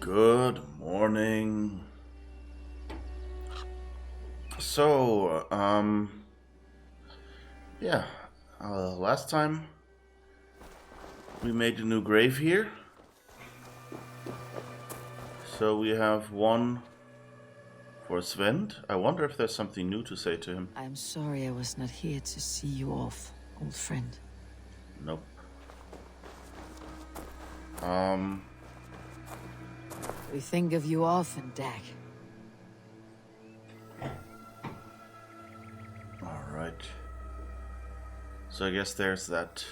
Good morning. So, yeah, last time we made a new grave here. So we have one for Sven. I wonder if there's something new to say to him. I'm sorry I was not here to see you off, old friend. Nope. Um, We think of you often, Dag. alright. So I guess there's that.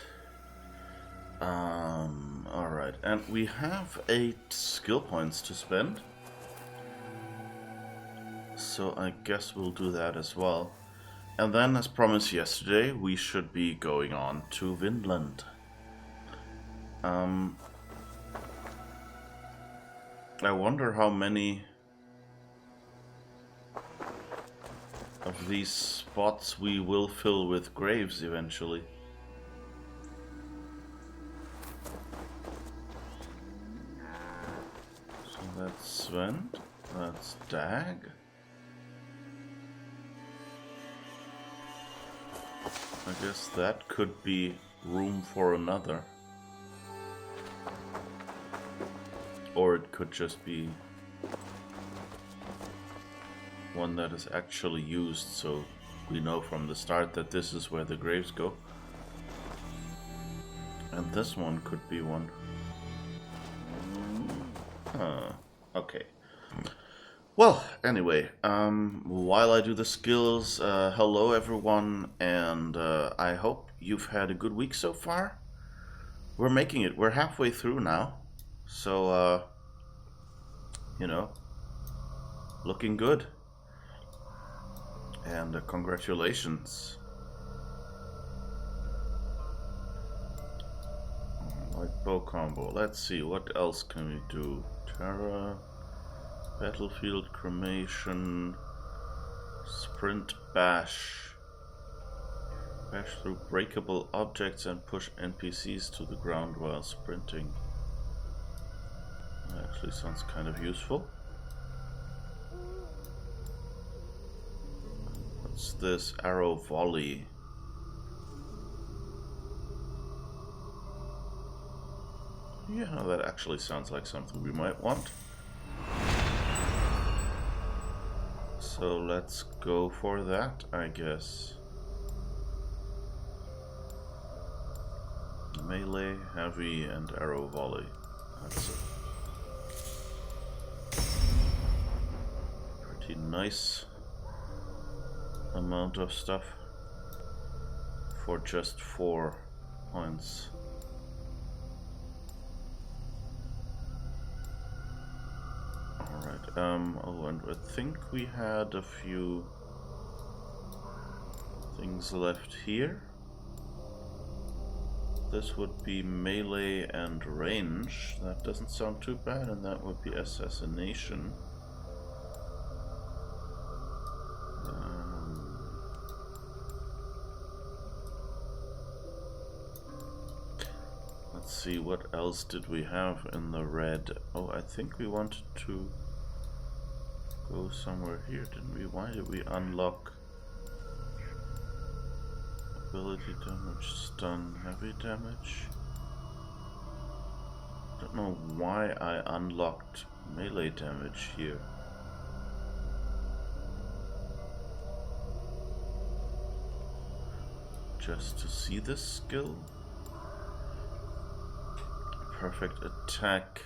Alright. And we have 8 skill points to spend. So I guess we'll do that as well. And then, as promised yesterday, we should be going on to Vinland. I wonder how many of these spots we will fill with graves eventually. So that's Sven, that's Dag. I guess that could be room for another. Or it could just be one that is actually used, so we know from the start that this is where the graves go. And this one could be one. Okay. Well, anyway, while I do the skills, hello everyone, and I hope you've had a good week so far. We're making it. We're halfway through now. So, looking good. And congratulations. Light bow combo. Let's see, what else can we do? Terra, battlefield cremation, sprint bash. Bash through breakable objects and push NPCs to the ground while sprinting. That actually sounds kind of useful. What's this? Arrow volley. Yeah, that actually sounds like something we might want. So let's go for that, I guess. Melee, heavy, and arrow volley. That's it. Pretty nice amount of stuff for just 4 points. Alright, oh, and I think we had a few things left here. This would be melee and range. That doesn't sound too bad, and that would be assassination. Let's see, what else did we have in the red? Oh, I think we wanted to go somewhere here, didn't we? Why did we unlock ability damage, stun, heavy damage? Don't know why I unlocked melee damage here. Just to see this skill? Perfect attack.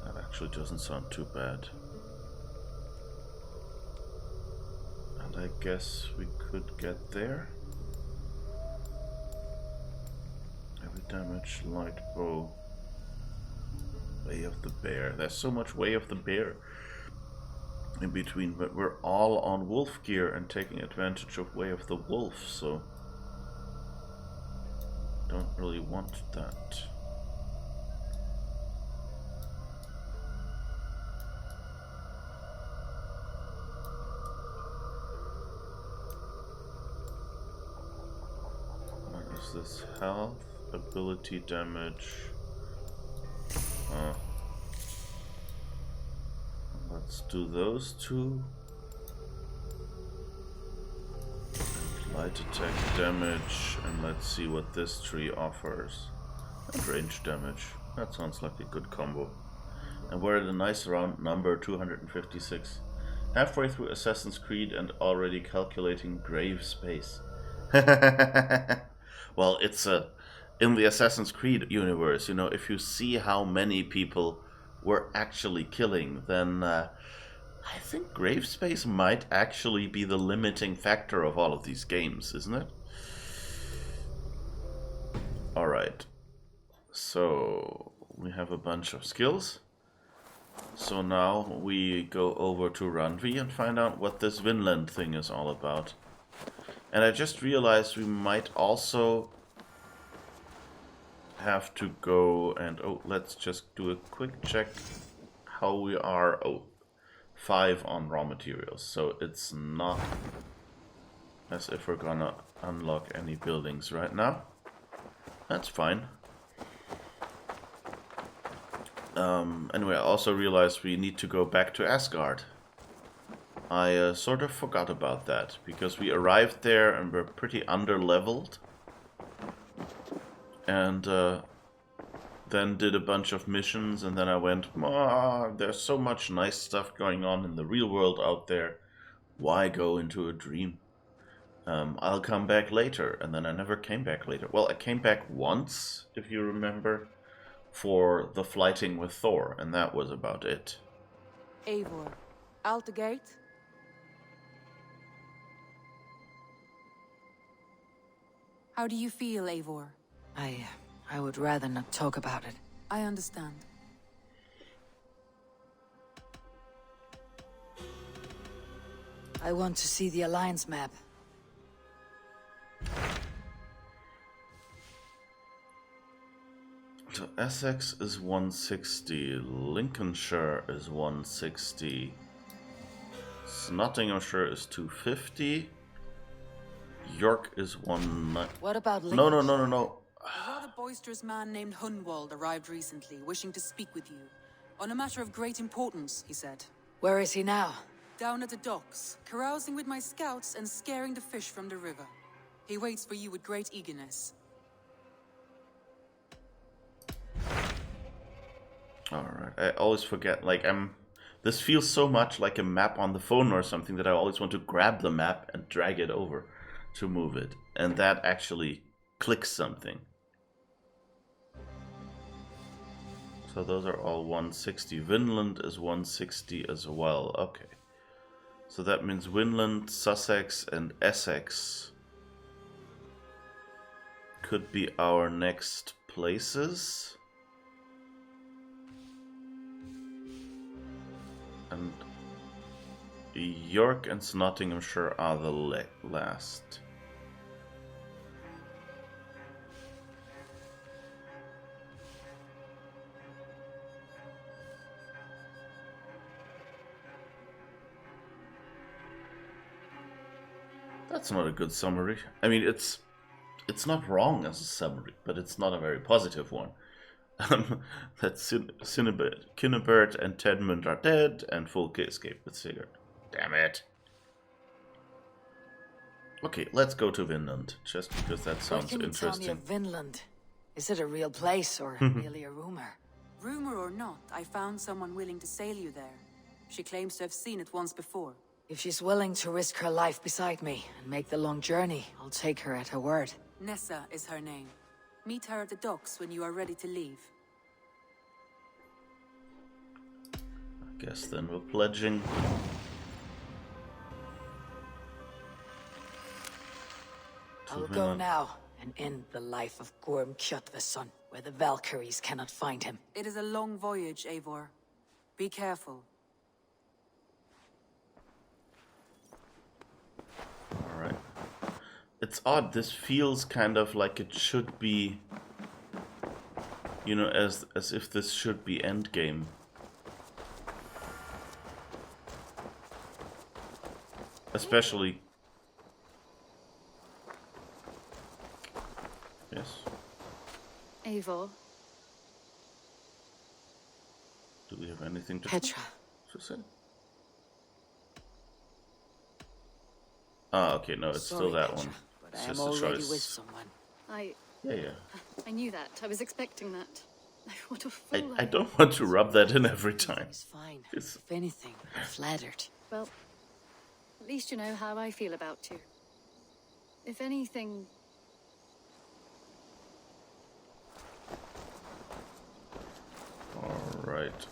That actually doesn't sound too bad. And I guess we could get there. Heavy damage, light bow. Way of the Bear. There's so much Way of the Bear in between, but we're all on wolf gear and taking advantage of Way of the Wolf, so don't really want that. What is this? Health, ability damage. Let's do those two. Light attack damage, and let's see what this tree offers. And range damage. That sounds like a good combo. And we're at a nice round number, 256. Halfway through Assassin's Creed and already calculating grave space. Well, it's in the Assassin's Creed universe, you know, if you see how many people we're actually killing, then I think grave space might actually be the limiting factor of all of these games, isn't it? Alright. So, we have a bunch of skills. So now we go over to Ranvi and find out what this Vinland thing is all about. And I just realized we might also have to go and... Oh, let's just do a quick check how we are. Oh, 5 on raw materials. So it's not as if we're gonna unlock any buildings right now. That's fine. Anyway, I also realized we need to go back to Asgard. I sort of forgot about that, because we arrived there and we're pretty under-leveled. And then did a bunch of missions, and then I went, there's so much nice stuff going on in the real world out there. Why go into a dream? I'll come back later, and then I never came back later. Well, I came back once, if you remember, for the flighting with Thor, and that was about it. Eivor, out the gate? How do you feel, Eivor? I would rather not talk about it. I understand. I want to see the Alliance map. So Essex is 160, Lincolnshire is 160, Nottinghamshire is 250, York is 190. What about No. A rather boisterous man named Hunwald arrived recently, wishing to speak with you. On a matter of great importance, he said. Where is he now? Down at the docks, carousing with my scouts and scaring the fish from the river. He waits for you with great eagerness. Alright, I always forget, like, this feels so much like a map on the phone or something that I always want to grab the map and drag it over to move it. And that actually clicks something. So those are all 160. Vinland is 160 as well. Okay. So that means Vinland, Sussex, and Essex could be our next places. And York and Nottinghamshire are the last. That's not a good summary. I mean, it's not wrong as a summary, but it's not a very positive one. That Kinnebert and Tedmund are dead, and Fulke escaped with Sigurd. Damn it. Okay, let's go to Vinland, just because that sounds What can you tell me interesting. of Vinland? Is it a real place or merely a rumor? Rumor or not, I found someone willing to sail you there. She claims to have seen it once before. If she's willing to risk her life beside me and make the long journey, I'll take her at her word. Nessa is her name. Meet her at the docks when you are ready to leave. I guess then we're pledging. I will go now and end the life of Gorm Kjotveson, where the Valkyries cannot find him. It is a long voyage, Eivor. Be careful. Alright. It's odd, this feels kind of like it should be, you know, as if this should be endgame. Especially... Yes? Eivor. Do we have anything to Petra, say? Ah, okay, no, it's Sorry, still that Petra, one. but It's I am just a already choice. with someone. Yeah. I knew that. I was expecting that. What a fool I don't want to rub that in every time. Everything is fine. It's... If anything, I'm flattered. Well, at least you know how I feel about you. If anything... Alright.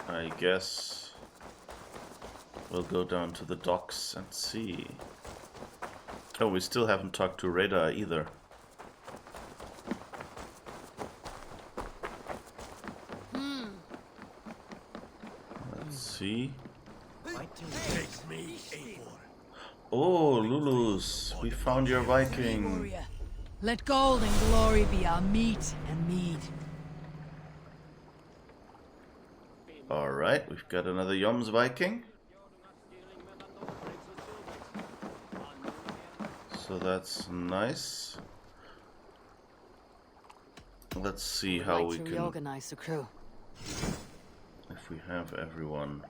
I guess we'll go down to the docks and see. Oh, we still haven't talked to Radar either. Let's see. Oh, Lulus, we found your Viking. Let gold and glory be our meat and mead. Alright, we've got another Yoms Viking. So that's nice. Let's see how we can reorganize the crew. if we have everyone.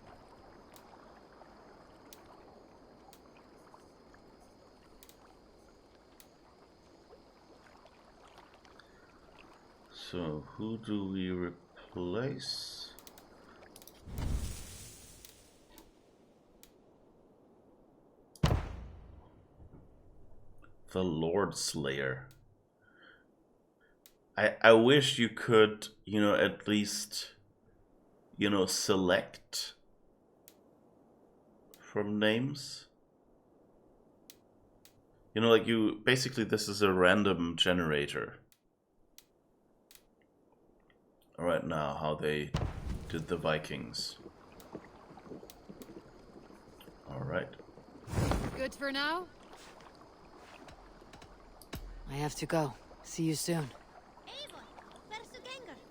So who do we replace? The Lord Slayer. I wish you could, you know, at least, you know, select from names. You know, like you, basically this is a random generator. Right now, how they did the Vikings. Alright. Good for now? I have to go. See you soon.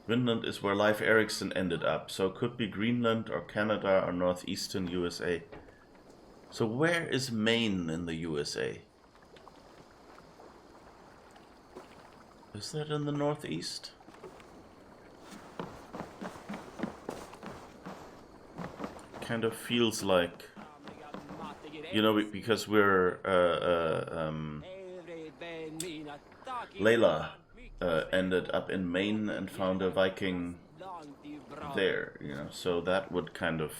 Vinland is where Leif Erikson ended up, so it could be Greenland or Canada or northeastern USA. So where is Maine in the USA? Is that in the northeast? Kind of feels like, you know, because we're Layla ended up in Maine and found a Viking there, you know, so that would kind of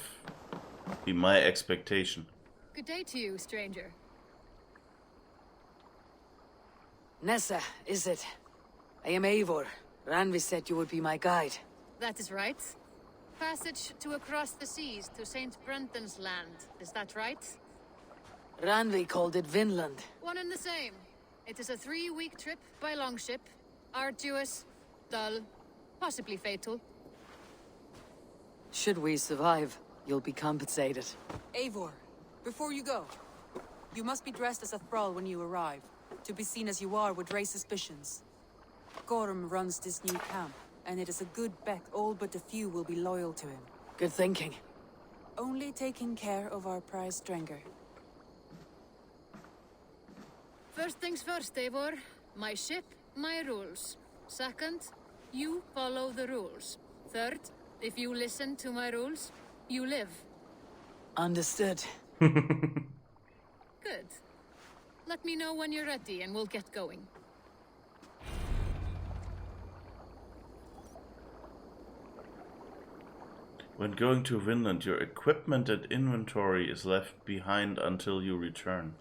be my expectation. Good day to you, stranger. Nessa, is it? I am Eivor. Ranvi said you would be my guide. That is right. Passage to across the seas to St. Brenton's land, is that right? Ranvi called it Vinland. One and the same. It is a 3-week trip by longship. Arduous, dull, possibly fatal. Should we survive, you'll be compensated. Eivor, before you go, you must be dressed as a thrall when you arrive. To be seen as you are would raise suspicions. Gorm runs this new camp, and it is a good bet all but a few will be loyal to him. Good thinking. Only taking care of our prize Strenger. First things first, Eivor. My ship, my rules. Second, you follow the rules. Third, if you listen to my rules, you live. Understood. Good. Let me know when you're ready and we'll get going. When going to Vinland, your equipment and inventory is left behind until you return.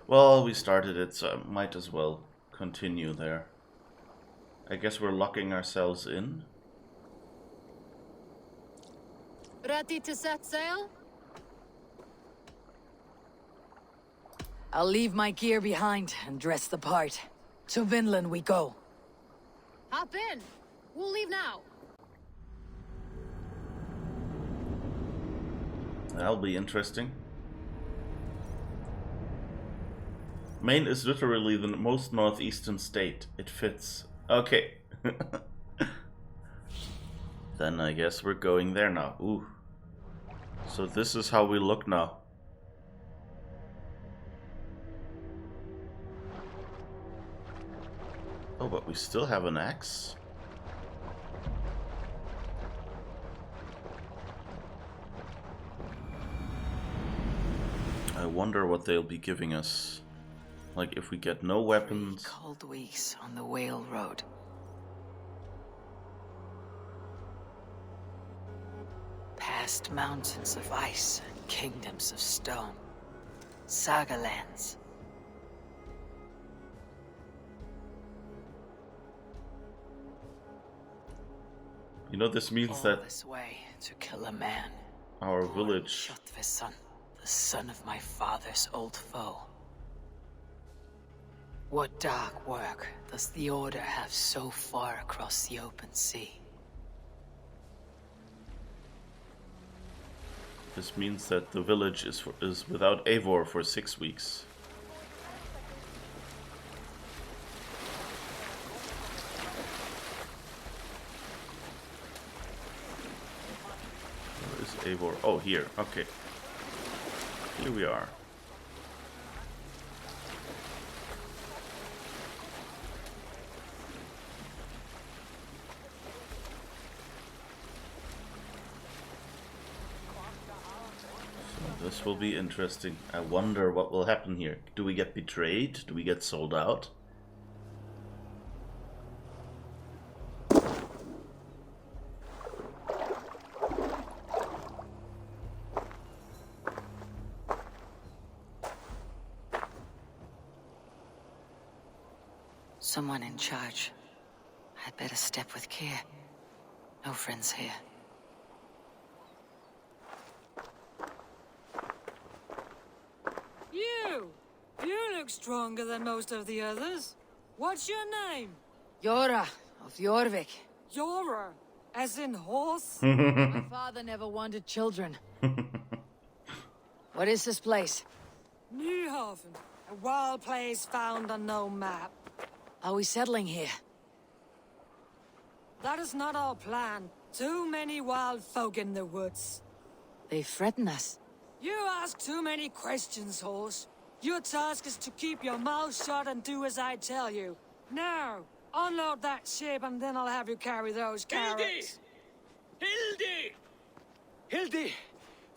Well, we started it, so I might as well continue there. I guess we're locking ourselves in. Ready to set sail? I'll leave my gear behind and dress the part. To Vinland we go. Hop in. We'll leave now. That'll be interesting. Maine is literally the most northeastern state. It fits. Okay. Then I guess we're going there now. Ooh. So this is how we look now. but we still have an axe. I wonder what they'll be giving us. Like, if we get no weapons. 3 cold weeks on the Whale Road. Past mountains of ice and kingdoms of stone. Saga lands. You know, this means All that this way to kill a man. our Gorm village... Shotveson, the son of my father's old foe. What dark work does the Order have so far across the open sea? This means that the village is without Eivor for 6 weeks. Where is Eivor? Oh, here. Okay. Here we are. This will be interesting. I wonder what will happen here. Do we get betrayed? Do we get sold out? Someone in charge. I'd better step with care. No friends here. You look stronger than most of the others. What's your name? Yora of Jorvik. Yora, as in horse? My father never wanted children. What is this place? Newhaven, a wild place found on no map. Are we settling here? That is not our plan. Too many wild folk in the woods. They threaten us. You ask too many questions, horse. Your task is to keep your mouth shut and do as I tell you. Now, unload that ship and then I'll have you carry those carrots. Hildy! Hildy!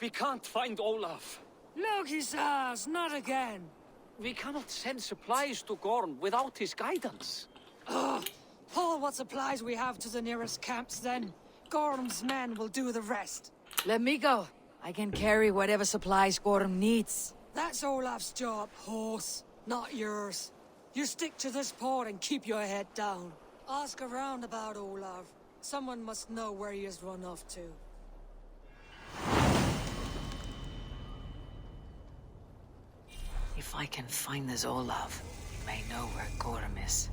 We can't find Olaf. Look, he says, not again. We cannot send supplies to Gorm without his guidance. Haul what supplies we have to the nearest camps then. Gorm's men will do the rest. Let me go. I can carry whatever supplies Gorm needs. That's Olaf's job, horse, not yours. You stick to this port and keep your head down. Ask around about Olaf. Someone must know where he has run off to. If I can find this Olaf, we may know where Gorm is.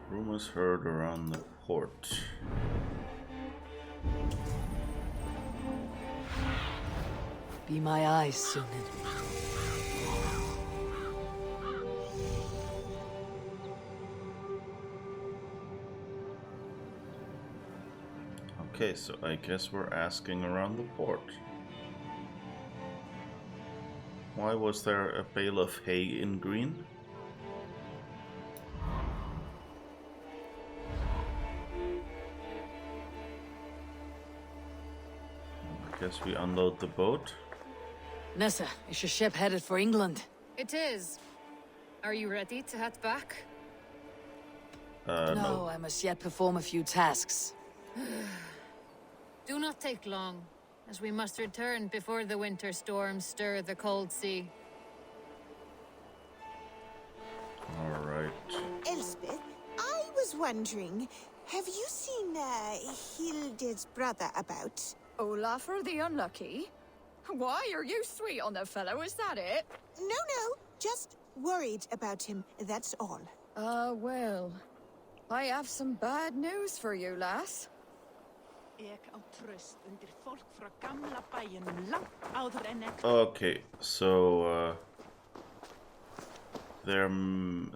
Rumors heard around the port. Be my eyes, Sunan. Okay, so I guess we're asking around the port. Why was there a bale of hay in green? I guess we unload the boat. Nessa, is your ship headed for England? It is. Are you ready to head back? No, I must yet perform a few tasks. Do not take long, as we must return before the winter storms stir the cold sea. Alright. Elspeth, I was wondering, have you seen Hilde's brother about? Olafur the Unlucky? Why are you sweet on the fellow? Is that it? No, just worried about him, that's all. Well, I have some bad news for you, lass. Okay, so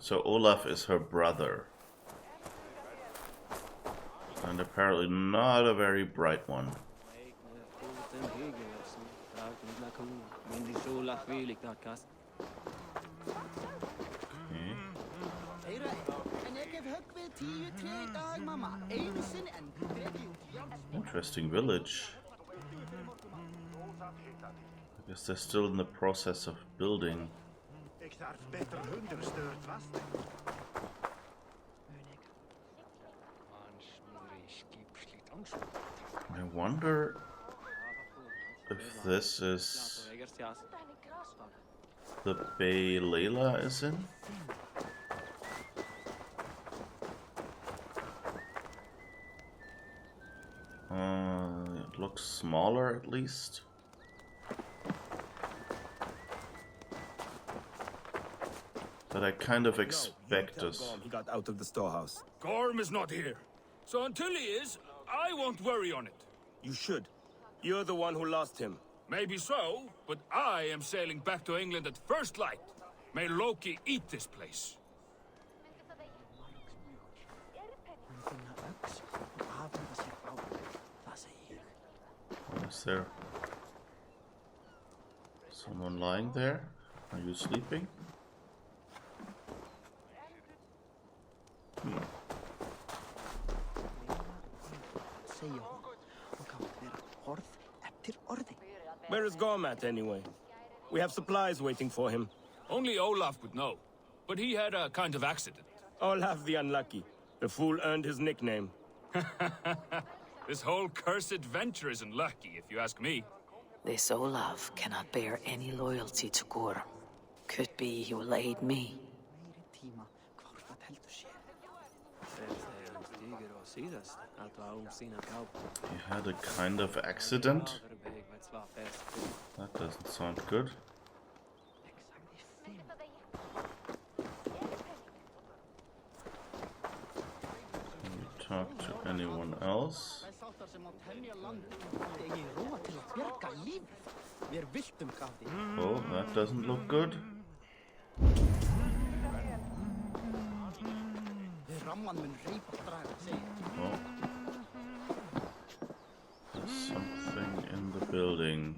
so Olaf is her brother, and apparently not a very bright one. Interesting village. I guess they're still in the process of building. I wonder if this is the bay Layla is in. It looks smaller at least. But I kind of expect us. He got out of the storehouse. Gorm is not here. So until he is, I won't worry on it. You should. You're the one who lost him. Maybe so, but I am sailing back to England at first light. May Loki eat this place. Is there someone lying there? Are you sleeping? Where is Gorm at anyway? We have supplies waiting for him. Only Olaf would know. But he had a kind of accident. Olaf the Unlucky. The fool earned his nickname. This whole cursed venture isn't lucky, if you ask me. This Olaf cannot bear any loyalty to Gorm. Could be he will aid me. He had a kind of accident? That doesn't sound good. Can we talk to anyone else? Oh, that doesn't look good. Oh. There's something in the building.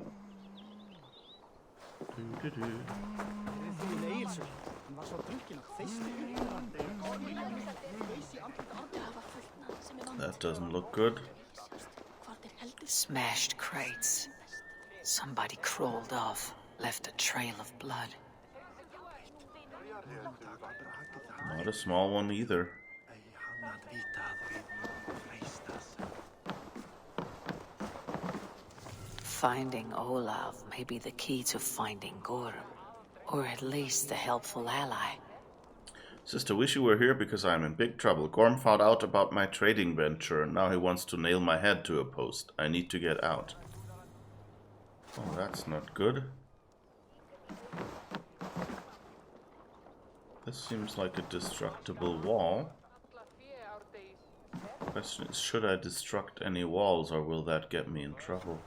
That doesn't look good. Smashed crates. Somebody crawled off, left a trail of blood. Not a small one either. Finding Olaf may be the key to finding Gorm, or at least a helpful ally. Sister, wish you were here because I'm in big trouble. Gorm found out about my trading venture and now he wants to nail my head to a post. I need to get out. Oh, that's not good. This seems like a destructible wall. Question is, should I destruct any walls or will that get me in trouble?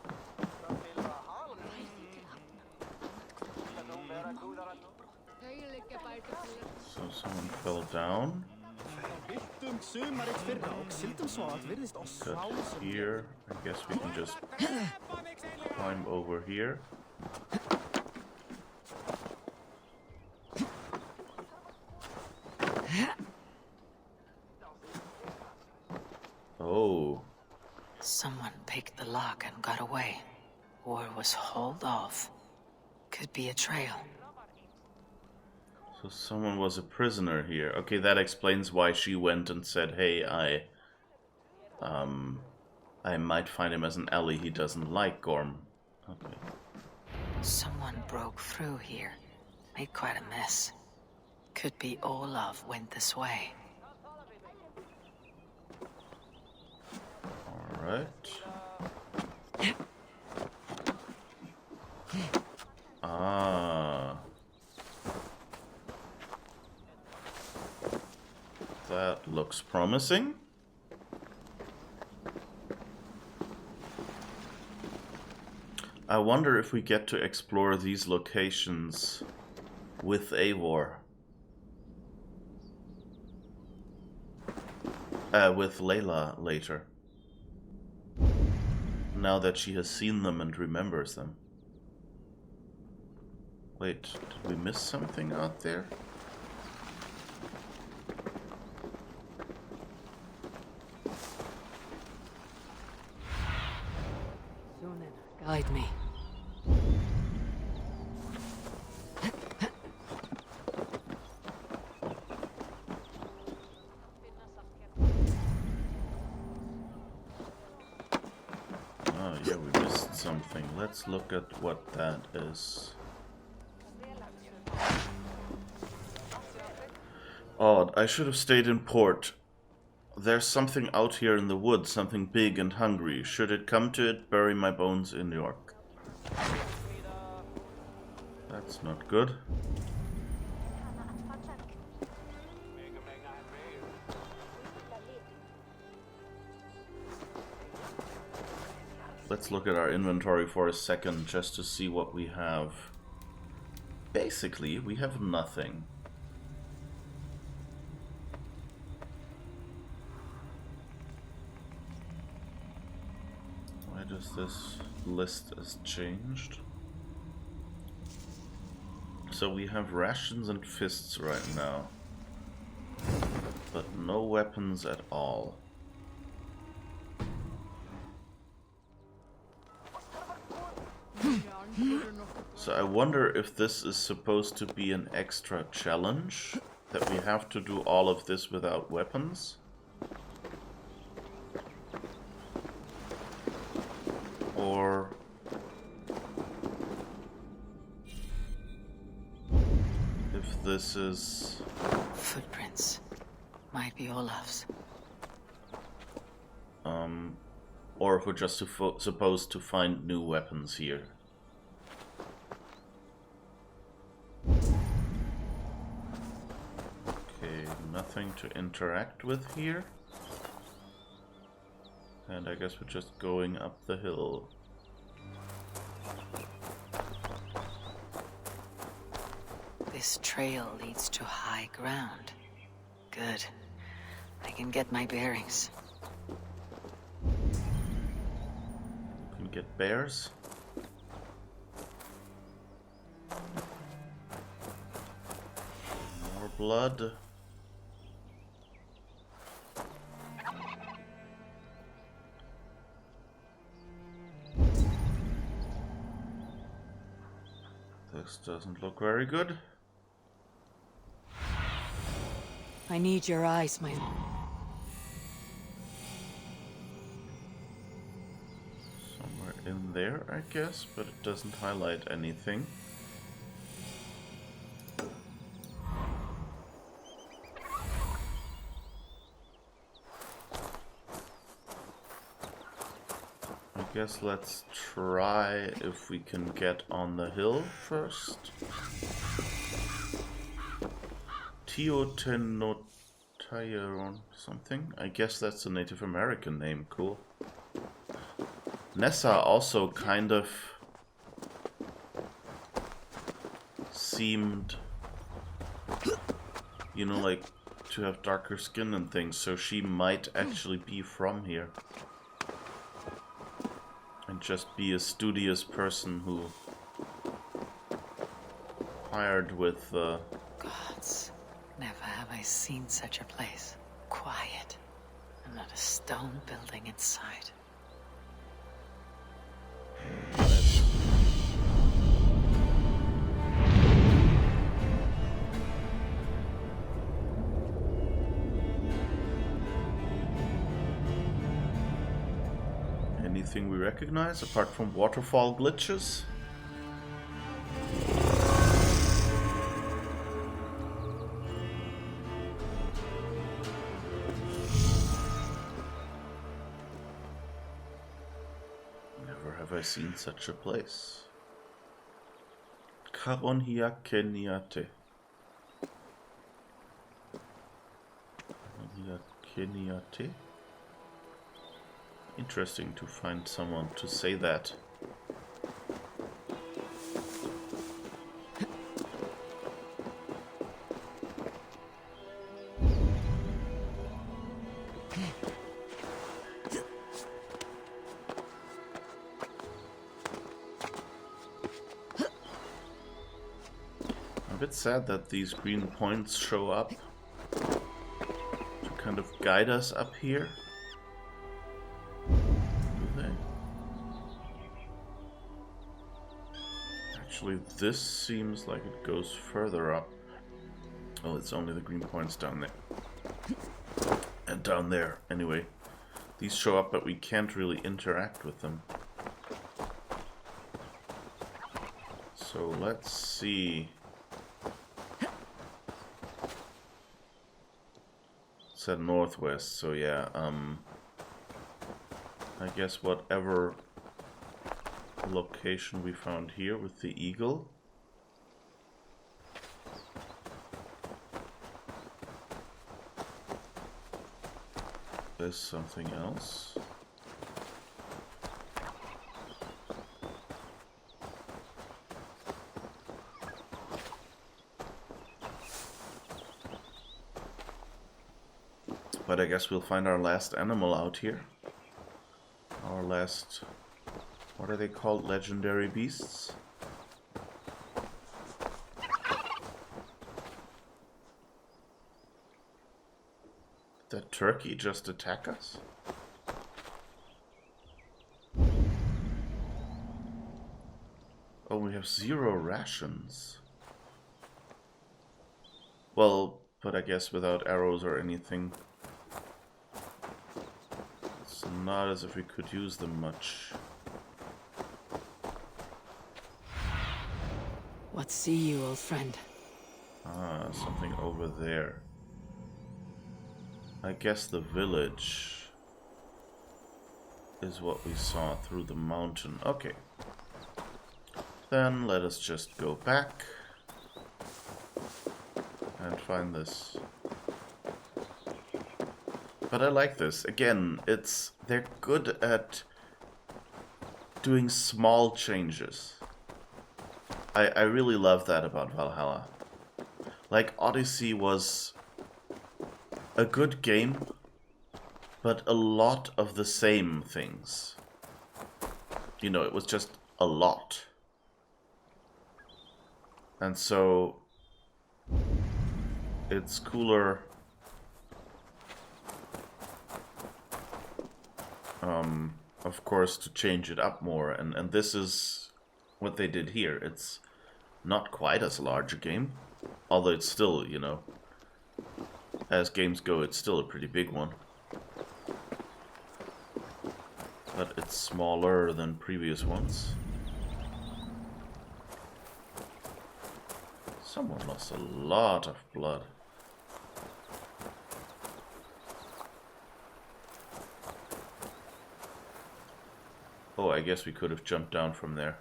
So someone fell down. Cut here. I guess we can just climb over here. Oh. Someone picked the lock and got away, or was hauled off. Could be a trail. So someone was a prisoner here. Okay, that explains why she went and said, hey, I might find him as an ally. He doesn't like Gorm. Okay. Someone broke through here. Made quite a mess. Could be Olaf went this way. Alright. Ah. That looks promising. I wonder if we get to explore these locations with Eivor. With Layla later. Now that she has seen them and remembers them. Wait, did we miss something out there? Guide me. Oh yeah, we missed something. Let's look at what that is. Odd, I should have stayed in port. There's something out here in the woods, something big and hungry. Should it come to it, bury my bones in York. That's not good. Let's look at our inventory for a second just to see what we have. Basically, we have nothing. Why does this list has changed? So we have rations and fists right now, but no weapons at all. So I wonder if this is supposed to be an extra challenge, that we have to do all of this without weapons? Or if this is... Footprints. Might be Olaf's. Or if we're just supposed to find new weapons here. Okay, nothing to interact with here. And I guess we're just going up the hill. This trail leads to high ground. Good. I can get my bearings. Can get bears. More blood. This doesn't look very good. I need your eyes, my... Somewhere in there, I guess, but it doesn't highlight anything. I guess let's try if we can get on the hill first. Teotenotyron something? I guess that's a Native American name, cool. Nessa also kind of seemed, you know, like to have darker skin and things, so she might actually be from here. And just be a studious person who hired with Gods, never have I seen such a place. Quiet, and not a stone building in sight. Anything we recognize apart from waterfall glitches? Never have I seen such a place. Karonhia Keniate. Karonhia Keniate? Interesting to find someone to say that. bit sad that these green points show up to kind of guide us up here. Do they? Actually, this seems like it goes further up. Oh, it's only the green points down there. And down there, anyway. These show up, but we can't really interact with them. So let's see. It said northwest, so yeah, I guess whatever location we found here with the eagle. There's something else. But I guess we'll find our last animal out here. Our last... what are they called? Legendary beasts? Did that turkey just attack us? Oh, we have 0 rations. Well, but I guess without arrows or anything. It's not as if we could use them much. What see you, old friend? Ah, something over there. I guess the village is what we saw through the mountain. Okay. Then let us just go back and find this. But I like this. Again, they're good at doing small changes. I really love that about Valhalla. Like, Odyssey was a good game, but a lot of the same things. You know, it was just a lot. And so it's cooler of course to change it up more, and this is what they did here. It's not quite as large a game, although it's still, you know, as games go, it's still a pretty big one. But it's smaller than previous ones. Someone lost a lot of blood. Oh, I guess we could have jumped down from there.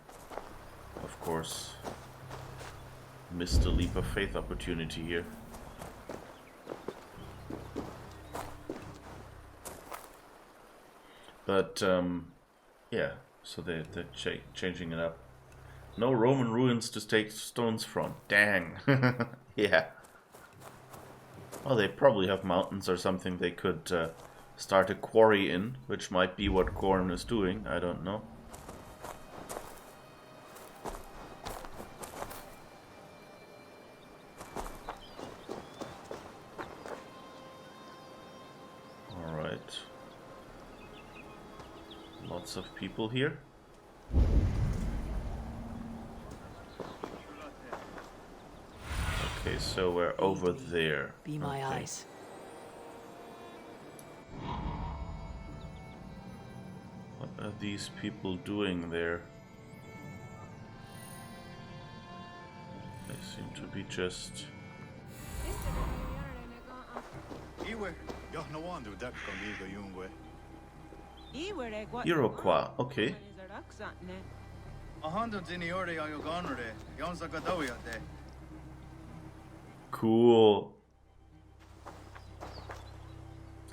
Of course. Missed a leap of faith opportunity here. But, yeah, so they're changing it up. No Roman ruins to take stones from. Dang. Yeah. Well, they probably have mountains or something they could start a quarry in, which might be what Gorm is doing. I don't know. Alright. Lots of people here. Okay, so we're over there. Be my eyes. What are these people doing there? They seem to be just... Iroquois, okay. Cool.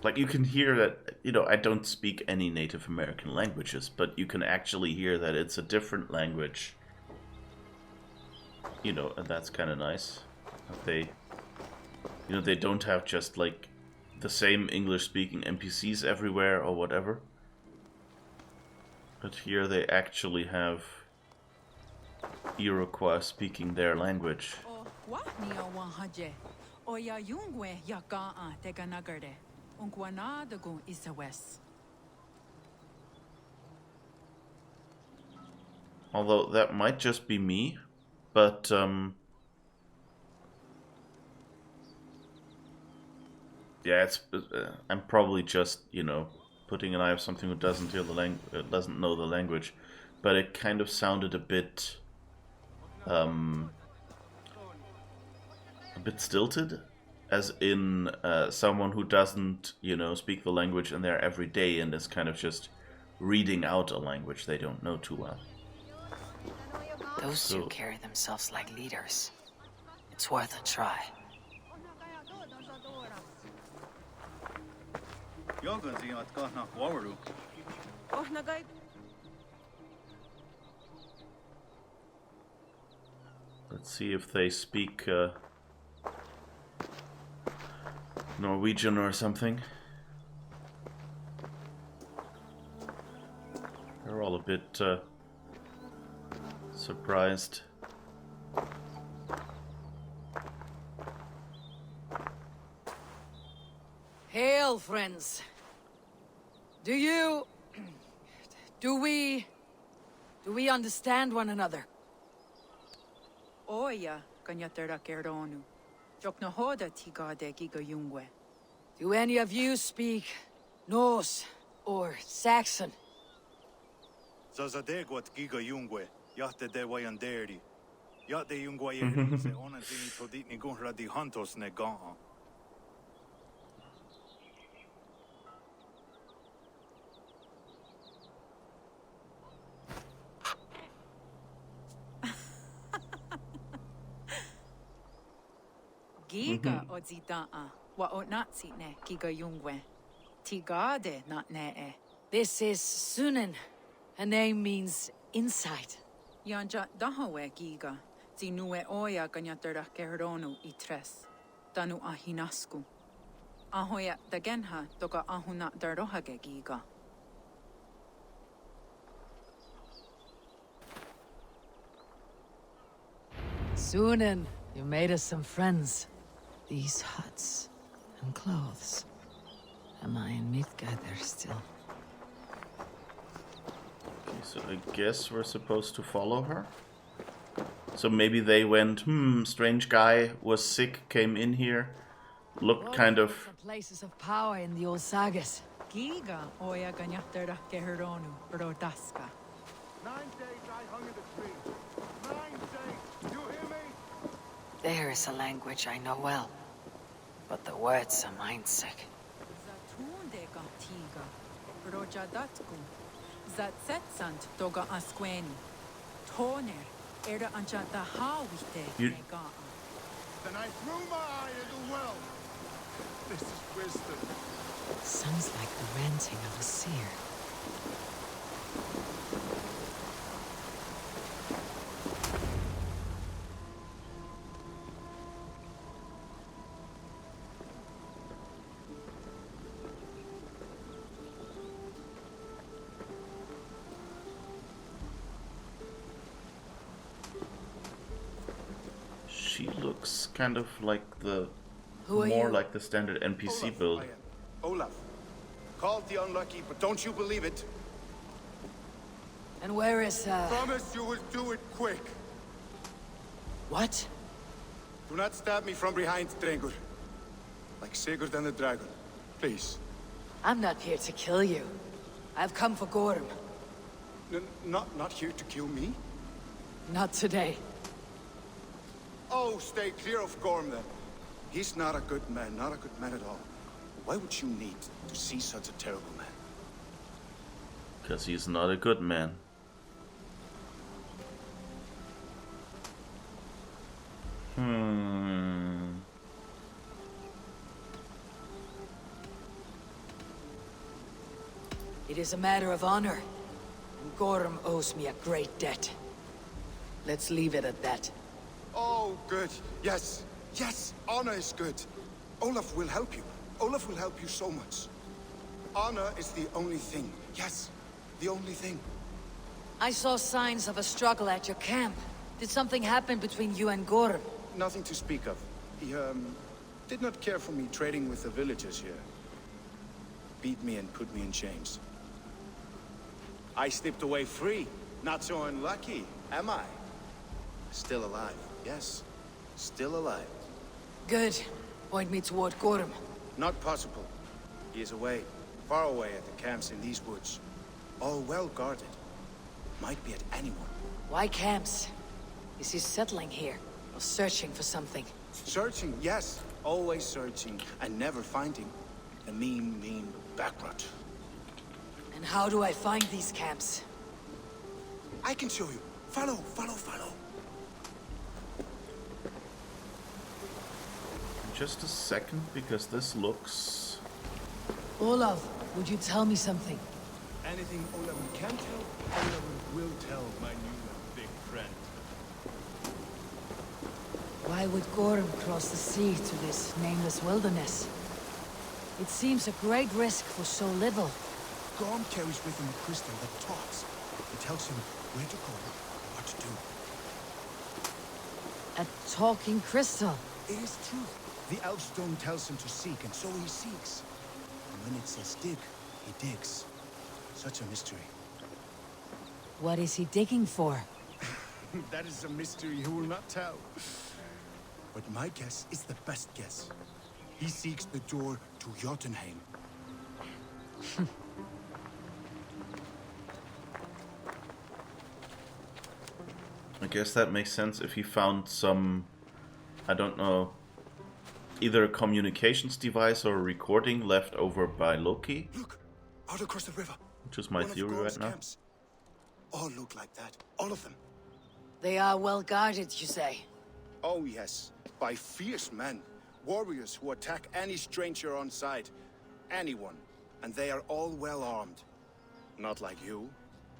Like, you can hear that, you know, I don't speak any Native American languages, but you can actually hear that it's a different language. You know, and that's kind of nice. That they, you know, they don't have just, like, the same English-speaking NPCs everywhere or whatever. But here they actually have Iroquois speaking their language. Wahnia wahaje. Oya yungwe yakaa teganagerde. Unkwanadagu isawes. Although that might just be me, but yeah, it's I'm probably just, you know, putting an eye of something who doesn't hear the doesn't know the language, but it kind of sounded a bit stilted, as in someone who doesn't, you know, speak the language in there every day and is kind of just reading out a language they don't know too well. Those two carry themselves like leaders. It's worth a try. Let's see if they speak Norwegian or something. They're all a bit surprised. Hail, friends. Do we understand one another? Oya kanyatera kerdonu. Joknahoda tigade giga yungwe. Do any of you speak Norse or Saxon? Zazadeguat giga yungwe. Yahte de wayanderi. Yahte yungwe yeri se onatini toditni gunra di hantos ne gaa. Giga odzidaa. Wa otnatsi ne giga yungwe. Tigade not ne. This is Sunan. Her name means insight. Yanja dahawe giga. Zinue oya kanyatera kerdonu itres. Tanu ahinasku. Ahoya dagenha toka ahuna darohage giga. Sunan, you made us some friends. These huts and clothes. Am I in Midgard still? Okay, so I guess we're supposed to follow her? So maybe they went, strange guy, was sick, came in here, looked kind of... Places of power in the old sagas. Giga oya kanyatera kerdonu rodaska. 9 days I hung in the tree. 9 days. You hear me? There is a language I know well, but the words are mindsick. Zatunde gatiga. Rojadatku. Zatsetsant toga asqueni. Toner. Erda anchata hawite nega. Then I threw my eye in the well. This is wisdom. Sounds like the ranting of a seer. She looks kind of like the... Who are more you? like the standard NPC Olaf, build. I am. Olaf. Called the unlucky, but don't you believe it? And where is, Promise you will do it quick. What? Do not stab me from behind, Drengur. Like Sigurd and the dragon. Please. I'm not here to kill you. I've come for Gorm. Not here to kill me? Not today. Oh, stay clear of Gorm then. He's not a good man, not a good man at all. Why would you need to see such a terrible man? Because he's not a good man. It is a matter of honor. Gorm owes me a great debt. Let's leave it at that. Oh, good. Yes. Yes, honor is good. Olaf will help you. Olaf will help you so much. Honor is the only thing. Yes, the only thing. I saw signs of a struggle at your camp. Did something happen between you and Gorm? nothing to speak of. He, did not care for me trading with the villagers here. Beat me and put me in chains. I slipped away free. Not so unlucky, am I? Still alive, yes. Still alive. Good. Point me toward Gorm. Not possible. He is away. Far away at the camps in these woods. All well guarded. Might be at anyone. Why camps? Is he settling here? Or searching for something? Searching, yes. Always searching and never finding. The mean backrot. And how do I find these camps? I can show you. Follow. Just a second, because this looks... Olaf, would you tell me something? Anything Olaf can tell, Olaf will tell, my new and big friend. Why would Gorm cross the sea to this nameless wilderness? It seems a great risk for so little. Gorm carries with him a crystal that talks. It tells him where to go, what to do. A talking crystal. It is true. The elf stone tells him to seek, and so he seeks. And when it says dig, he digs. Such a mystery. What is he digging for? That is a mystery he will not tell. But my guess is the best guess. He seeks the door to Jotunheim. I guess that makes sense if he found some, I don't know, either a communications device or a recording left over by Loki. Look, out across the river. Which is my theory right now. Camps. All look like that. All of them. They are well guarded, you say? Oh yes, by fierce men. Warriors who attack any stranger on sight. Anyone. And they are all well armed. Not like you.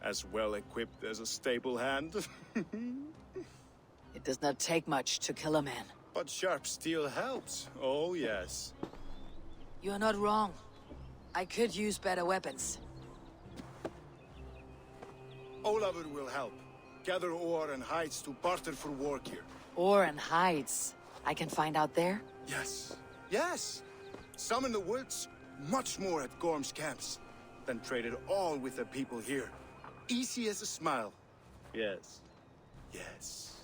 As well equipped as a stable hand. It does not take much to kill a man. But sharp steel helps. Oh yes. You're not wrong. I could use better weapons. Olafur will help. Gather ore and hides to barter for war gear. Ore and hides. I can find out there? Yes. Yes. Some in the woods. Much more at Gorm's camps. Then traded all with the people here. Easy as a smile. Yes. Yes.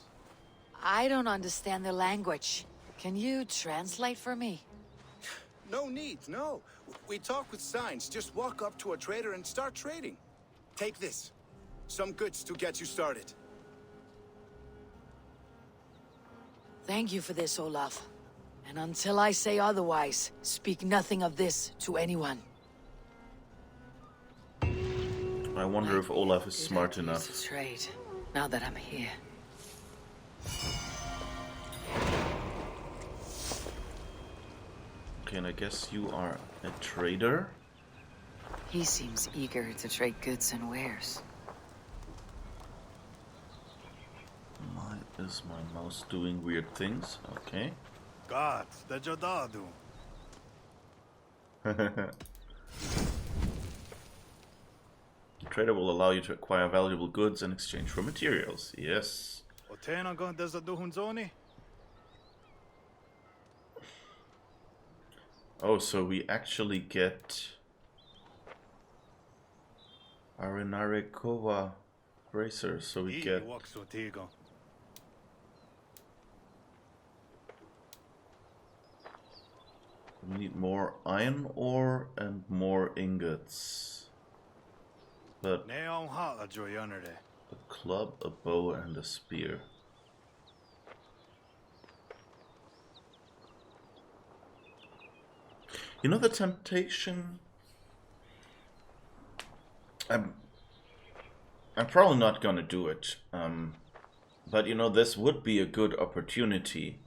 I don't understand the language. Can you translate for me? No need, no. We talk with signs. Just walk up to a trader and start trading. Take this. Some goods to get you started. Thank you for this, Olaf. And until I say otherwise, speak nothing of this to anyone. I wonder if Olaf is smart enough. To trade, now that I'm here. Okay, and I guess you are a trader? He seems eager to trade goods and wares. Why is my mouse doing weird things? Okay. God, the Jadadu. The trader will allow you to acquire valuable goods in exchange for materials. Yes. Oh, so we actually get Arenarekova bracers, so we get... We need more iron ore and more ingots. But a club, a bow, and a spear. You know the temptation? I'm probably not gonna do it. But you know, this would be a good opportunity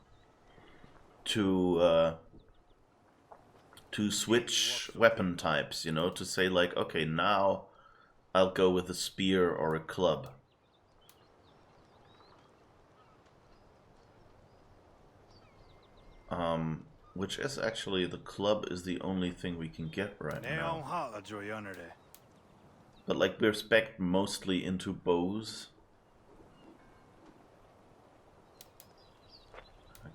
to switch weapon types, you know, to say like, okay, now I'll go with a spear or a club. Which is actually, the club is the only thing we can get right now. But like, we're spec'd mostly into bows.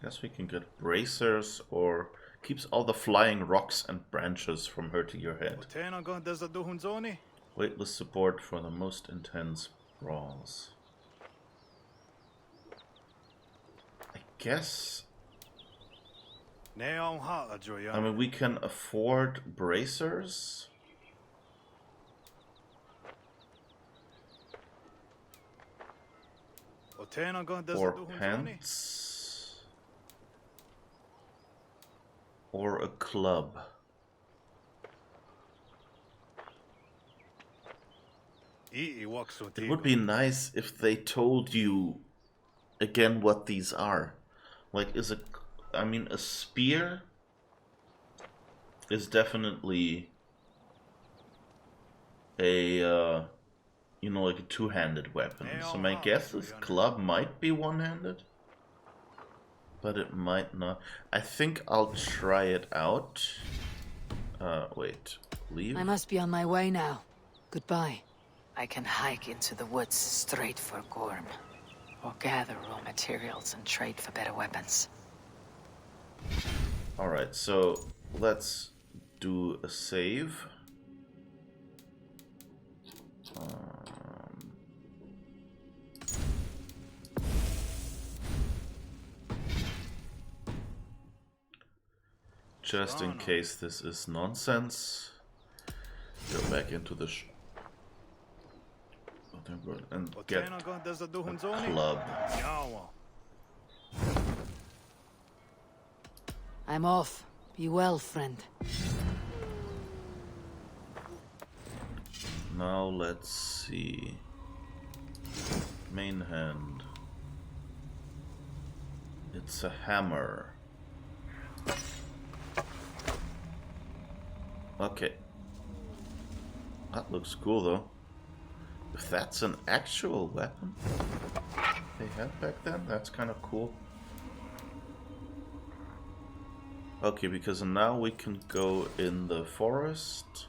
Guess we can get bracers or keeps all the flying rocks and branches from hurting your head. Weightless support for the most intense brawls. I guess... I mean, we can afford bracers. Or pants. Or a club. It would be nice if they told you again what these are. Like, I mean, a spear is definitely a, you know, like a two-handed weapon. So my guess is club might be one-handed, but it might not. I think I'll try it out. Wait, leave? I must be on my way now. Goodbye. I can hike into the woods straight for Gorm, or gather raw materials and trade for better weapons. Alright, so let's do a save. Just in case this is nonsense, go back into the and get a club. I'm off. Be well, friend. Now let's see. Main hand. It's a hammer. Okay. That looks cool though. If that's an actual weapon they had back then, that's kind of cool. Okay, because now we can go in the forest.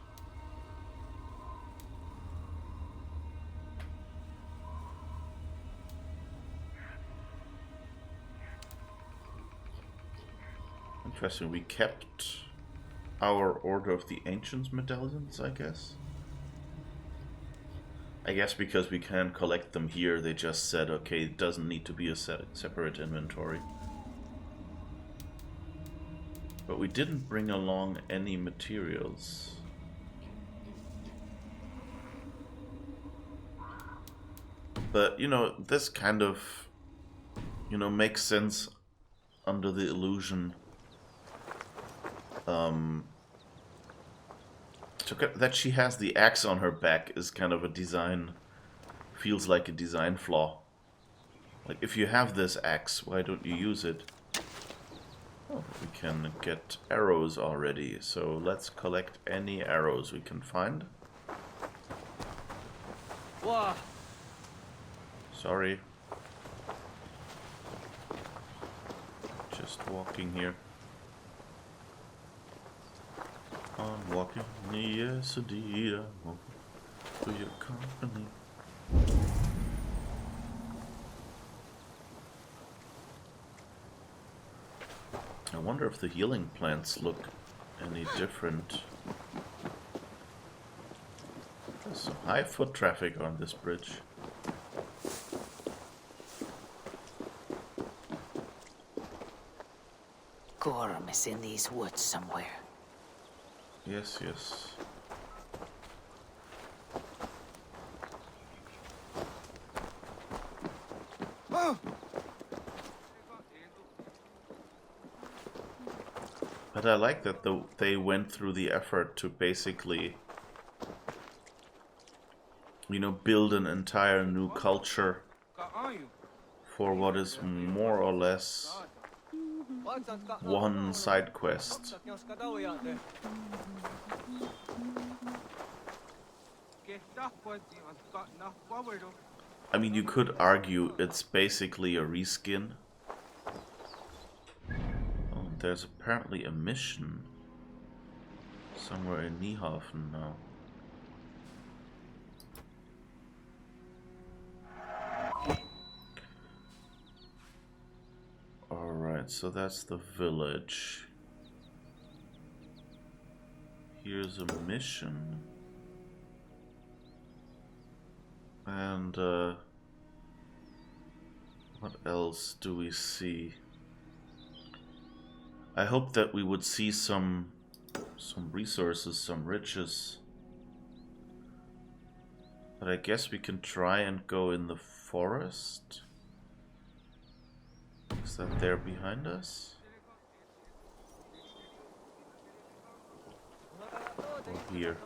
Interesting, we kept our Order of the Ancients medallions, I guess. I guess because we can collect them here, they just said, okay, it doesn't need to be a separate inventory. But we didn't bring along any materials. But, you know, this kind of, you know, makes sense under the illusion that she has the axe on her back is kind of a design, feels like a design flaw. Like, if you have this axe, why don't you use it? Oh, we can get arrows already, so let's collect any arrows we can find. Whoa. Sorry. Just walking here. I'm walking, yes indeed, I'm walking for your company. I wonder if the healing plants look any different. There's some high foot traffic on this bridge. Gorm is in these woods somewhere. Yes, yes. Oh! But I like that they went through the effort to basically, you know, build an entire new culture for what is more or less one side quest. I mean, you could argue it's basically a reskin. Oh, there's apparently a mission somewhere in Niehafen now. Alright, Alright, so that's the village. Here's a mission. And what else do we see? I hope that we would see some resources, some riches. But I guess we can try and go in the forest. Is that there behind us? Or here?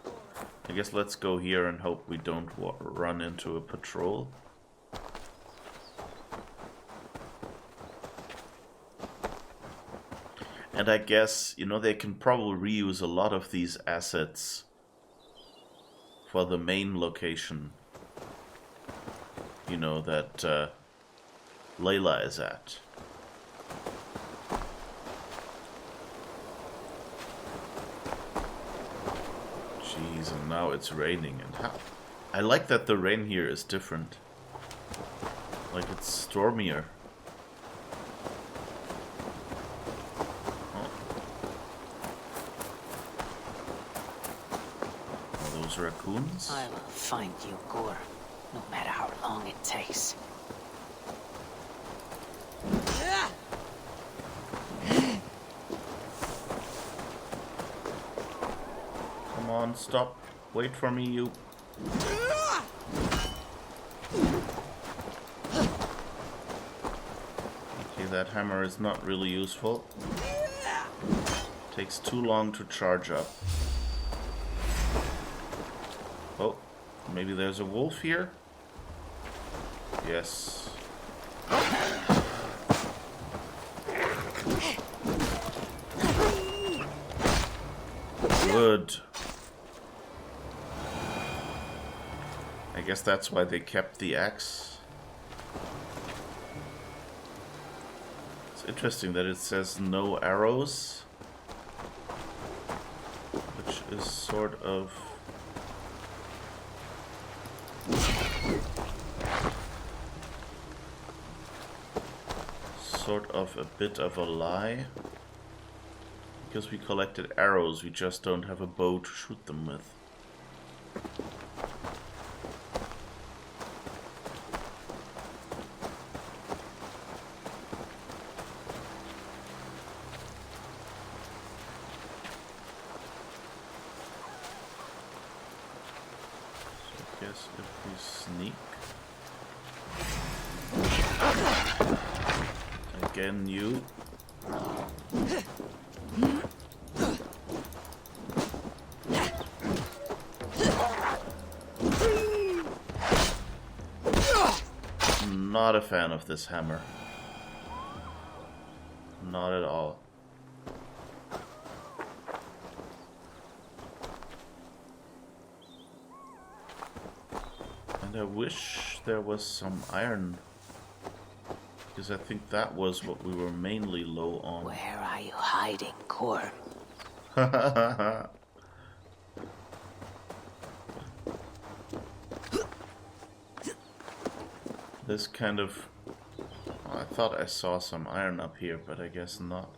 I guess let's go here and hope we don't run into a patrol. And I guess, you know, they can probably reuse a lot of these assets for the main location, you know, that Layla is at. Jeez, and now it's raining. And how? I like that the rain here is different. Like it's stormier. Raccoons? I will find you, Gorm, no matter how long it takes. Come on, stop. Wait for me, you. Okay, that hammer is not really useful. Takes too long to charge up. Oh, maybe there's a wolf here? Yes. Good. I guess that's why they kept the axe. It's interesting that it says no arrows, which is sort of a bit of a lie, because we collected arrows, we just don't have a bow to shoot them with. So I guess if we sneak again, you. Not a fan of this hammer. Not at all. And I wish there was some iron, because I think that was what we were mainly low on. Where are you hiding, Gorm? This kind of... Oh, I thought I saw some iron up here, but I guess not.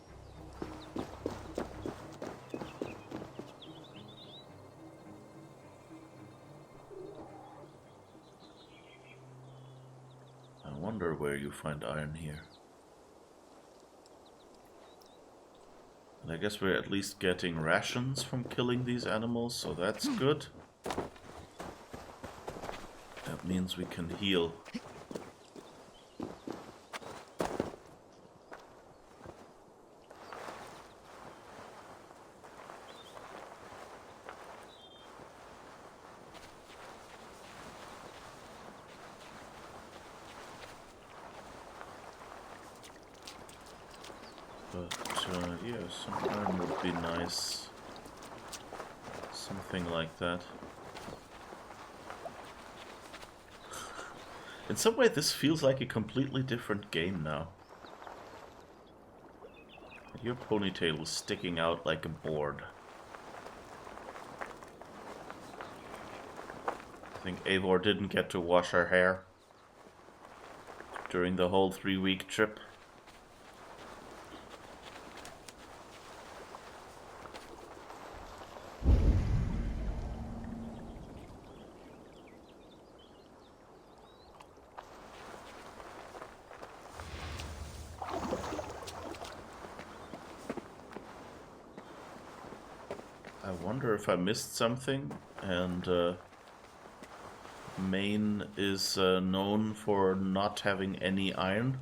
I wonder where you find iron here. And I guess we're at least getting rations from killing these animals, so that's good. That means we can heal. Yeah, some iron would be nice. Something like that. In some way, this feels like a completely different game now. Your ponytail is sticking out like a board. I think Eivor didn't get to wash her hair during the whole 3-week trip. wonder if I missed something, and Maine is known for not having any iron.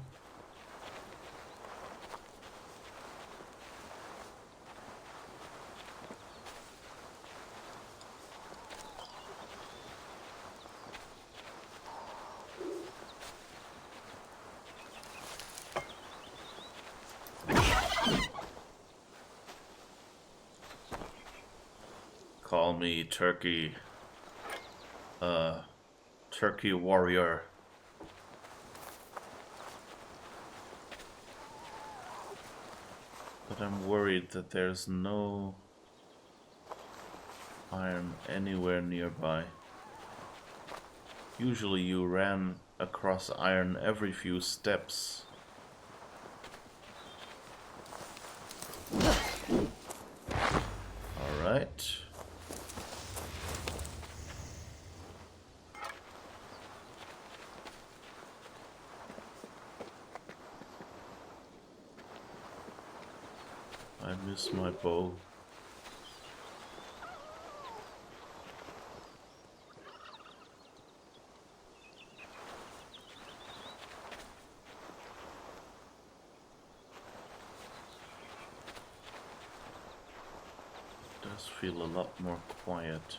Call me Turkey, Turkey warrior. But I'm worried that there's no iron anywhere nearby. Usually you ran across iron every few steps. Alright. I miss my bow. Does feel a lot more quiet.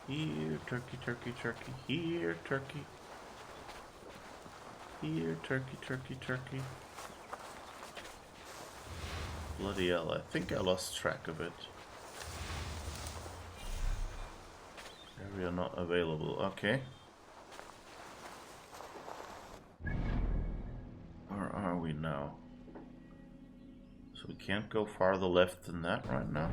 Here, turkey, turkey, turkey. Here, turkey. Here, turkey, turkey, turkey. Bloody hell, I think I lost track of it. Area not available, okay. Where are we now? So we can't go farther left than that right now.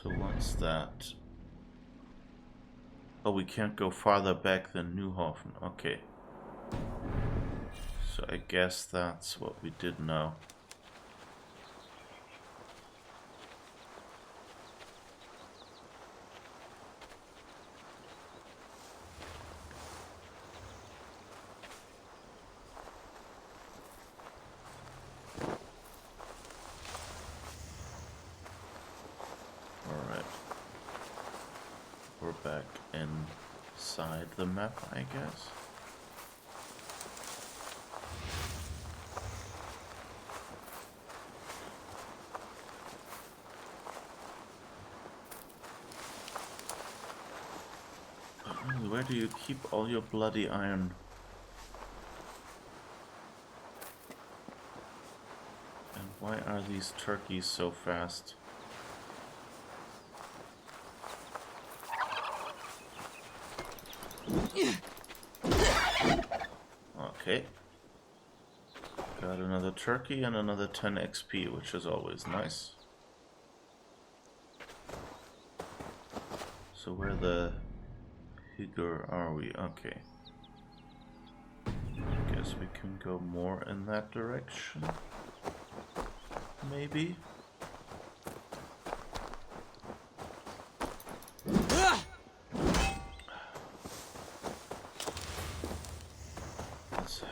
So what's that? Oh, we can't go farther back than Newhofen. Okay. So I guess that's what we did now. Back inside the map, I guess. Where do you keep all your bloody iron? And why are these turkeys so fast? Okay. Got another turkey and another 10 XP, which is always nice. So where the higger are we? Okay. I guess we can go more in that direction. Maybe.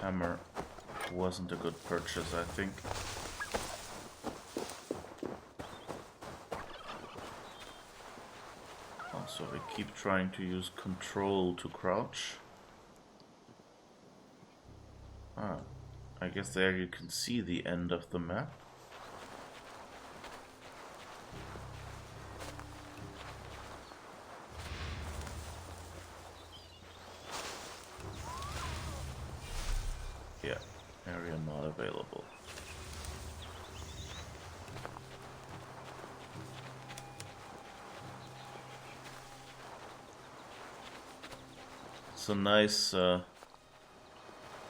Hammer wasn't a good purchase, I think. Also, we keep trying to use control to crouch. Ah, I guess there you can see the end of the map. Yeah, area not available. It's a nice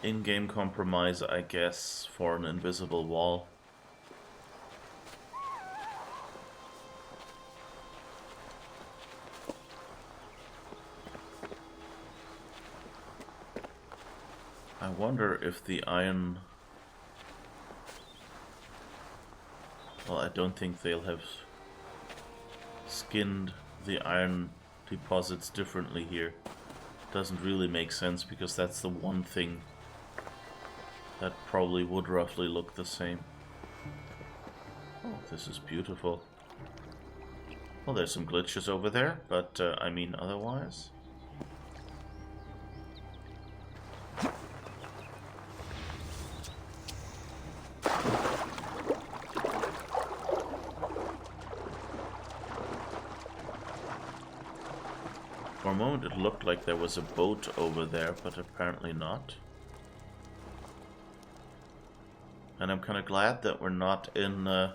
in-game compromise, I guess, for an invisible wall. I wonder if the iron... Well, I don't think they'll have skinned the iron deposits differently here. doesn't really make sense because that's the one thing that probably would roughly look the same. Oh, this is beautiful. Well, there's some glitches over there, but I mean otherwise. For a moment it looked like there was a boat over there, but apparently not. And I'm kind of glad that we're not in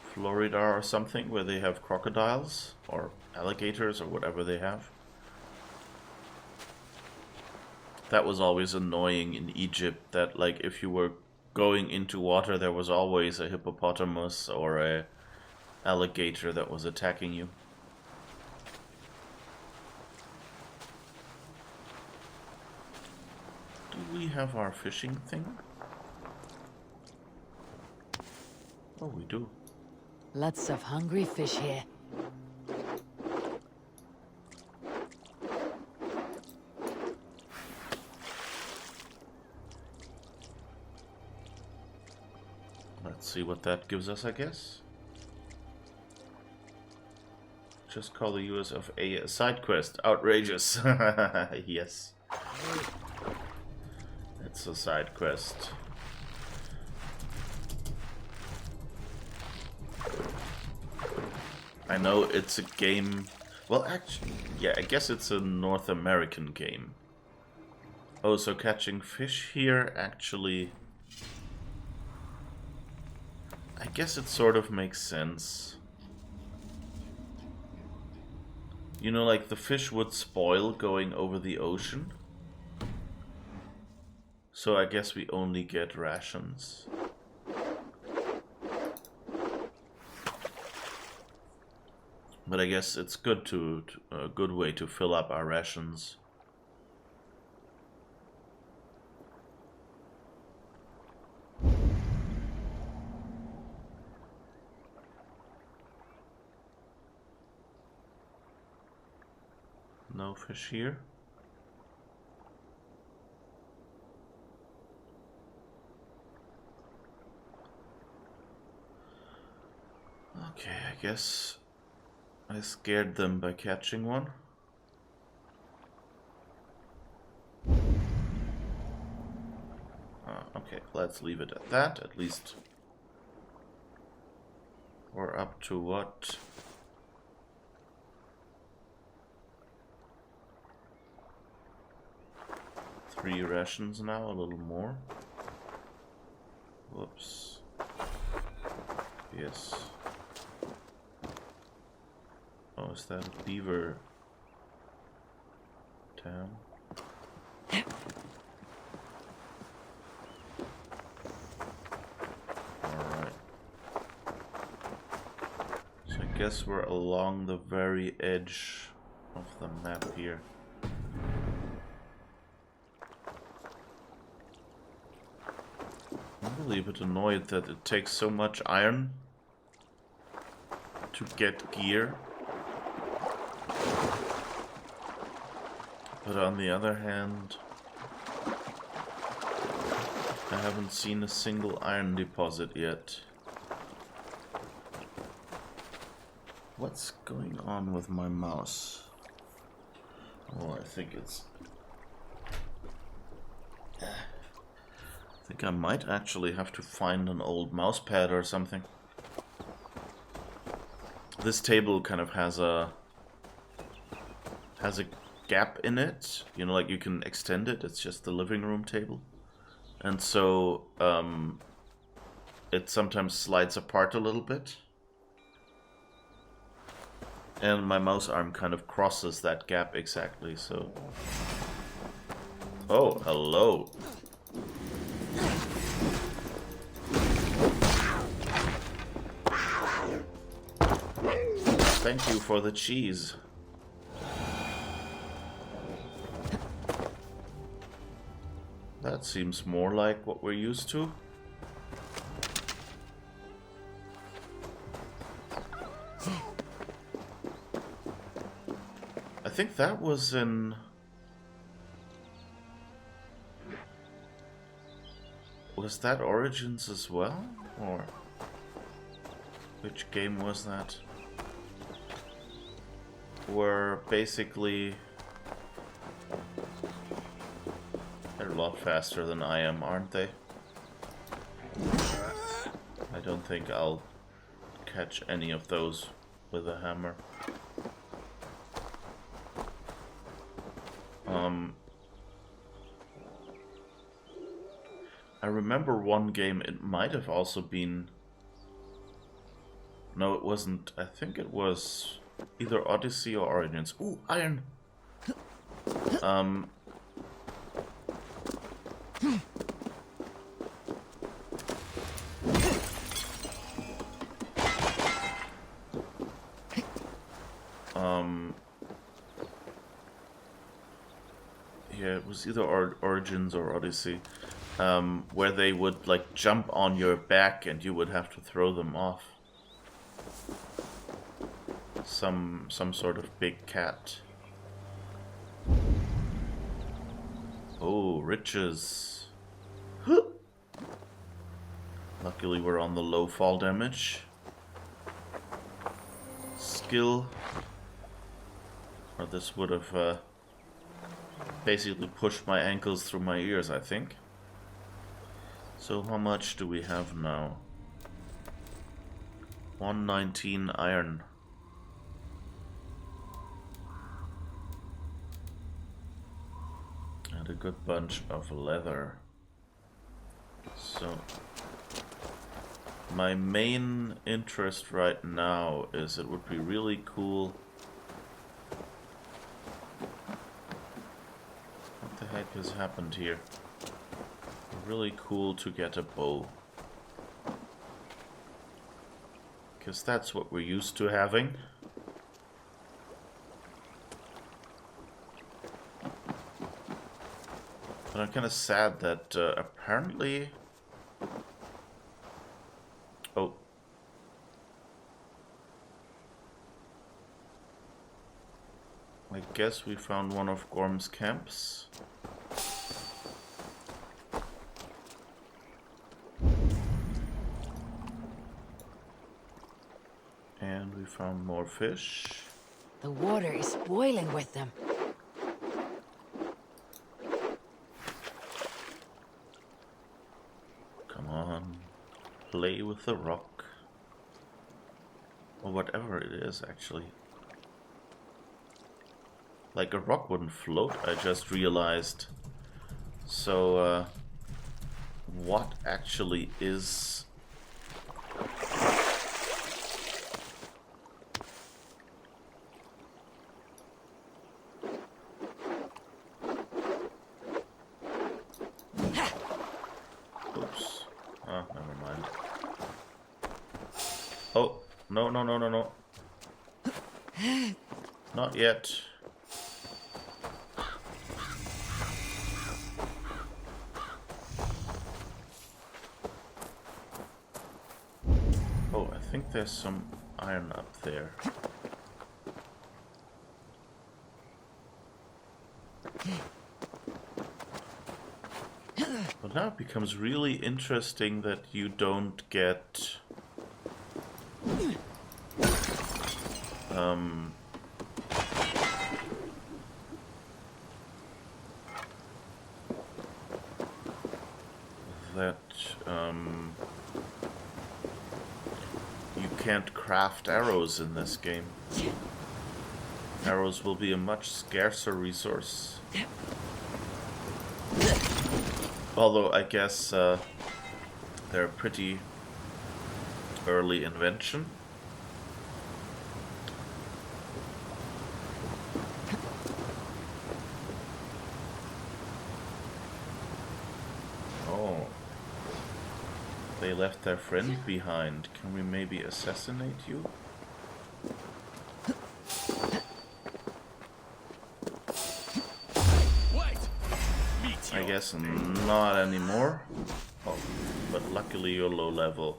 Florida or something where they have crocodiles or alligators or whatever they have. That was always annoying in Egypt, that like if you were going into water there was always a hippopotamus or a alligator that was attacking you. Do we have our fishing thing? Oh, we do. Lots of hungry fish here. Let's see what that gives us, I guess. Just call the US of a side quest. Outrageous. Yes. It's a side quest. I know it's a game... Well, actually, yeah, I guess it's a North American game. Oh, so catching fish here actually... I guess it sort of makes sense. You know, like the fish would spoil going over the ocean. So I guess we only get rations. But I guess it's good to a good way to fill up our rations. No fish here. Okay, I guess I scared them by catching one. Okay, let's leave it at that. At least we're up to what? Three rations now, a little more. Whoops. Yes. Oh, is that a beaver town? Alright. So I guess we're along the very edge of the map here. I'm really a bit annoyed that it takes so much iron to get gear. But on the other hand, I haven't seen a single iron deposit yet. What's going on with my mouse? Oh, I think I might actually have to find an old mouse pad or something. This table kind of has a gap in it, you know, like you can extend it. It's just the living room table, and so it sometimes slides apart a little bit, and my mouse arm kind of crosses that gap exactly. So, oh, hello. Thank you for the cheese. That seems more like what we're used to. I think that was in Was that Origins as well? Or which game was that? Where basically they're a lot faster than I am, aren't they? I don't think I'll catch any of those with a hammer. I remember one game, it might have also been... No, it wasn't. I think it was either Odyssey or Origins. Ooh, iron! Yeah, it was either Origins or Odyssey. Where they would like jump on your back and you would have to throw them off. Some sort of big cat. Oh, riches. Luckily we're on the low fall damage. Skill. Or this would have basically pushed my ankles through my ears, I think. So how much do we have now? 119 iron. And a good bunch of leather. So my main interest right now is it would be really cool. What the heck has happened here? Really cool to get a bow. Because that's what we're used to having. But I'm kind of sad that apparently... Oh. I guess we found one of Gorm's camps. And we found more fish. The water is boiling with them. Come on, play with the rock. Or whatever it is, actually. Like a rock wouldn't float, I just realized. So, what actually is... Oops. Ah, never mind. Oh, no, no, no, no, no. Not yet. Oh, I think there's some iron up there. But now it becomes really interesting that you don't get that you can't craft arrows in this game. Arrows will be a much scarcer resource. Although I guess they're a pretty early invention. Oh. They left their friend behind. Can we maybe assassinate you? I guess not anymore. Oh, but luckily you're low level.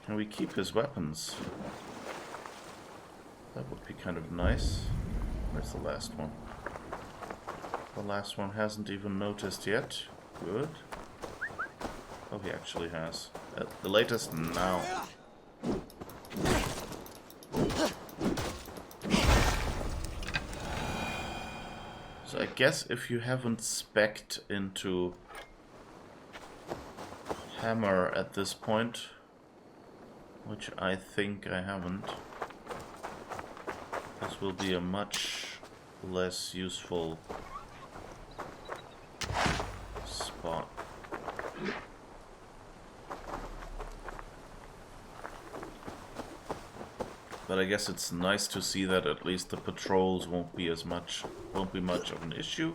Can we keep his weapons? That would be kind of nice. Where's the last one? The last one hasn't even noticed yet. Good. Oh, he actually has. The latest now. So I guess if you haven't specced into hammer at this point, which I think I haven't, this will be a much less useful spot. But I guess it's nice to see that at least the patrols won't be much of an issue.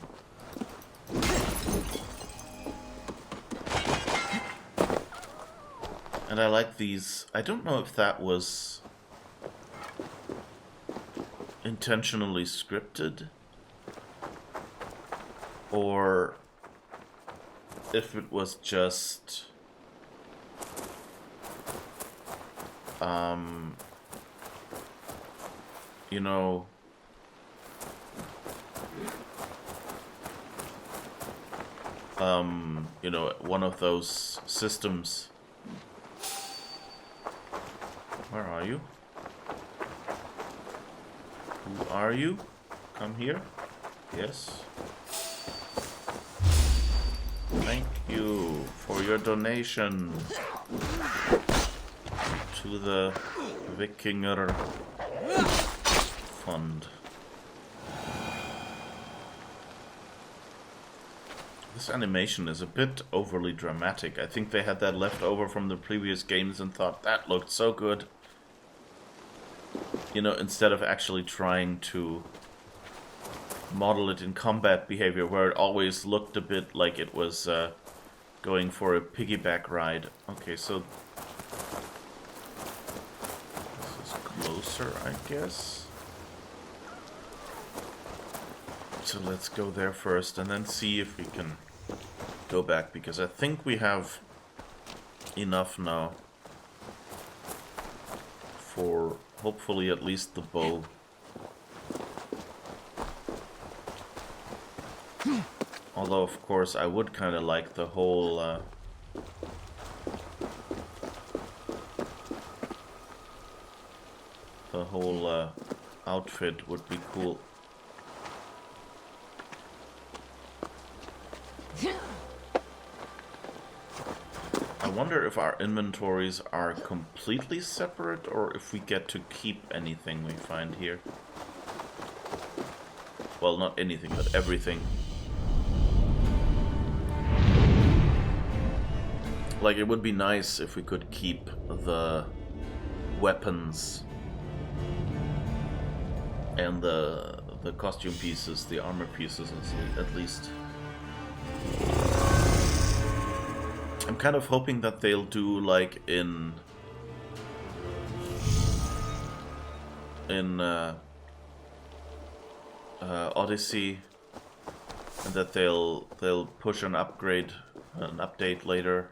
And I like these. I don't know if that was intentionally scripted or if it was just you know, one of those systems. Where are you? Who are you? Come here. Yes. Thank you for your donation to the Vikinger fund. This animation is a bit overly dramatic. I think they had that left over from the previous games and thought that looked so good. You know, instead of actually trying to model it in combat behavior, where it always looked a bit like it was going for a piggyback ride. Okay, so this is closer, I guess. So let's go there first and then see if we can go back, because I think we have enough now for hopefully at least the bow. Although of course I would kind of like the whole outfit would be cool. I wonder if our inventories are completely separate or if we get to keep anything we find here. Well, not anything, but everything. Like, it would be nice if we could keep the weapons and the costume pieces, the armor pieces at least. I'm kind of hoping that they'll do like in Odyssey, and that they'll push an update later.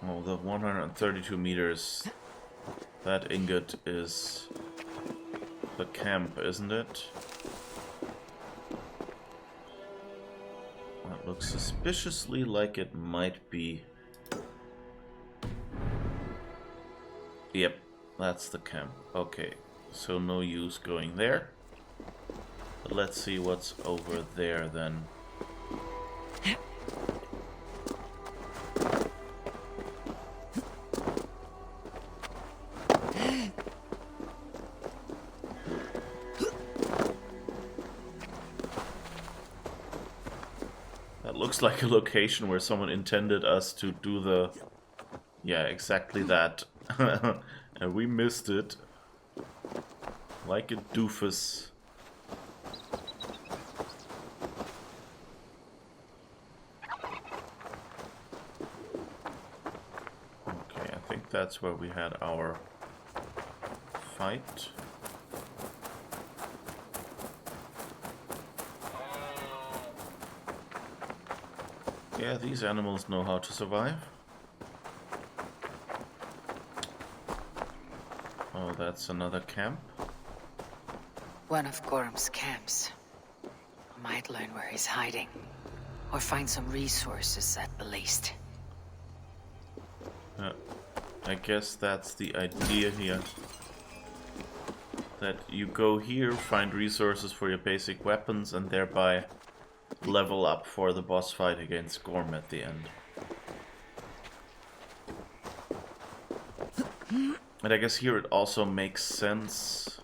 Oh, the 132 meters. That ingot is the camp, isn't it? That looks suspiciously like it might be. Yep, that's the camp. Okay, so no use going there. But let's see what's over there then. Looks like a location where someone intended us to do the... Yeah, exactly that. And we missed it. Like a doofus. Okay, I think that's where we had our fight. Yeah, these animals know how to survive. Oh, that's another camp. One of Gorm's camps. I might learn where he's hiding. Or find some resources at the least. I guess that's the idea here. That you go here, find resources for your basic weapons, and thereby level up for the boss fight against Gorm at the end. And I guess here it also makes sense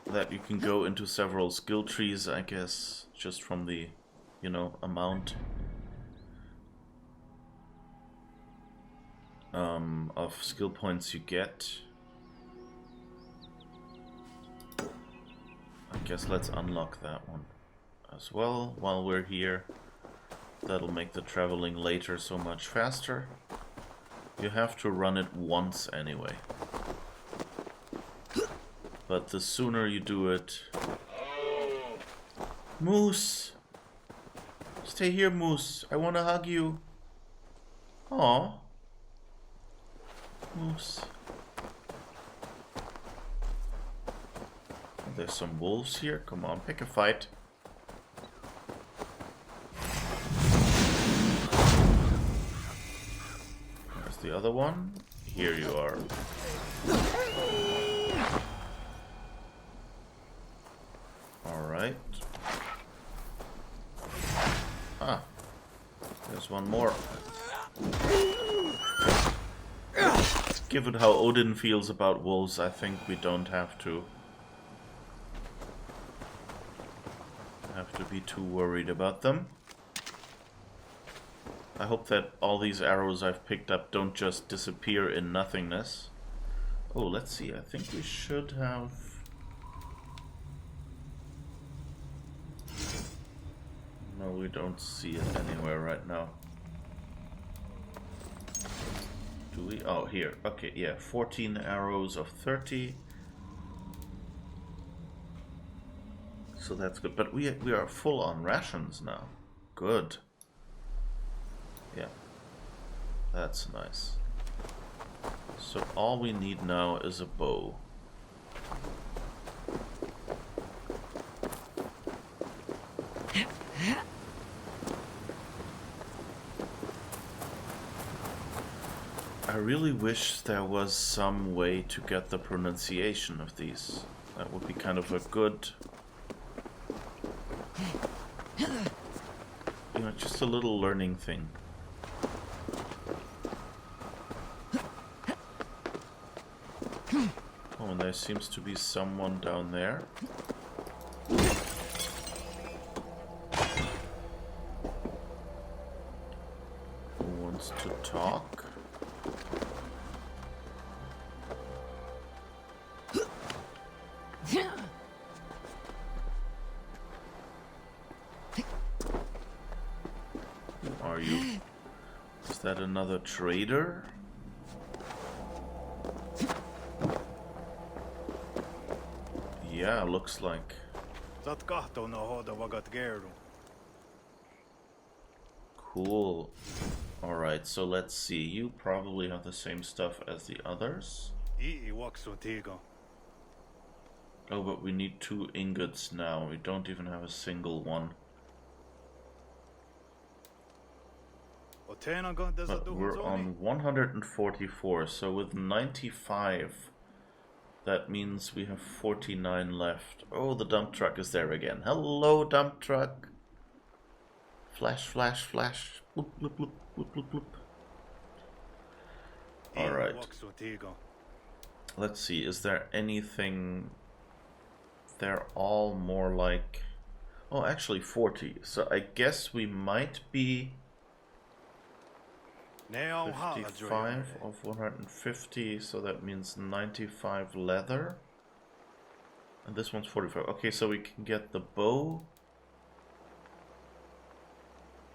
that you can go into several skill trees, I guess, just from the, you know, amount of skill points you get. I guess let's unlock that one as well while we're here. That'll make the traveling later so much faster. You have to run it once anyway. But the sooner you do it... Moose! Stay here, Moose. I want to hug you. Aww. Moose. There's some wolves here. Come on, pick a fight. There's the other one. Here you are. Alright. Ah. There's one more. Given how Odin feels about wolves, I think we don't have to be too worried about them. I hope that all these arrows I've picked up don't just disappear in nothingness. Oh, let's see. I think we should have... No, we don't see it anywhere right now. Do we? Oh, here. Okay, yeah. 14 arrows of 30. So that's good. But we are full on rations now. Good. Yeah. That's nice. So all we need now is a bow. I really wish there was some way to get the pronunciation of these. That would be kind of a good... You know, just a little learning thing. Oh, and there seems to be someone down there. Who wants to talk? Who are you? Is that another trader? Yeah, looks like. Cool. Alright, so let's see. You probably have the same stuff as the others. Oh, but we need 2 ingots now. We don't even have a single one. But we're on 144, so with 95, that means we have 49 left. Oh, the dump truck is there again. Hello, dump truck. Flash, flash, flash. Bloop, bloop, bloop, bloop, bloop, bloop. Alright. Let's see, is there anything... They're all more like... Oh, actually 40. So I guess we might be... 55 of 150, so that means 95 leather. And this one's 45. Okay, so we can get the bow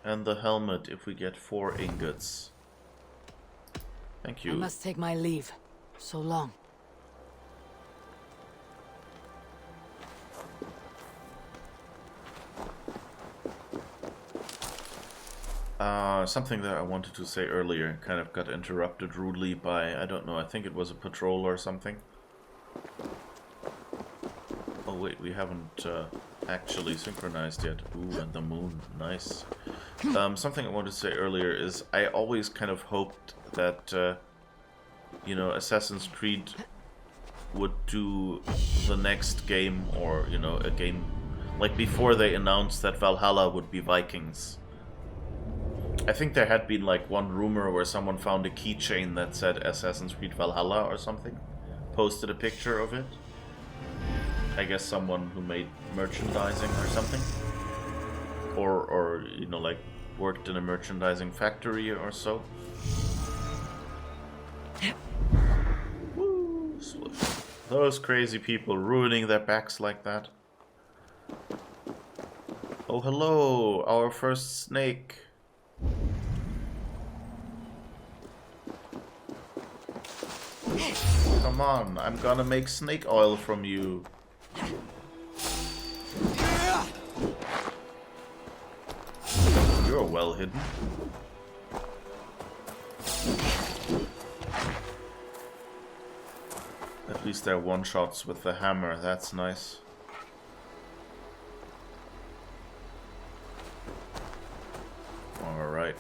and the helmet if we get 4 ingots. Thank you. I must take my leave. So long. something that I wanted to say earlier kind of got interrupted rudely by, I don't know, I think it was a patrol or something. Oh wait, we haven't actually synchronized yet. Ooh, and the moon, nice. Something I wanted to say earlier is I always kind of hoped that, you know, Assassin's Creed would do the next game, or, you know, a game, like before they announced that Valhalla would be Vikings. I think there had been like one rumor where someone found a keychain that said Assassin's Creed Valhalla or something. Posted a picture of it. I guess someone who made merchandising or something. Or you know, like worked in a merchandising factory or so. Woo! Those crazy people ruining their backs like that. Oh, hello, our first snake. Come on, I'm gonna make snake oil from you. You're well hidden. At least they're one-shots with the hammer, that's nice. Alright.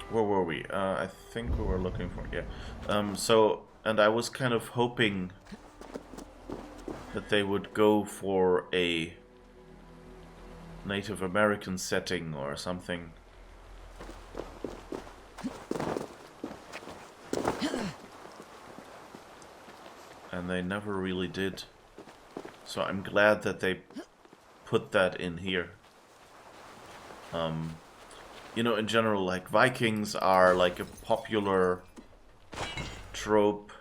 Where were we? I think we were looking for... yeah. So, and I was kind of hoping that they would go for a Native American setting or something. And they never really did. So I'm glad that they put that in here. You know, in general, like, Vikings are like a popular trope.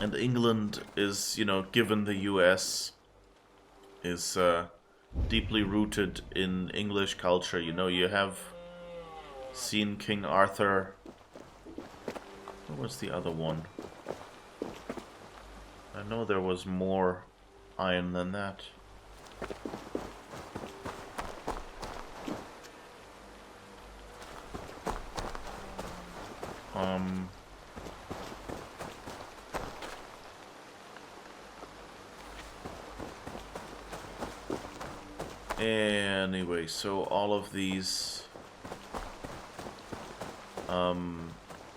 And England is, you know, given the US, is deeply rooted in English culture. You know, you have seen King Arthur. What was the other one? I know there was more iron than that. Anyway, so all of these,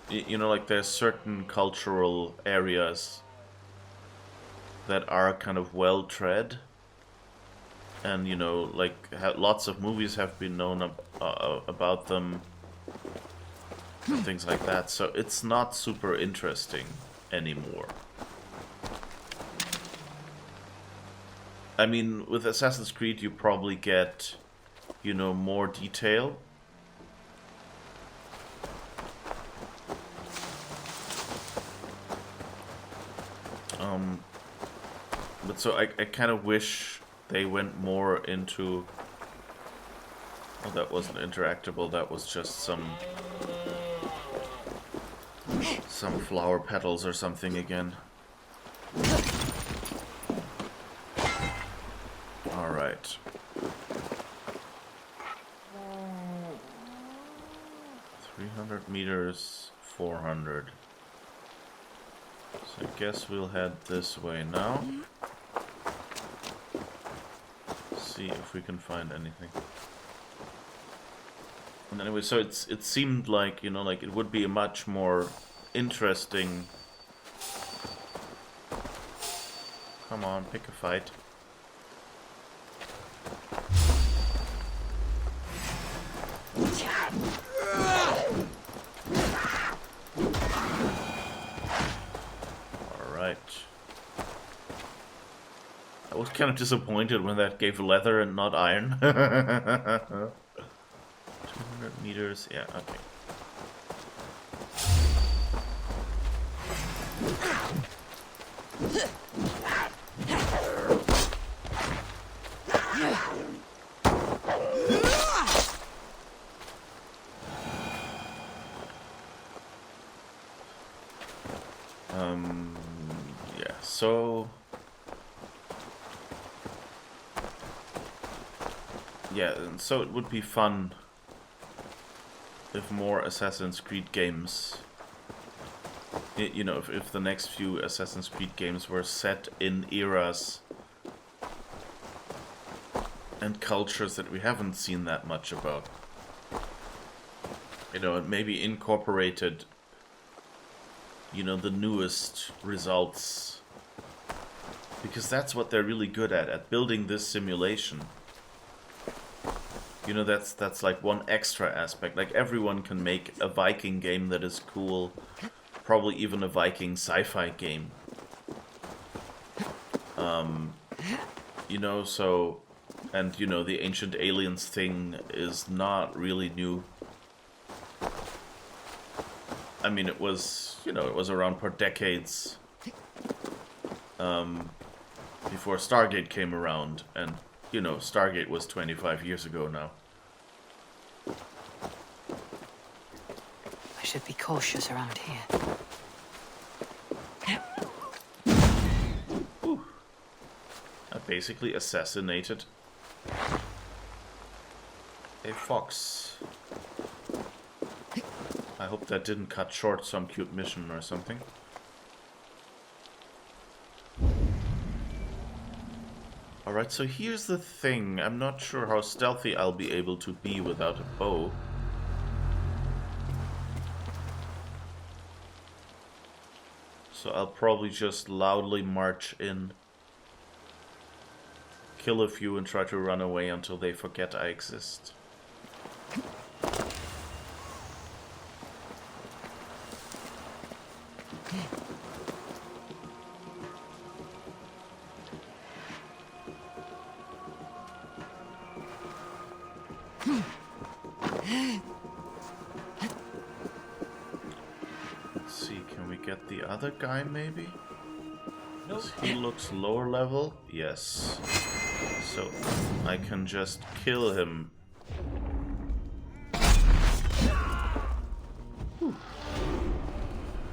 you know, like there's certain cultural areas that are kind of well tread, and you know, like lots of movies have been known about them and things like that. So it's not super interesting anymore. I mean, with Assassin's Creed, you probably get, you know, more detail. But so I kind of wish they went more into... Oh, that wasn't interactable, that was just some flower petals or something again. Alright. 300 meters, 400. So I guess we'll head this way now. See if we can find anything. And anyway, so it seemed like, you know, like it would be a much more interesting... Come on, pick a fight. Alright. I was kind of disappointed when that gave leather and not iron. 200 meters, yeah, okay. Yeah, so... Yeah, and so it would be fun if more Assassin's Creed games, you know, if the next few Assassin's Creed games were set in eras and cultures that we haven't seen that much about. You know, and maybe incorporated, you know, the newest results. Because that's what they're really good at building this simulation. You know, that's like one extra aspect. Like, everyone can make a Viking game that is cool. Probably even a Viking sci-fi game. You know, so... And, you know, the Ancient Aliens thing is not really new. I mean, it was, you know, it was around for decades. Before Stargate came around. And, you know, Stargate was 25 years ago now. I should be cautious around here. Ooh. I basically assassinated a fox. I hope that didn't cut short some cute mission or something. Alright, so here's the thing. I'm not sure how stealthy I'll be able to be without a bow. So I'll probably just loudly march in, kill a few and try to run away until they forget I exist. Let's see, can we get the other guy maybe? Because he looks lower level? Yes. So I can just kill him. Whew.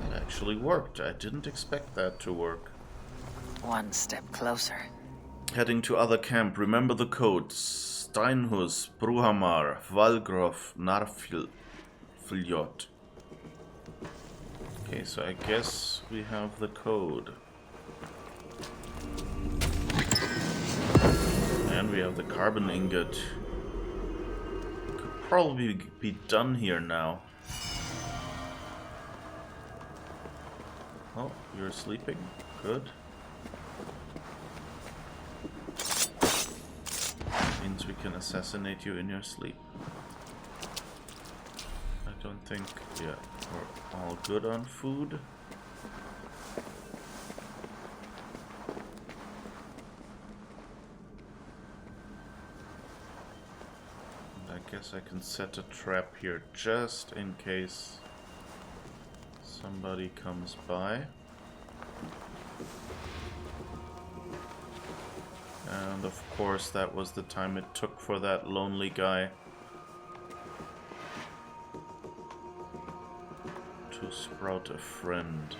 That actually worked. I didn't expect that to work. One step closer. Heading to other camp. Remember the codes. Steinhus, Bruhamar, Valgrov, Narfljot. Okay, so I guess we have the code. And we have the carbon ingot. Could probably be done here now. Oh, you're sleeping? Good. Means we can assassinate you in your sleep. I don't think... yeah, we're all good on food. I guess I can set a trap here just in case somebody comes by. And of course that was the time it took for that lonely guy to sprout a friend.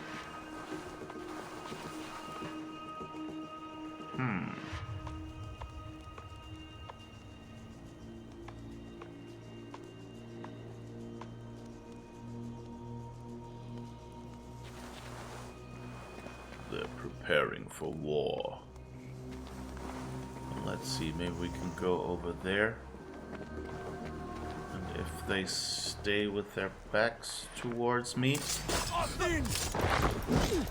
They're preparing for war. Let's see, maybe we can go over there. And if they stay with their backs towards me...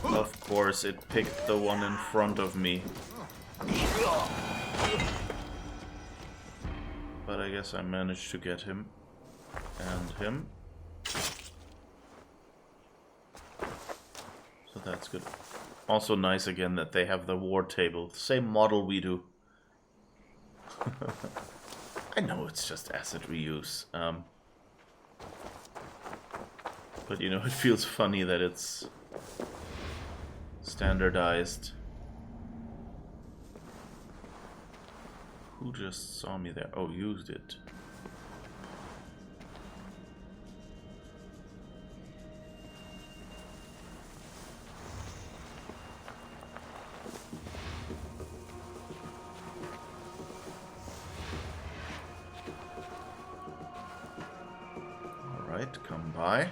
Of course, it picked the one in front of me. But I guess I managed to get him. And him. So that's good. Also nice again that they have the war table. Same model we do. I know it's just asset reuse. But you know, it feels funny that it's standardized. Who just saw me there? Oh, used it. Alright, come by.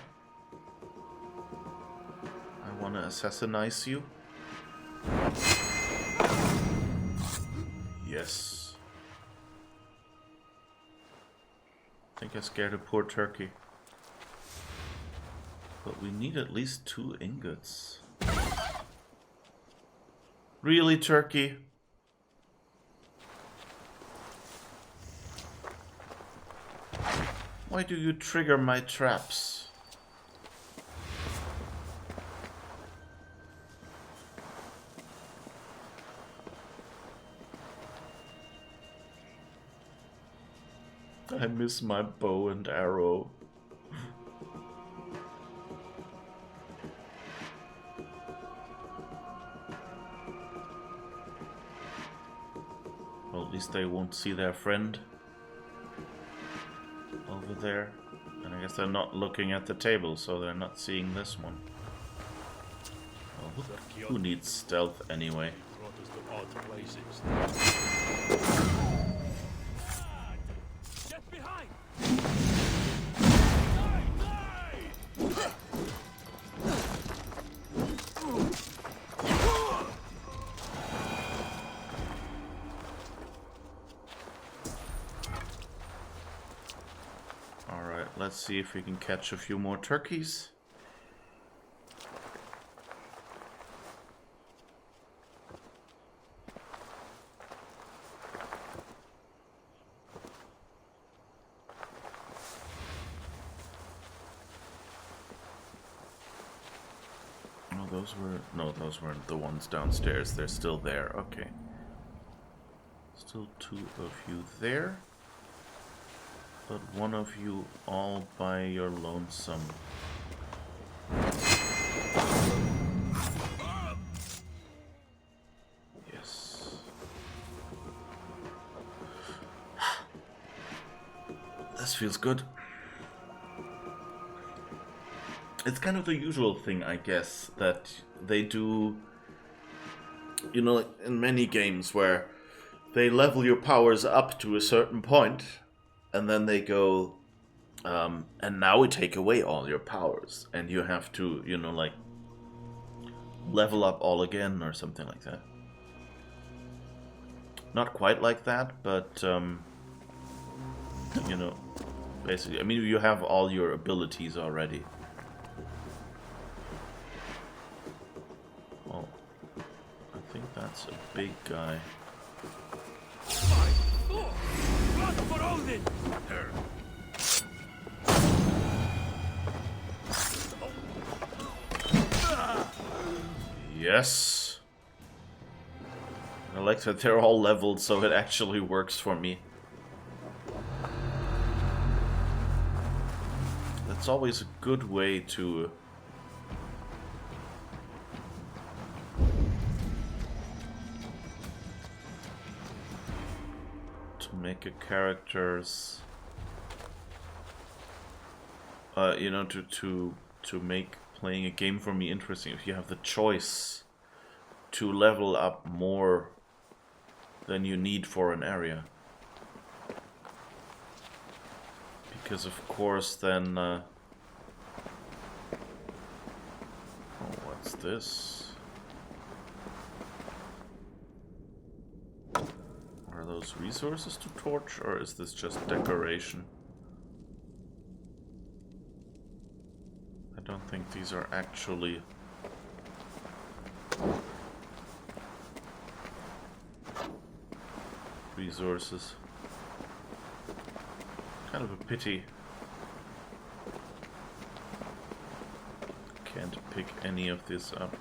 I wanna assassinate you. Yes. I think I scared a poor turkey. But we need at least 2 ingots. Really, turkey? Why do you trigger my traps? I miss my bow and arrow. Well, at least they won't see their friend over there. And I guess they're not looking at the table, so they're not seeing this one. Well, who needs stealth anyway? Get behind! Alright, let's see if we can catch a few more turkeys. Those weren't the ones downstairs. They're still there. Okay. Still 2 of you there. But 1 of you all by your lonesome. Yes. This feels good. It's kind of the usual thing, I guess, that they do, you know, like in many games where they level your powers up to a certain point, and then they go, and now we take away all your powers, and you have to, you know, like, level up all again, or something like that. Not quite like that, but, you know, basically, I mean, you have all your abilities already. Well, I think that's a big guy. Yes. I like that they're all leveled, so it actually works for me. That's always a good way to make a character's you know, to make playing a game for me interesting. If you have the choice to level up more than you need for an area, because of course then oh, what's this? Are those resources to torch, or is this just decoration? I don't think these are actually resources. Kind of a pity. Can't pick any of this up.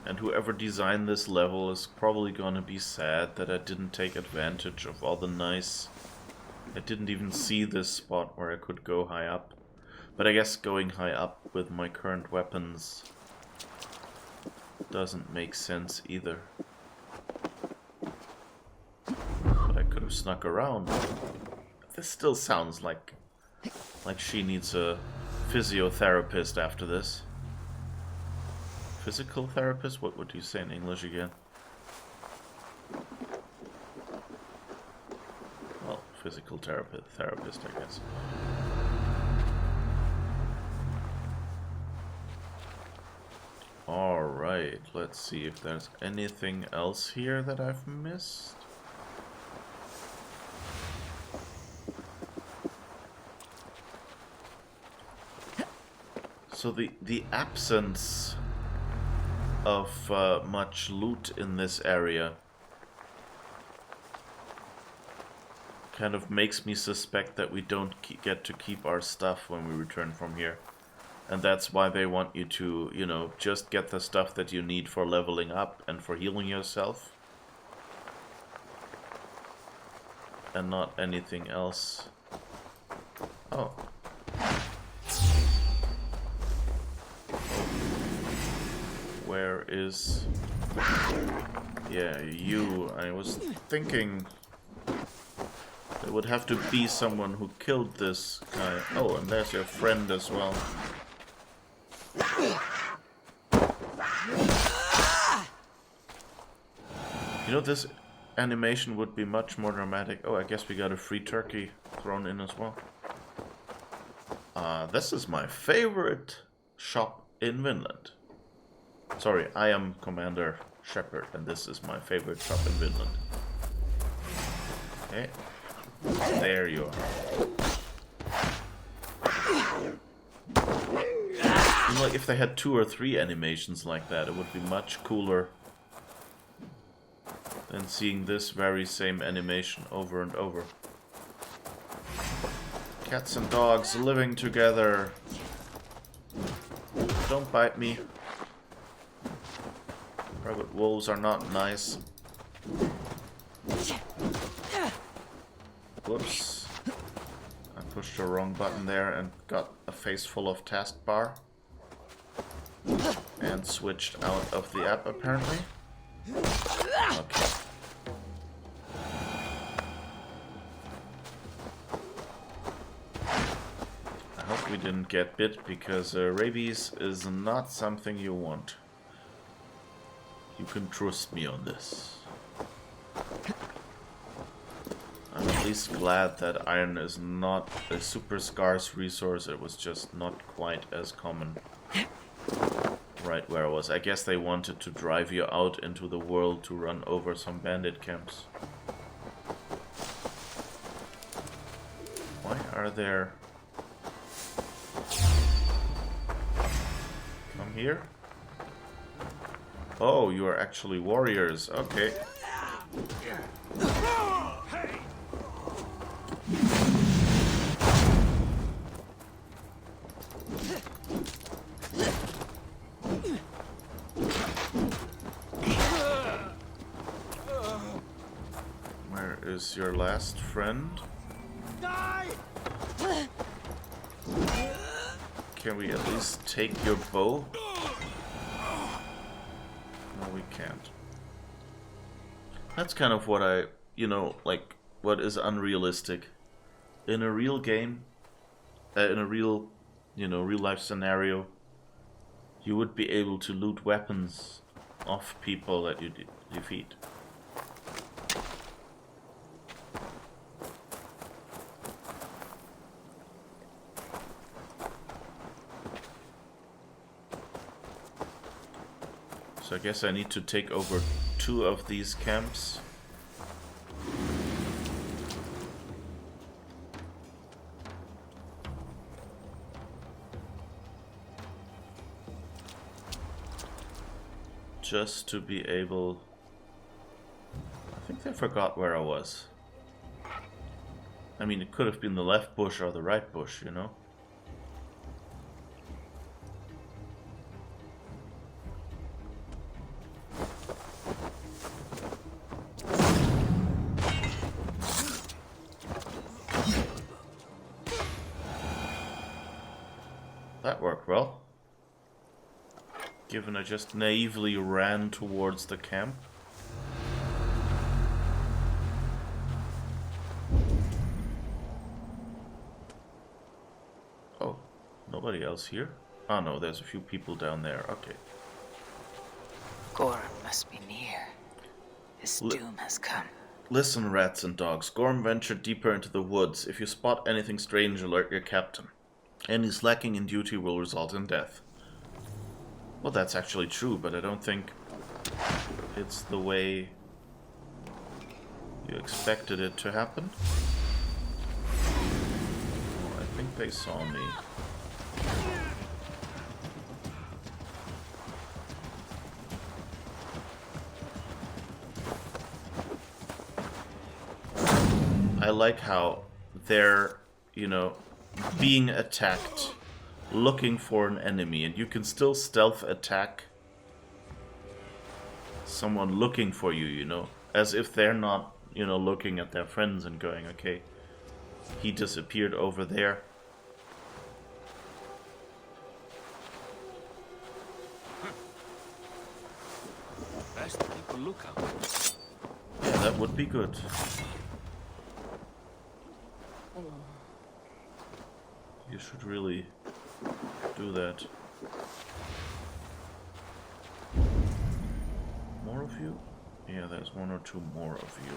And whoever designed this level is probably gonna be sad that I didn't take advantage of all the nice... I didn't even see this spot where I could go high up. But I guess going high up with my current weapons doesn't make sense either. But I could have snuck around. This still sounds like she needs a physiotherapist after this. Physical therapist? What would you say in English again? Well, physical therapist, I guess. Alright, let's see if there's anything else here that I've missed. So the absence of much loot in this area kind of makes me suspect that we don't get to keep our stuff when we return from here. And that's why they want you to, you know, just get the stuff that you need for leveling up and for healing yourself. And not anything else. Oh. Where is... Yeah, you. I was thinking... There would have to be someone who killed this guy. Oh, and there's your friend as well. You know, this animation would be much more dramatic. Oh, I guess we got a free turkey thrown in as well. This is my favorite shop in Vinland. Sorry, I am Commander Shepard, and this is my favorite shop in Vinland. Okay. There you are. You know, like if they had 2 or 3 animations like that, it would be much cooler than seeing this very same animation over and over. Cats and dogs living together. Don't bite me. Rabbit wolves are not nice. Whoops. I pushed the wrong button there and got a face full of taskbar. And switched out of the app apparently. Okay. I hope we didn't get bit because rabies is not something you want. You can trust me on this. I'm at least glad that iron is not a super scarce resource. It was just not quite as common. Right where I was. I guess they wanted to drive you out into the world to run over some bandit camps. Why are there... Come here. Oh, you are actually warriors. Okay. Where is your last friend? Can we at least take your bow? No, we can't. That's kind of what I, you know, like, what is unrealistic. In a real game, in a real, you know, real life scenario, you would be able to loot weapons off people that you defeat. So I guess I need to take over 2 of these camps. Just to be able... I think they forgot where I was. I mean, it could have been the left bush or the right bush, you know? That worked well. Given I just naively ran towards the camp. Oh, nobody else here? Oh no, there's a few people down there. Okay. Gorm must be near. His doom has come. Listen, rats and dogs. Gorm ventured deeper into the woods. If you spot anything strange, alert your captain. Any slacking in duty will result in death. Well, that's actually true, but I don't think it's the way you expected it to happen. Oh, I think they saw me. I like how they're, you know, being attacked, looking for an enemy, and you can still stealth attack someone looking for you, you know, as if they're not, you know, looking at their friends and going, okay, he disappeared over there. Best keep a lookout. Yeah, that would be good. You should really do that. More of you? Yeah, there's one or two more of you.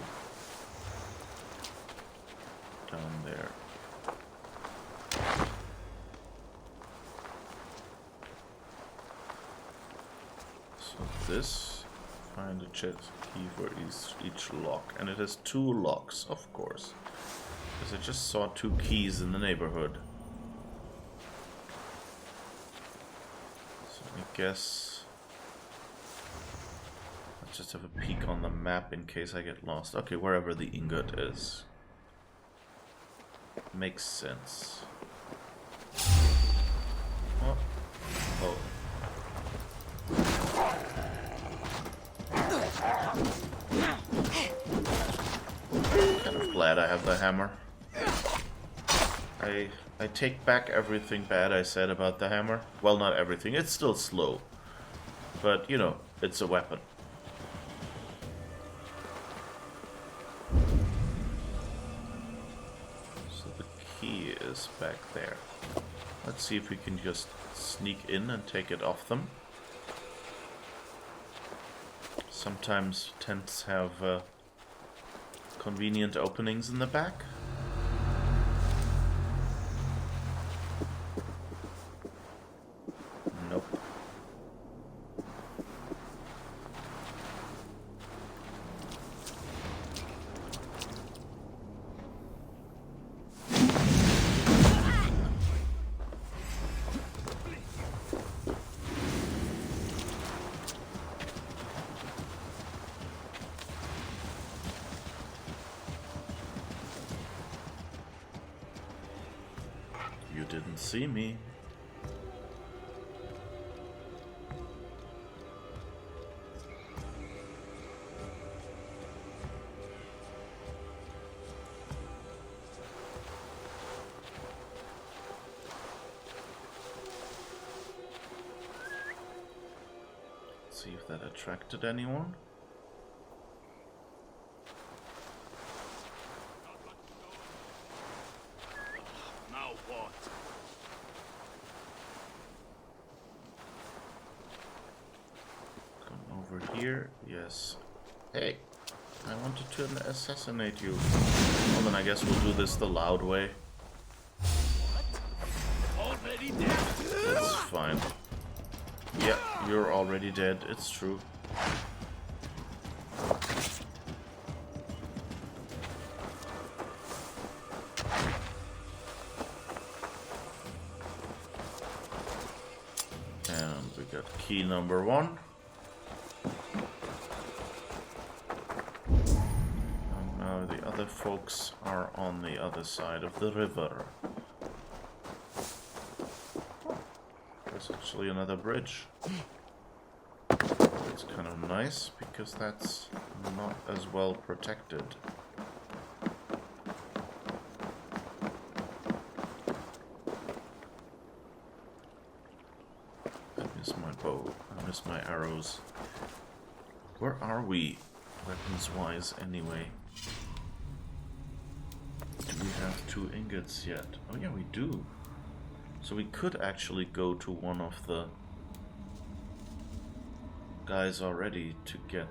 Down there. So this, find a chest key for each lock. And it has 2 locks, of course. Because I just saw 2 keys in the neighborhood. So I guess let's just have a peek on the map in case I get lost. Okay, wherever the ingot is. Makes sense. Oh. Oh. Kind of glad I have the hammer. I take back everything bad I said about the hammer. Well, not everything. It's still slow. But, you know, it's a weapon. So the key is back there. Let's see if we can just sneak in and take it off them. Sometimes tents have convenient openings in the back. Nope. You didn't see me. Let's see if that attracted anyone. Now what? Come over here. Yes. Hey, I wanted to assassinate you. Well, then I guess we'll do this the loud way. Already dead? That's fine. Yeah, you're already dead. It's true. And we got key number 1. And now the other folks are on the other side of the river. There's actually another bridge. It's kind of nice because that's not as well protected. I miss my bow. I miss my arrows. Where are we, weapons-wise, anyway? Do we have 2 ingots yet? Oh yeah, we do. So we could actually go to one of the guys already to get...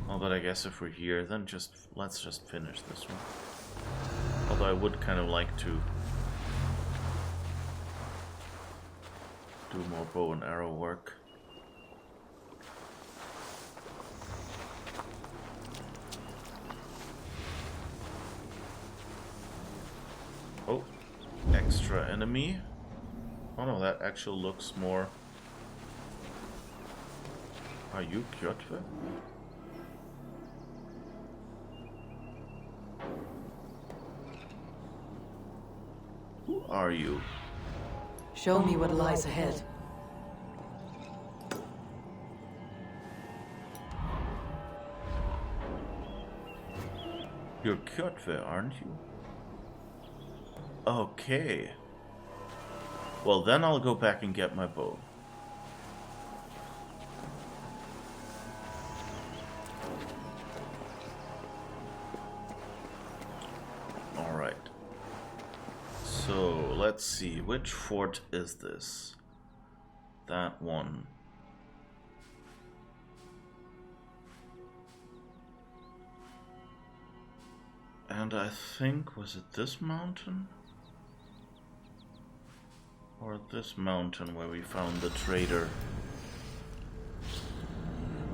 Oh, but I guess if we're here, then let's just finish this one. Although I would kind of like to do do more bow and arrow work. Oh, extra enemy. Oh no, that actually looks more... Are you Kjotve? Who are you? Show me what lies ahead. You're Kjotve, aren't you? Okay. Well, then I'll go back and get my bow. Alright. So, let's see. Which fort is this? That one. And I think, was it this mountain? Or this mountain where we found the trader?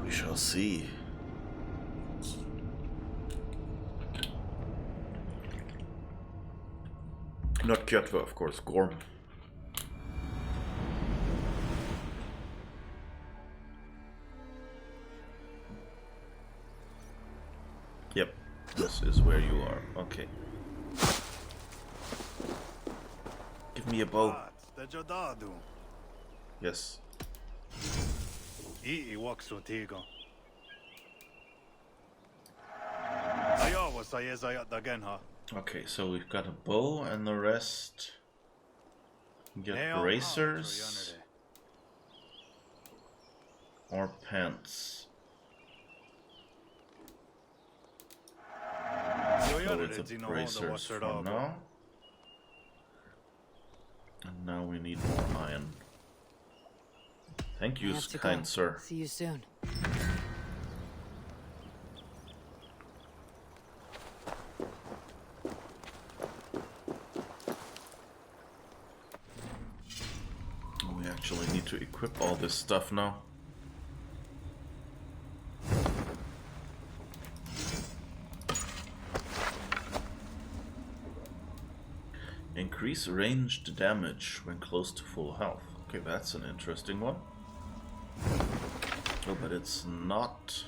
We shall see. Not Kjotve, of course, Gorm. Yep, this is where you are. Okay. Give me a bow. Yes. Okay, so we've got a bow and the rest get bracers or pants. Go with the bracers for now. And now we need more iron. Thank you, kind sir. See you soon. We actually need to equip all this stuff now. Increase ranged damage when close to full health. Okay, that's an interesting one. Oh, but it's not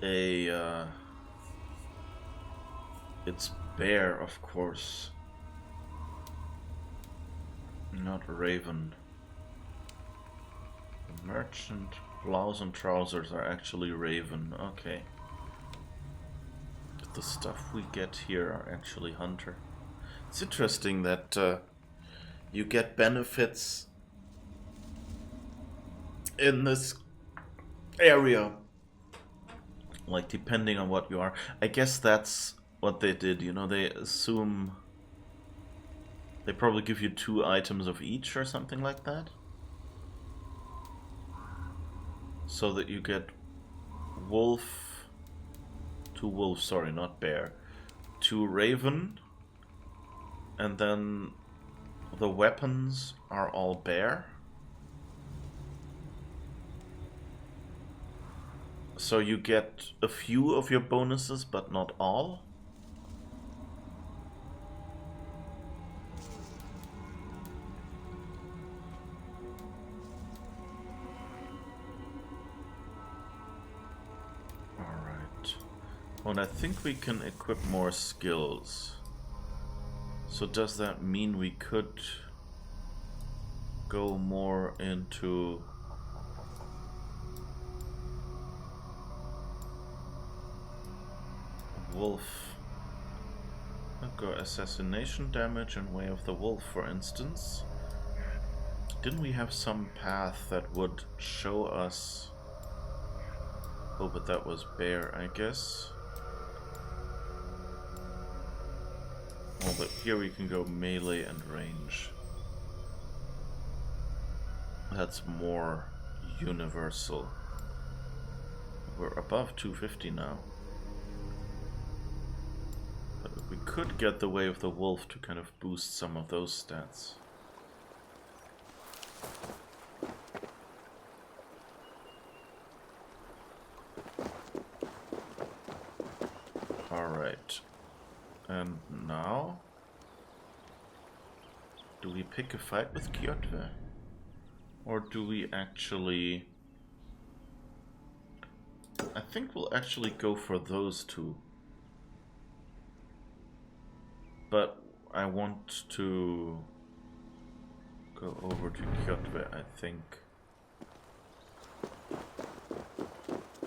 a... it's bear, of course. Not raven. The merchant blouse and trousers are actually raven. Okay. But the stuff we get here are actually hunter. It's interesting that you get benefits in this area, like depending on what you are. I guess that's what they did, you know, they assume they probably give you 2 items of each or something like that, so that you get wolf, 2 wolves, sorry, not bear, 2 raven, and then the weapons are all bear. So you get a few of your bonuses, but not all. Alright. Well, I think we can equip more skills. So does that mean we could go more into... wolf? Go assassination damage and Way of the Wolf, for instance. Didn't we have some path that would show us... Oh, but that was bear, I guess. Oh, but here we can go melee and range. That's more universal. We're above 250 now. But we could get the Way of the Wolf to kind of boost some of those stats. Alright. And now? Do we pick a fight with Kjotve? Or do we actually... I think we'll actually go for those two. But I want to go over to Kjotve, I think.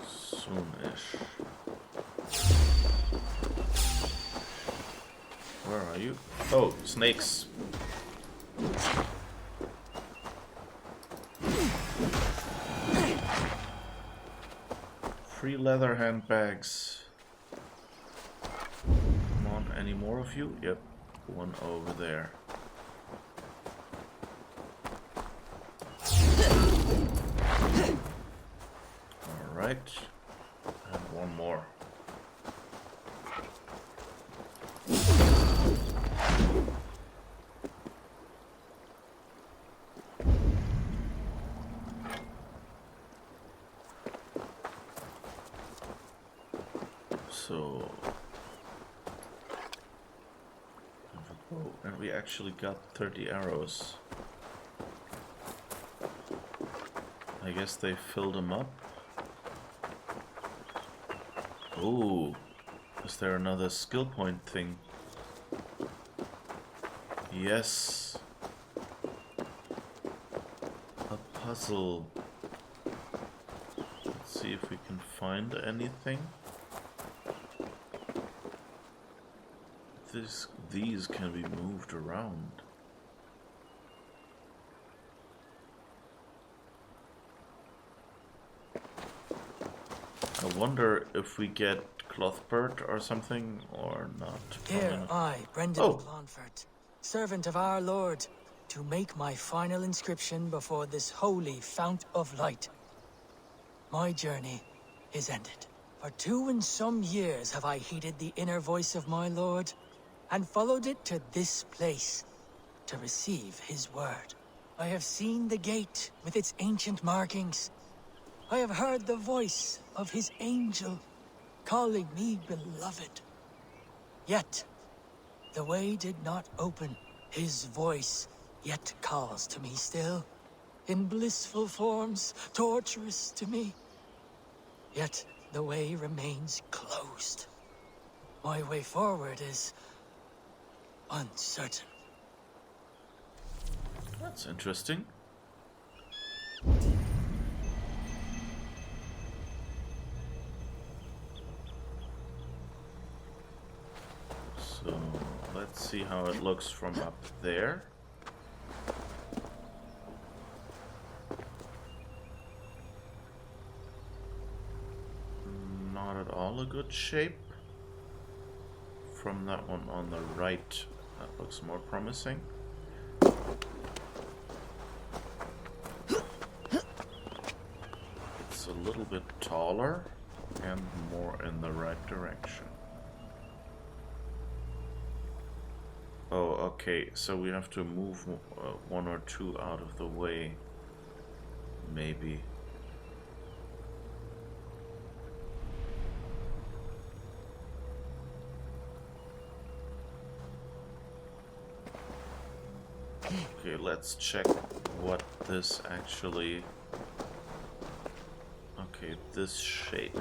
Soonish. Where are you? Oh, snakes. Free leather handbags. Come on, any more of you? Yep, one over there. Alright, and one more. So, and we actually got 30 arrows. I guess they filled them up. Ooh, is there another skill point thing? Yes. A puzzle. Let's see if we can find anything. These can be moved around. I wonder if we get Clothbird or something or not. Here I, Brendan of Clonfert, servant of our Lord, to make my final inscription before this holy fount of light. My journey is ended. For 2 and some years have I heeded the inner voice of my Lord, and followed it to this place, to receive his word. I have seen the gate with its ancient markings. I have heard the voice of his angel, calling me beloved. Yet, the way did not open. His voice yet calls to me still, in blissful forms, torturous to me. Yet, the way remains closed. My way forward is uncertain. That's interesting. So let's see how it looks from up there. Not at all a good shape. From that one on the right, that looks more promising. It's a little bit taller and more in the right direction. Oh, okay, so we have to move 1 or 2 out of the way, maybe. Okay, let's check what this actually... Okay, this shape.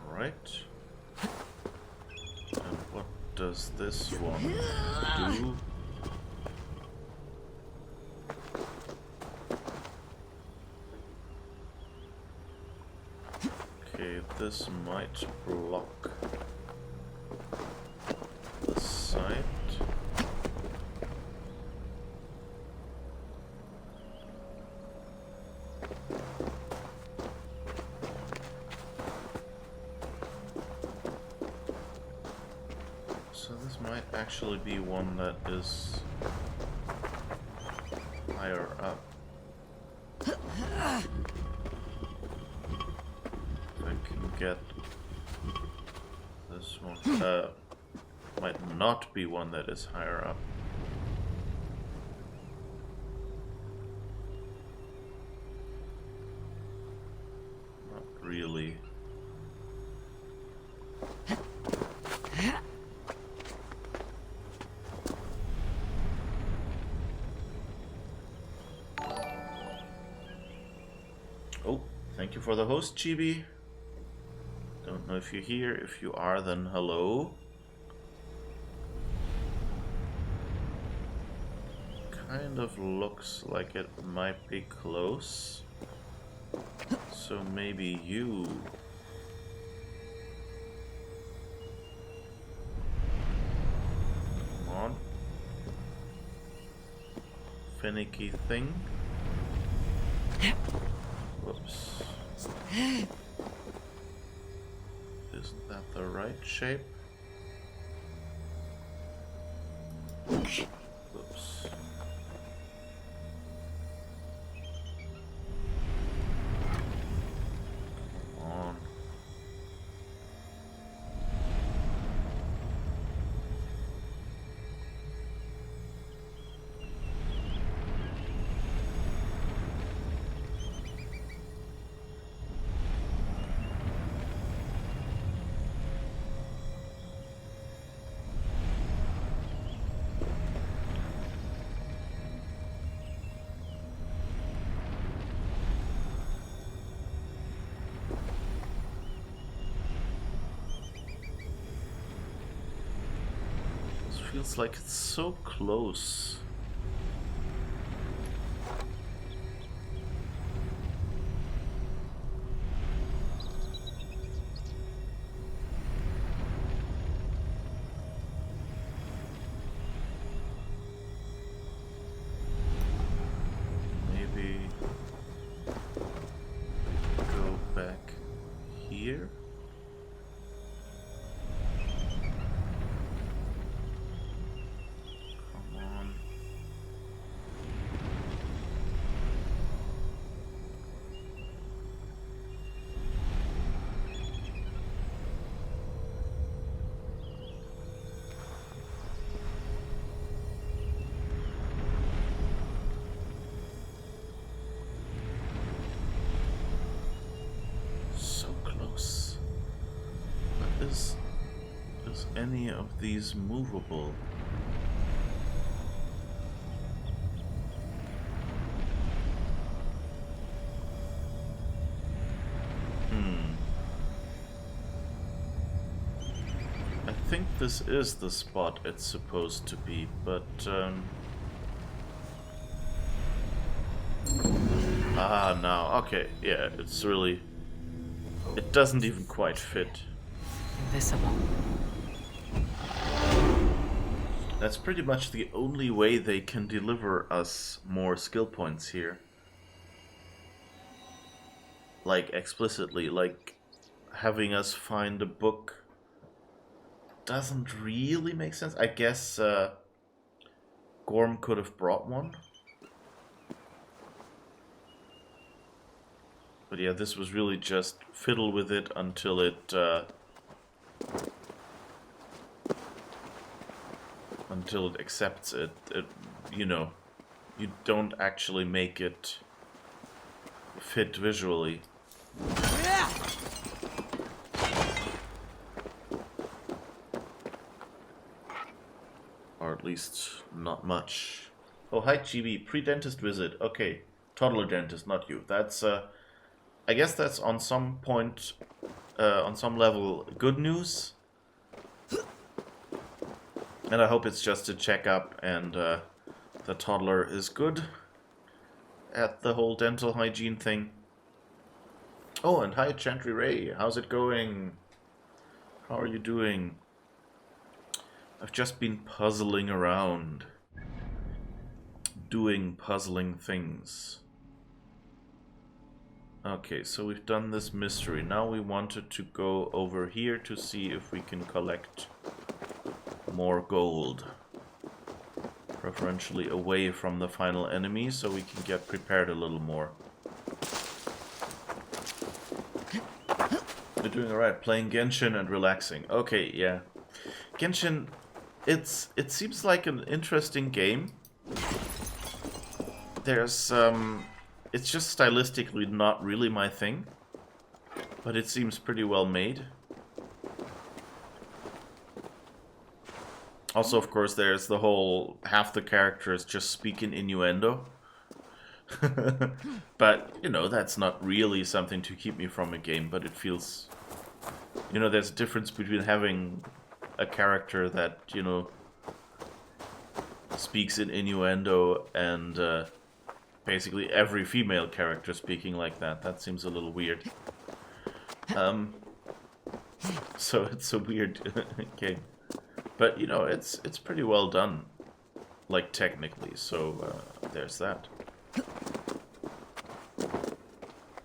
Right. And what does this one do? Okay, this might block the side. So this might actually be one that is higher up. get this one. Might not be one that is higher up. Not really. Oh, thank you for the host, Chibi. Don't know if you're here. If you are, then hello. Kind of looks like it might be close. So maybe you. Come on. Finicky thing. Whoops. Isn't that the right shape? Whoops. Come on. Feels like it's so close. Maybe go back here. Is any of these movable? I think this is the spot it's supposed to be, but now, okay, yeah, it's really, it doesn't even quite fit. Invisible. That's pretty much the only way they can deliver us more skill points here. Like, explicitly, like, having us find a book doesn't really make sense. I guess Gorm could have brought one. But yeah, this was really just fiddle with it until it accepts it. You know, you don't actually make it fit visually. Or at least not much. Oh, hi Chibi, pre-dentist visit. Okay, toddler dentist, not you. That's I guess that's on some point, on some level, good news. And I hope it's just a checkup and the toddler is good at the whole dental hygiene thing. Oh, and hi Chantry Ray, how's it going? How are you doing? I've just been puzzling around, doing puzzling things. Okay, so we've done this mystery. Now we wanted to go over here to see if we can collect more gold. Preferentially away from the final enemy, so we can get prepared a little more. You're doing alright, playing Genshin and relaxing. Okay, yeah. Genshin, it seems like an interesting game. There's, it's just stylistically not really my thing. But it seems pretty well made. Also, of course, there's the whole half the characters just speak in innuendo. But, you know, that's not really something to keep me from a game, but it feels... You know, there's a difference between having a character that, you know, speaks in innuendo and basically every female character speaking like that. That seems a little weird. So it's a weird game. But, you know, it's pretty well done, like, technically, so there's that.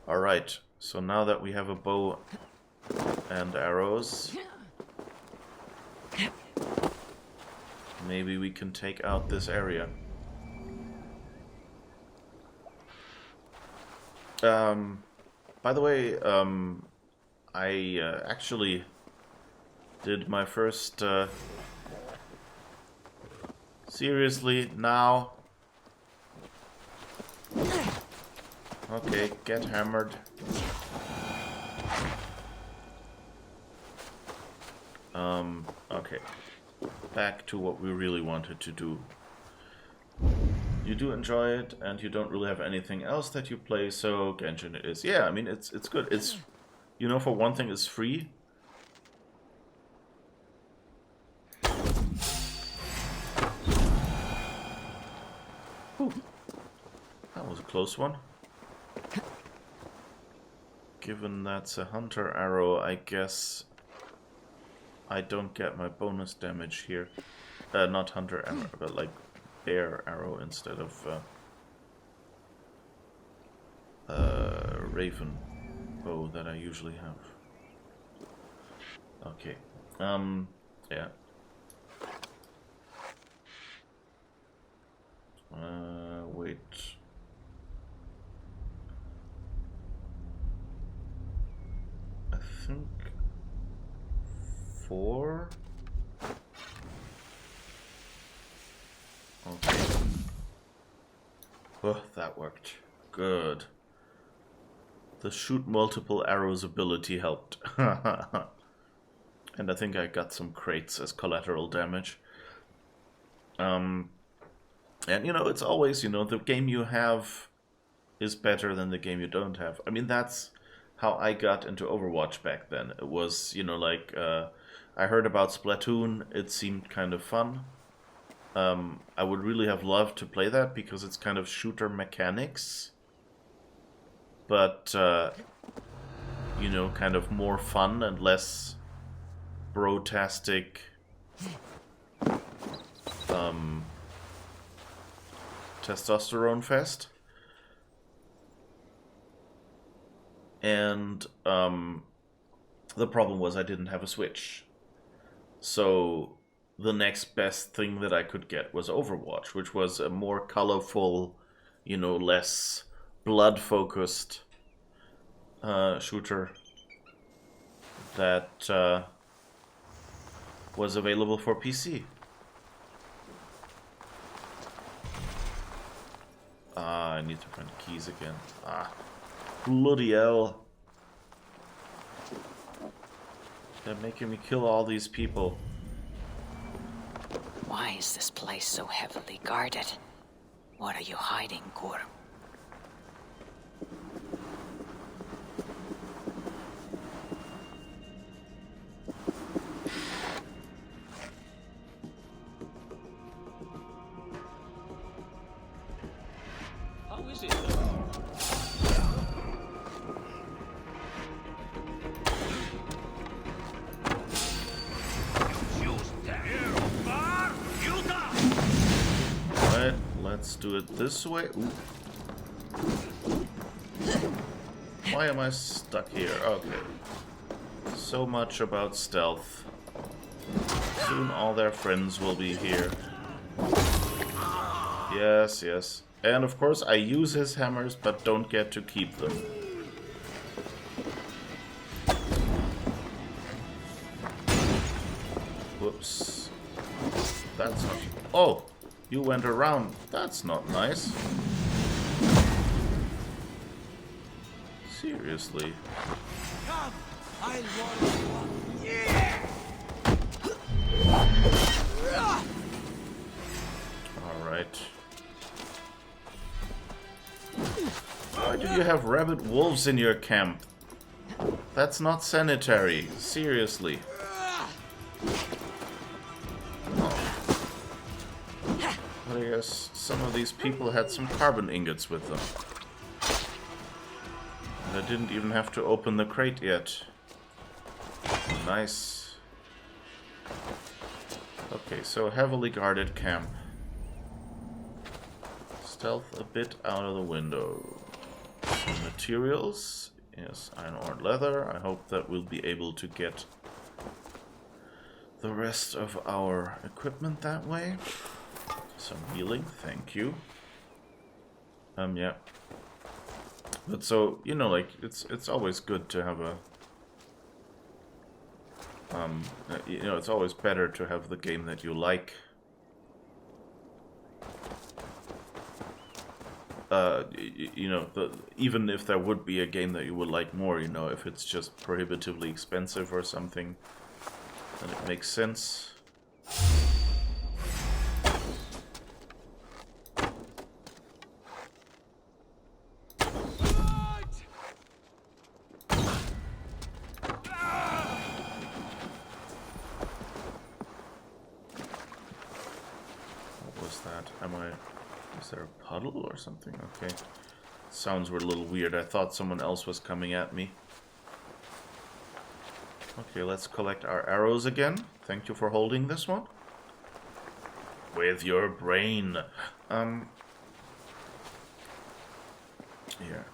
Alright, so now that we have a bow and arrows, maybe we can take out this area. By the way, I actually did my first... Seriously, now? Okay, get hammered. Okay. Back to what we really wanted to do. You do enjoy it, and you don't really have anything else that you play, so Genshin it is. Yeah, I mean, it's good. It's, you know, for one thing, it's free. Ooh, that was a close one. Given that's a hunter arrow, I guess I don't get my bonus damage here. Not hunter arrow, but like bear arrow instead of raven bow that I usually have. Okay. Yeah. Wait. I think 4. Okay. Oh, that worked. Good. The shoot multiple arrows ability helped. And I think I got some crates as collateral damage. And, you know, it's always, you know, the game you have is better than the game you don't have. I mean, that's how I got into Overwatch back then. It was, you know, like, I heard about Splatoon, it seemed kind of fun. I would really have loved to play that because it's kind of shooter mechanics. But, you know, kind of more fun and less bro-tastic testosterone fest. And the problem was I didn't have a Switch. So the next best thing that I could get was Overwatch, which was a more colorful, you know, less blood-focused shooter that was available for PC. I need to find keys again. Bloody hell. They're making me kill all these people. Why is this place so heavily guarded? What are you hiding, Gorm? How is it? Alright, let's do it this way. Ooh. Why am I stuck here? Okay. So much about stealth. Soon all their friends will be here. Yes, yes. And of course I use his hammers, but don't get to keep them. Oh, you went around. That's not nice. Seriously. Come, I'll warn you. Alright. Why do you have rabid wolves in your camp? That's not sanitary. Seriously. But I guess some of these people had some carbon ingots with them. And I didn't even have to open the crate yet. Nice. Okay, so heavily guarded camp. Stealth a bit out of the window. Some materials. Yes, iron ore and leather. I hope that we'll be able to get the rest of our equipment that way. Some healing, thank you. Yeah. But so, you know, like, it's always good to have a... you know, it's always better to have the game that you like. You know, even if there would be a game that you would like more, you know, if it's just prohibitively expensive or something, then it makes sense. What was that? Is there a puddle or something? Okay. Sounds were a little weird. I thought someone else was coming at me. Okay, let's collect our arrows again. Thank you for holding this one. With your brain. Here.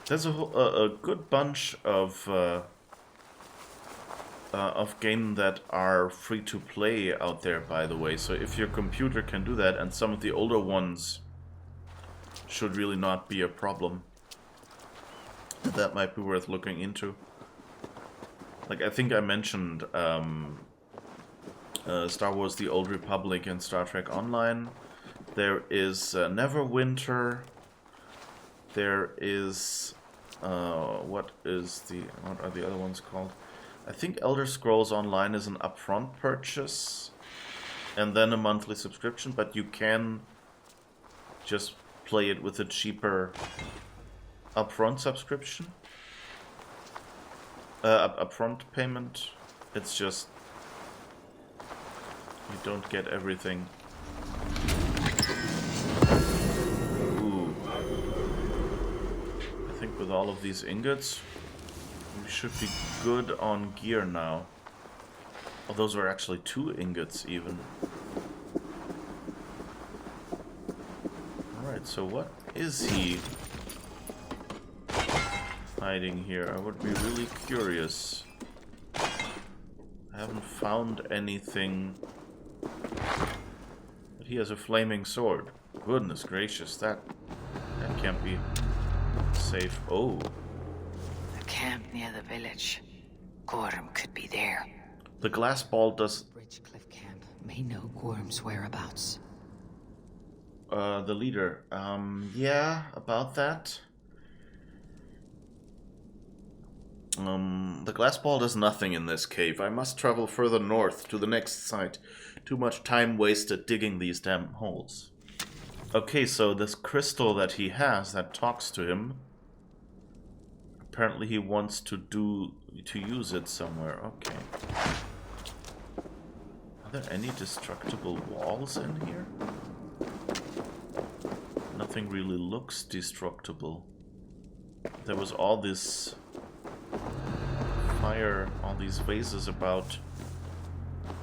There's a good bunch of games that are free to play out there, by the way. So if your computer can do that, and some of the older ones should really not be a problem, that might be worth looking into. Like, I think I mentioned Star Wars The Old Republic and Star Trek Online. There is Neverwinter. There is... what are the other ones called? I think Elder Scrolls Online is an upfront purchase and then a monthly subscription, but you can just play it with a cheaper upfront subscription. Upfront payment. It's just you don't get everything. Ooh. I think with all of these ingots, we should be good on gear now. Oh, those were actually 2 ingots even. Alright, so what is he hiding here? I would be really curious. I haven't found anything. But he has a flaming sword. Goodness gracious, that can't be safe. Oh. Camp near the village. Gorm could be there. The glass ball does... Bridge Cliff Camp may know Gorm's whereabouts. The leader. Yeah, about that. The glass ball does nothing in this cave. I must travel further north to the next site. Too much time wasted digging these damn holes. Okay, so this crystal that he has that talks to him, apparently he wants to use it somewhere. Okay. Are there any destructible walls in here? Nothing really looks destructible. There was all this fire, all these vases about.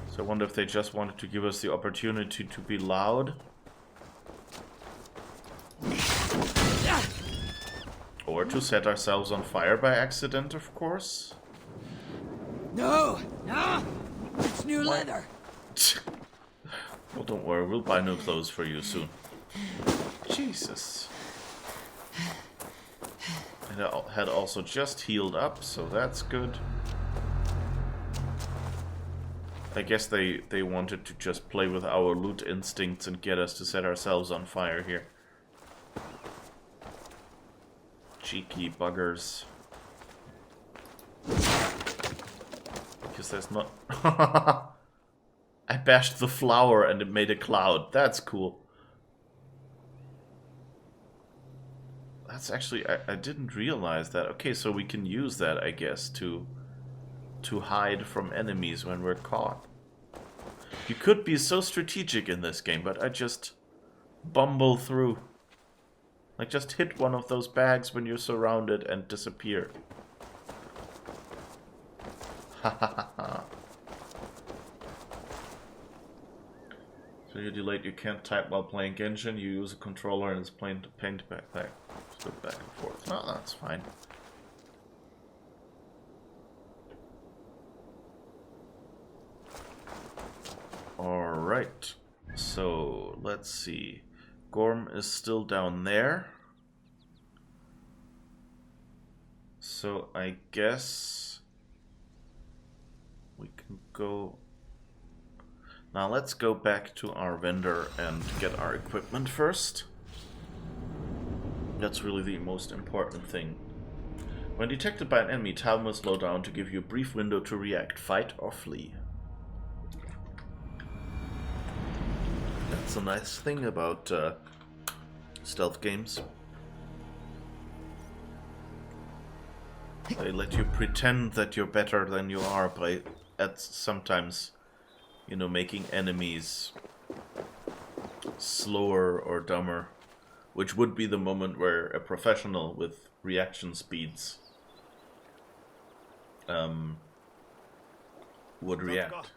So I wonder if they just wanted to give us the opportunity to be loud. Or to set ourselves on fire by accident, of course. No! No! It's new leather! Well, don't worry, we'll buy new clothes for you soon. Jesus. And I had also just healed up, so that's good. I guess they wanted to just play with our loot instincts and get us to set ourselves on fire here. Cheeky buggers. Because there's not... I bashed the flower and it made a cloud. That's cool. That's actually... I didn't realize that. Okay, so we can use that, I guess, to hide from enemies when we're caught. You could be so strategic in this game, but I just bumble through. Like, just hit one of those bags when you're surrounded and disappear. Ha ha ha ha. So you're delayed, you can't type while playing Genshin, you use a controller and it's plain to paint back, flip back and forth. No, that's fine. Alright, so let's see. Gorm is still down there. So I guess we can go... Now let's go back to our vendor and get our equipment first. That's really the most important thing. When detected by an enemy, time will slow down to give you a brief window to react, fight or flee. That's a nice thing about stealth games. They let you pretend that you're better than you are by sometimes, you know, making enemies slower or dumber, which would be the moment where a professional with reaction speeds would react.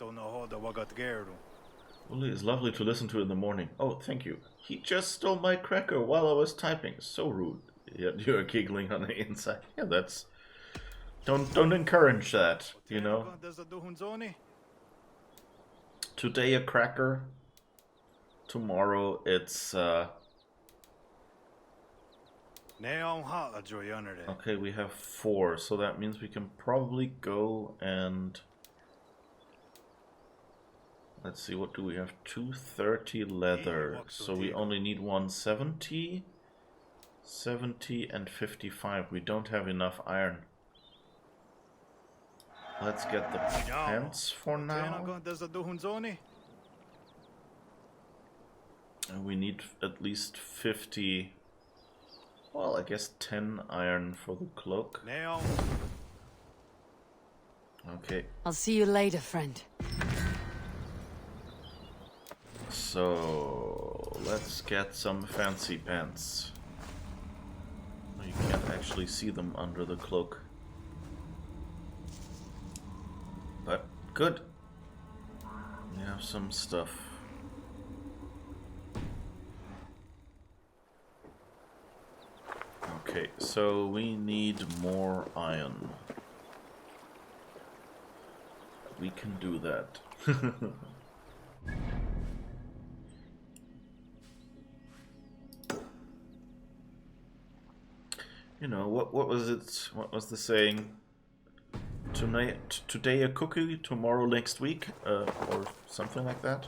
Uli is lovely to listen to in the morning. Oh, thank you. He just stole my cracker while I was typing. So rude. You're giggling on the inside. Yeah, that's... Don't encourage that, you know? Today a cracker. Tomorrow it's okay, we have 4, so that means we can probably go and... Let's see, what do we have? 230 leather. So we only need 170, 70 and 55. We don't have enough iron. Let's get the pants for now. And we need at least 50, well, I guess 10 iron for the cloak. Okay. I'll see you later, friend. So, let's get some fancy pants. You can't actually see them under the cloak. But, good. We have some stuff. Okay, so we need more iron. We can do that. You know, what was it? What was the saying? Today a cookie, tomorrow next week, or something like that.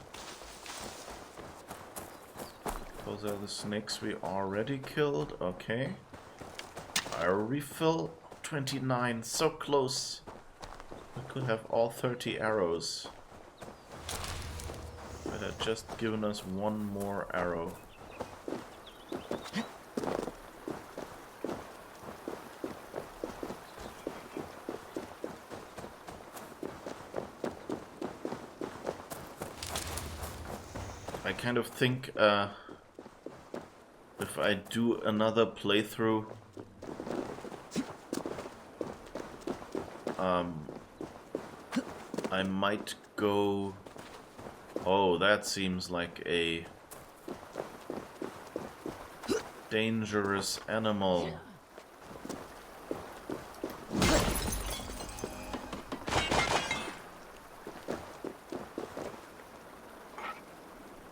Those are the snakes we already killed. Okay. Our refill 29, so close. We could have all 30 arrows. But had just given us one more arrow. I kind of think if I do another playthrough, I might go... Oh, that seems like a dangerous animal.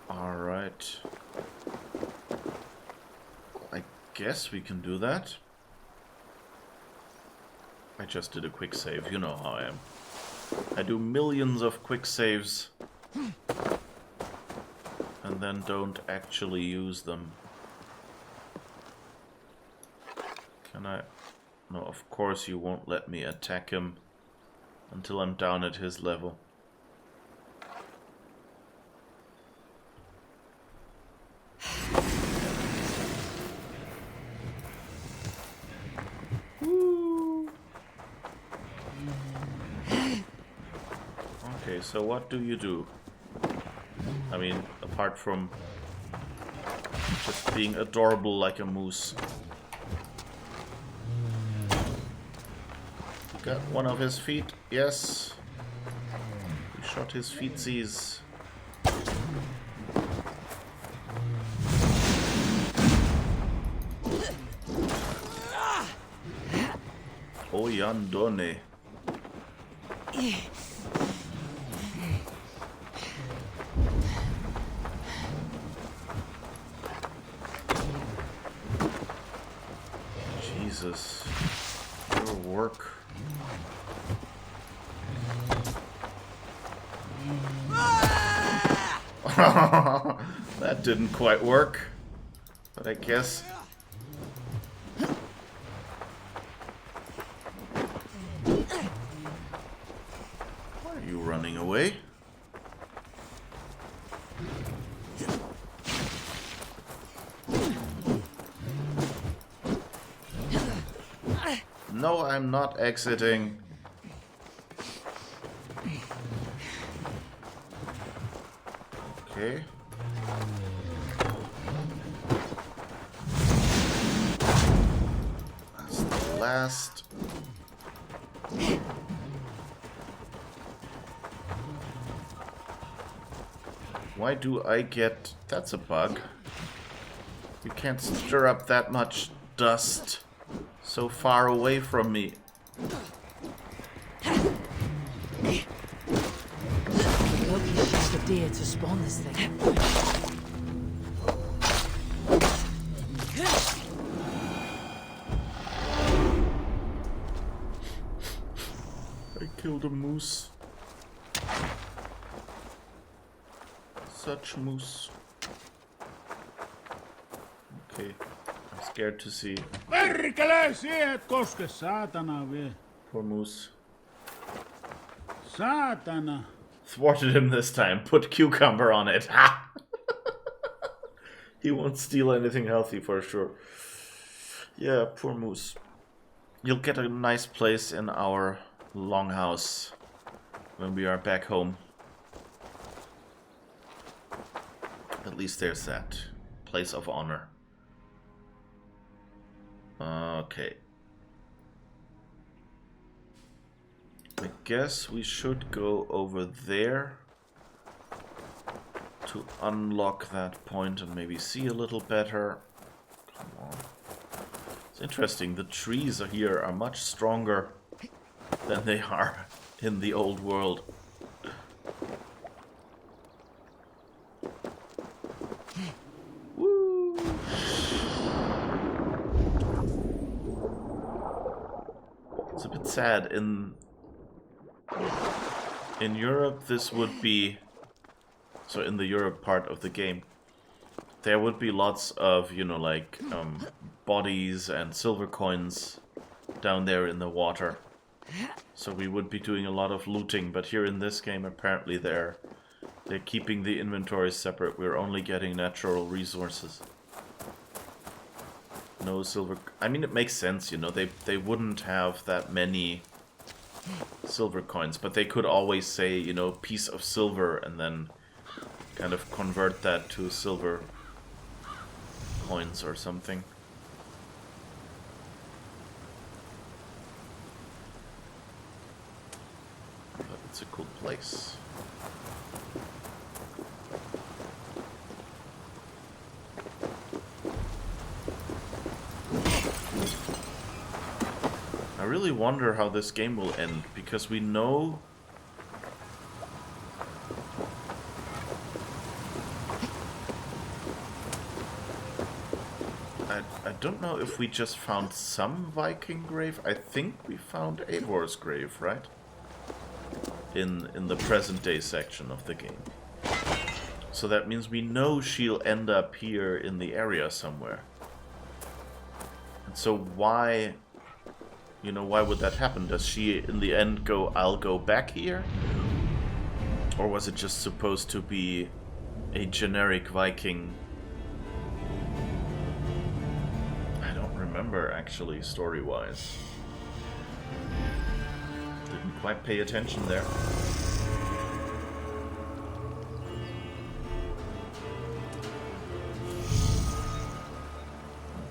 Alright. I guess we can do that. I just did a quick save, you know how I am. I do millions of quick saves and then don't actually use them. Can I? No, of course you won't let me attack him until I'm down at his level. Okay, so what do you do? I mean, apart from just being adorable like a moose. Got one of his feet, yes. We shot his feetsies. Oyandone. Jesus. Your work. That didn't quite work, but I guess. Why are you running away? No, I'm not exiting. Okay. That's the last. Why do I get... That's a bug. You can't stir up that much dust so far away from me. Loki shot the deer to spawn this thing. I killed a moose. Such moose. Okay, I'm scared to see. Perkele, siihen koske, saatana vie. Poor moose. Saatana. Thwarted him this time. Put cucumber on it. Ha! He won't steal anything healthy for sure. Yeah, poor moose. You'll get a nice place in our longhouse when we are back home. At least there's that. Place of honor. Okay. I guess we should go over there to unlock that point and maybe see a little better. Come on. It's interesting, the trees here are much stronger than they are in the old world. Woo! It's a bit sad. In Europe, this would be... So in the Europe part of the game, there would be lots of, you know, like, bodies and silver coins down there in the water. So we would be doing a lot of looting, but here in this game, apparently they're keeping the inventories separate. We're only getting natural resources. No silver... I mean, it makes sense, you know, they wouldn't have that many silver coins, but they could always say, you know, piece of silver, and then kind of convert that to silver coins or something. But it's a cool place. I really wonder how this game will end, because we know... I don't know if we just found some Viking grave. I think we found Eivör's grave, right? in the present day section of the game. So that means we know she'll end up here in the area somewhere. And so why, you know, why would that happen? Does she in the end go, I'll go back here? Or was it just supposed to be a generic Viking? I don't remember actually, story-wise. Didn't quite pay attention there.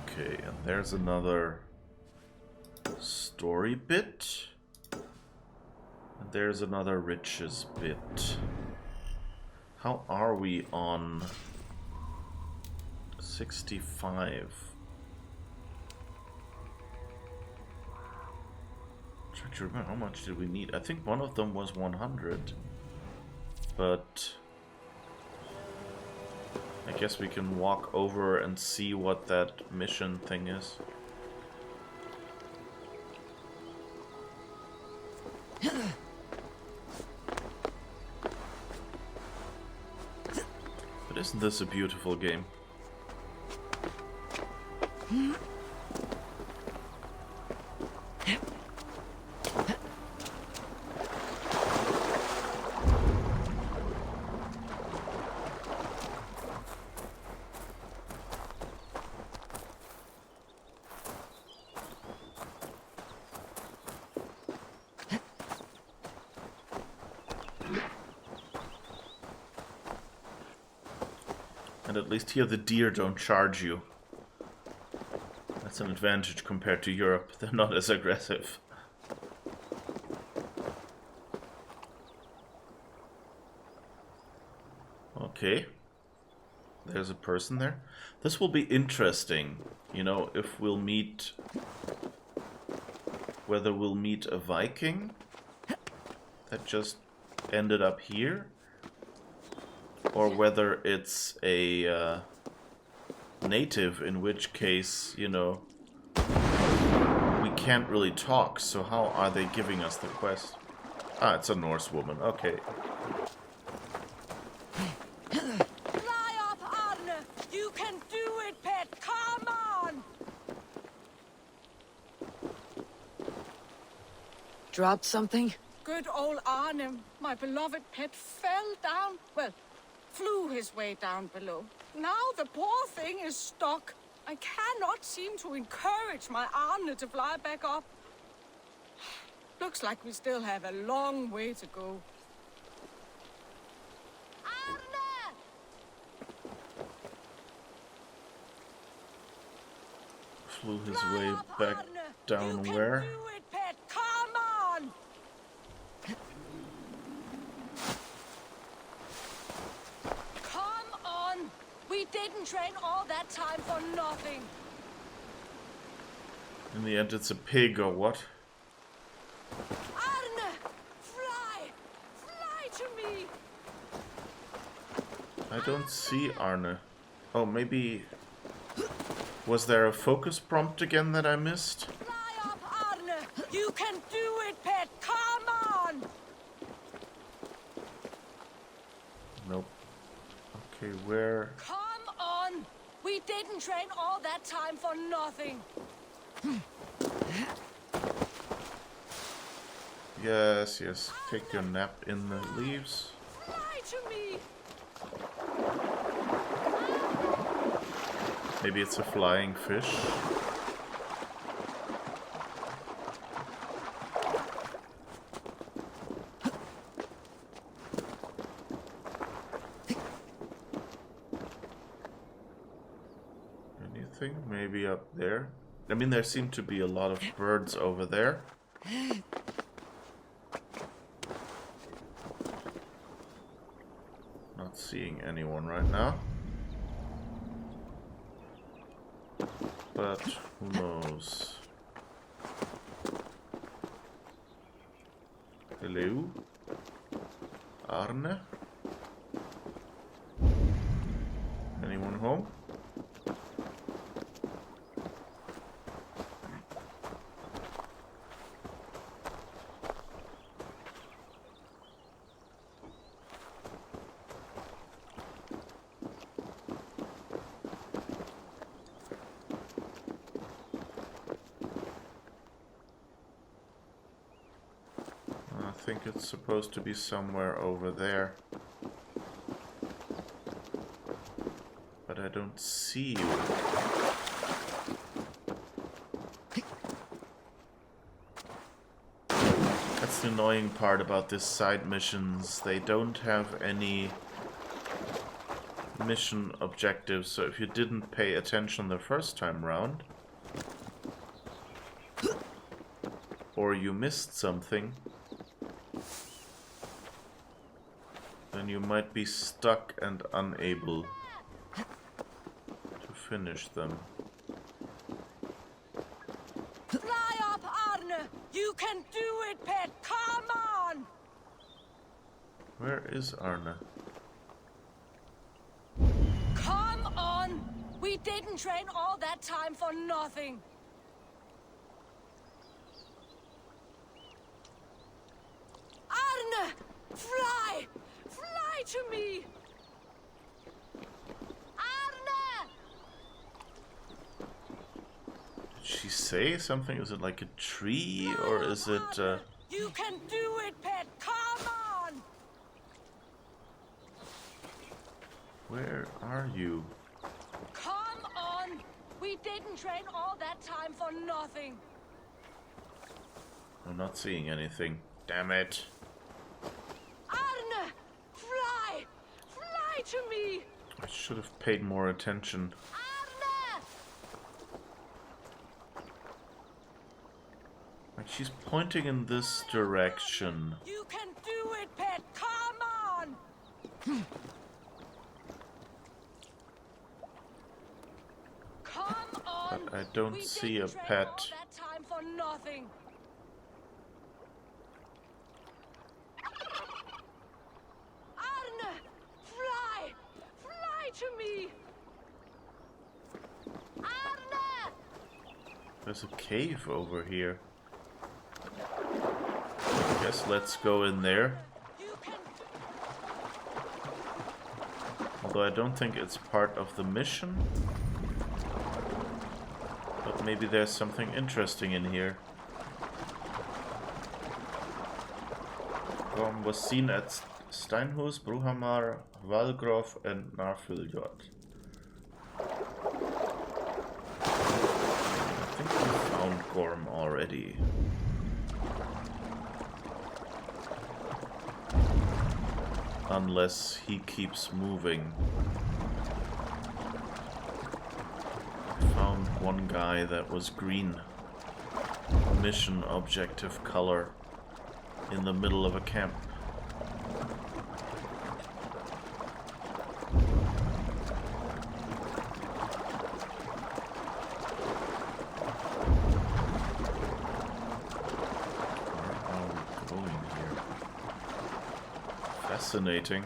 Okay, and there's another story bit. And there's another riches bit. How are we on 65? Trying to remember, how much did we need? I think one of them was 100. But I guess we can walk over and see what that mission thing is. But isn't this a beautiful game? And at least here the deer don't charge you. That's an advantage compared to Europe. They're not as aggressive. Okay. There's a person there. This will be interesting. You know, if we'll meet... whether we'll meet a Viking that just ended up here, or whether it's a native, in which case, you know, we can't really talk, so how are they giving us the quest? Ah, it's a Norse woman, okay. Fly up, Arne! You can do it, pet! Come on! Dropped something? Good old Arne, my beloved pet, fell down. Well, flew his way down below. Now the poor thing is stuck. I cannot seem to encourage my Arne to fly back up. Looks like we still have a long way to go. Arne! Flew his way back down where? Do it, pet! Come on! Come on! We didn't train all that time for nothing. In the end, it's a pig or what? Arne! Fly! Fly to me! I don't see Arne. Oh, maybe... Was there a focus prompt again that I missed? Fly up, Arne! You can do it, pet! Come on! Nope. Okay, where... Come on! We didn't train all that time for nothing. Yes, yes. Take your nap in the leaves. Fly to me! Maybe it's a flying fish. Anything? Maybe up there? I mean, there seem to be a lot of birds over there. Not seeing anyone right now. But who knows? Hello? Arne? Anyone home? it's supposed to be somewhere over there. But I don't see you. That's the annoying part about this side missions. They don't have any mission objectives, so if you didn't pay attention the first time round, or you missed something, then you might be stuck and unable to finish them. Fly up, Arne! You can do it, pet! Come on! Where is Arne? Come on! We didn't train all that time for nothing! Arne! Fly! Fly to me! Arne! Did she say something? Is it like a tree, or is it... You can do it, pet! Come on! Where are you? Come on! We didn't train all that time for nothing! I'm not seeing anything. Damn it. Arne! Fly! Fly to me! I should have paid more attention. Arne! Like, she's pointing in this direction. You can do it, pet! Come on! Come on! But I don't see a pet. All that time for nothing. Arne! Fly! Fly to me! Arne! There's a cave over here. I guess let's go in there. Although I don't think it's part of the mission. But maybe there's something interesting in here. Gorm was seen at Steinhus, Bruhamar, Valgrov and Narfylljot. I think we found Gorm already. Unless he keeps moving. I found one guy that was green. Mission objective color in the middle of a camp. Fascinating.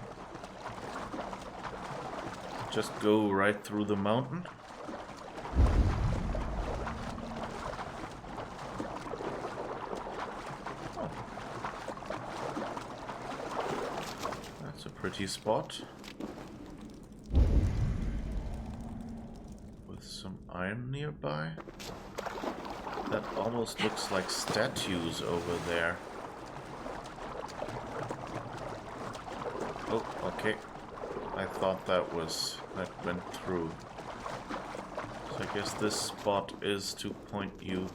Just go right through the mountain. Oh. That's a pretty spot. With some iron nearby. That almost looks like statues over there. Oh, okay. I thought that went through. So I guess this spot is to point you.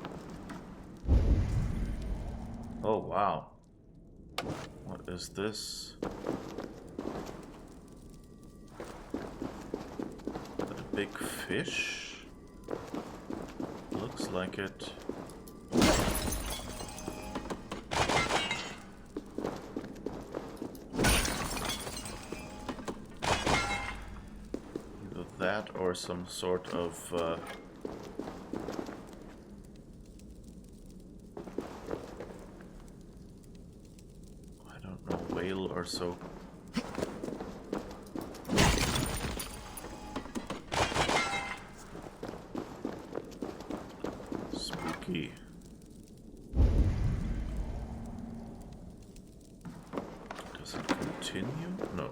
Oh, wow. What is this? Is that a big fish? Looks like it. That or some sort of I don't know, whale or so. Spooky. Does it continue? No.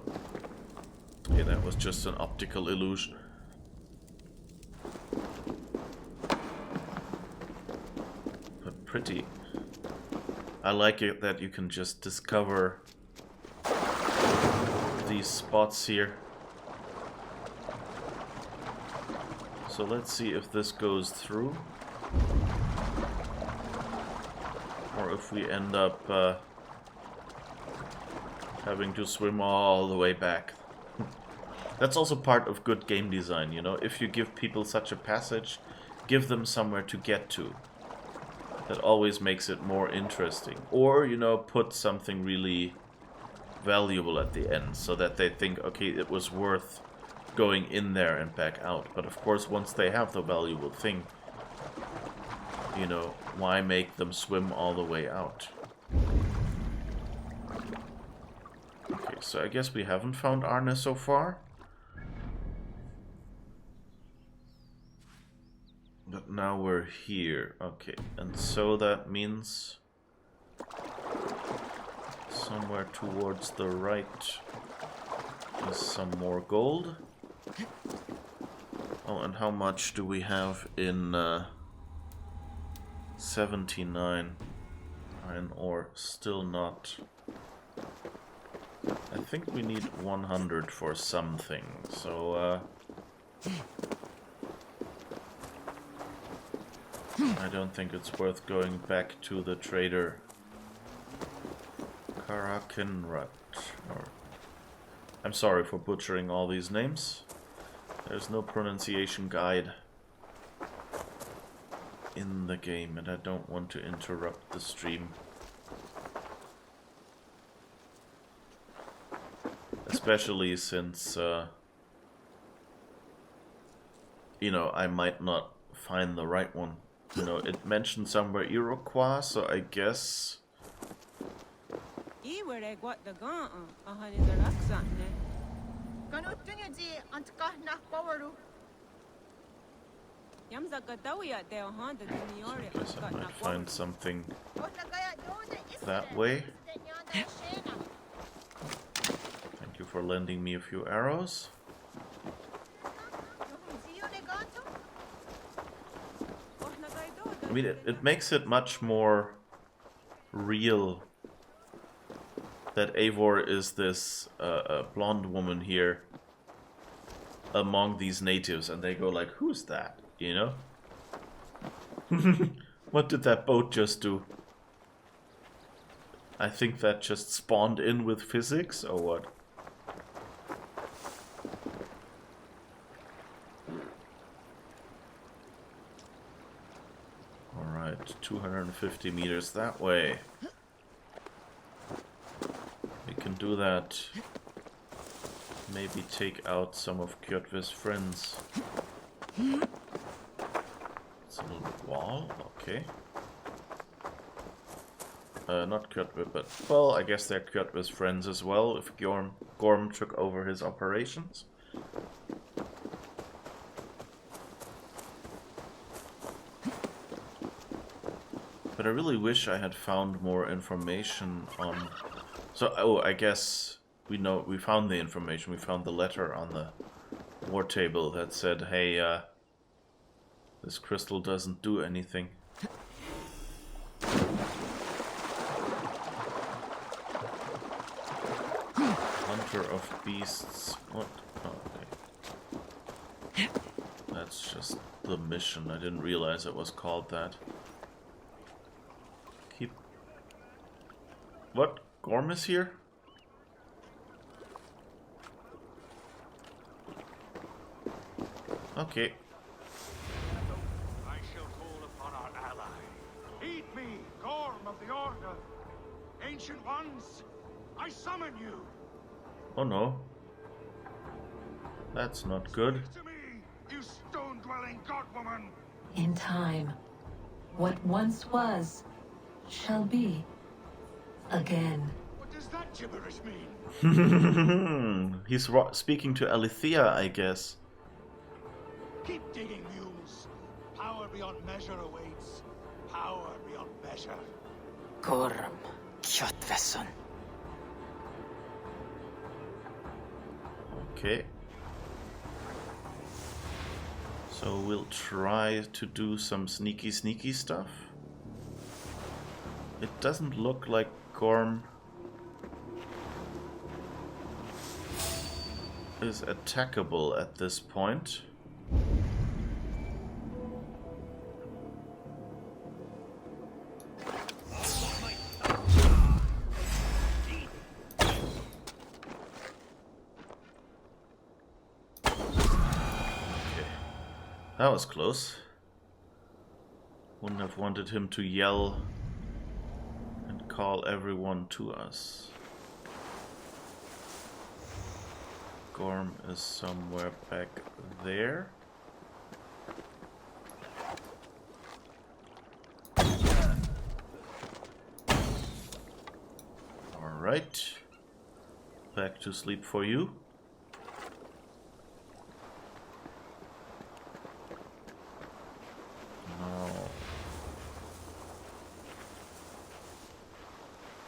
Okay, that was just an optical illusion. But pretty. I like it that you can just discover these spots here. So let's see if this goes through. Or if we end up having to swim all the way back. That's also part of good game design, you know? If you give people such a passage, give them somewhere to get to. That always makes it more interesting. Or, you know, put something really valuable at the end, so that they think, okay, it was worth going in there and back out. But of course, once they have the valuable thing, you know, why make them swim all the way out? Okay, so I guess we haven't found Arne so far. But now we're here. Okay, and so that means somewhere towards the right is some more gold. Oh, and how much do we have in 79 iron ore? Still not. I think we need 100 for something, so I don't think it's worth going back to the trader. Karakinrat. I'm sorry for butchering all these names. There's no pronunciation guide in the game, and I don't want to interrupt the stream. Especially since, you know, I might not find the right one. You know, it mentioned somewhere Iroquois, so I guess... I guess I might find something that way. Thank you for lending me a few arrows. I mean, it makes it much more real that Eivor is this blonde woman here among these natives, and they go like, who's that? You know? What did that boat just do? I think that just spawned in with physics, or what? Alright, 250 meters that way. We can do that. Maybe take out some of Kjotve's friends. It's a little wall, okay. Not Kjotve, but, well, I guess they're Kjotve's friends as well, if Gorm took over his operations. But I really wish I had found more information on... So, oh, I guess we found the information. We found the letter on the war table that said, hey, this crystal doesn't do anything. Hunter of beasts. What? Oh, okay. That's just the mission. I didn't realize it was called that. What? Gorm is here? Okay. I shall call upon our ally. Heed me, Gorm of the Order. Ancient ones, I summon you. Oh no. That's not good. To me, you stone-dwelling godwoman. In time, what once was, shall be. Again. What does that gibberish mean? He's speaking to Alethea, I guess. Keep digging, mules. Power beyond measure awaits. Power beyond measure. Gorm, Kjotveson. Okay. So we'll try to do some sneaky stuff. It doesn't look like Gorm is attackable at this point. That was close. Wouldn't have wanted him to yell and call everyone to us. Gorm is somewhere back there. Alright. Back to sleep for you.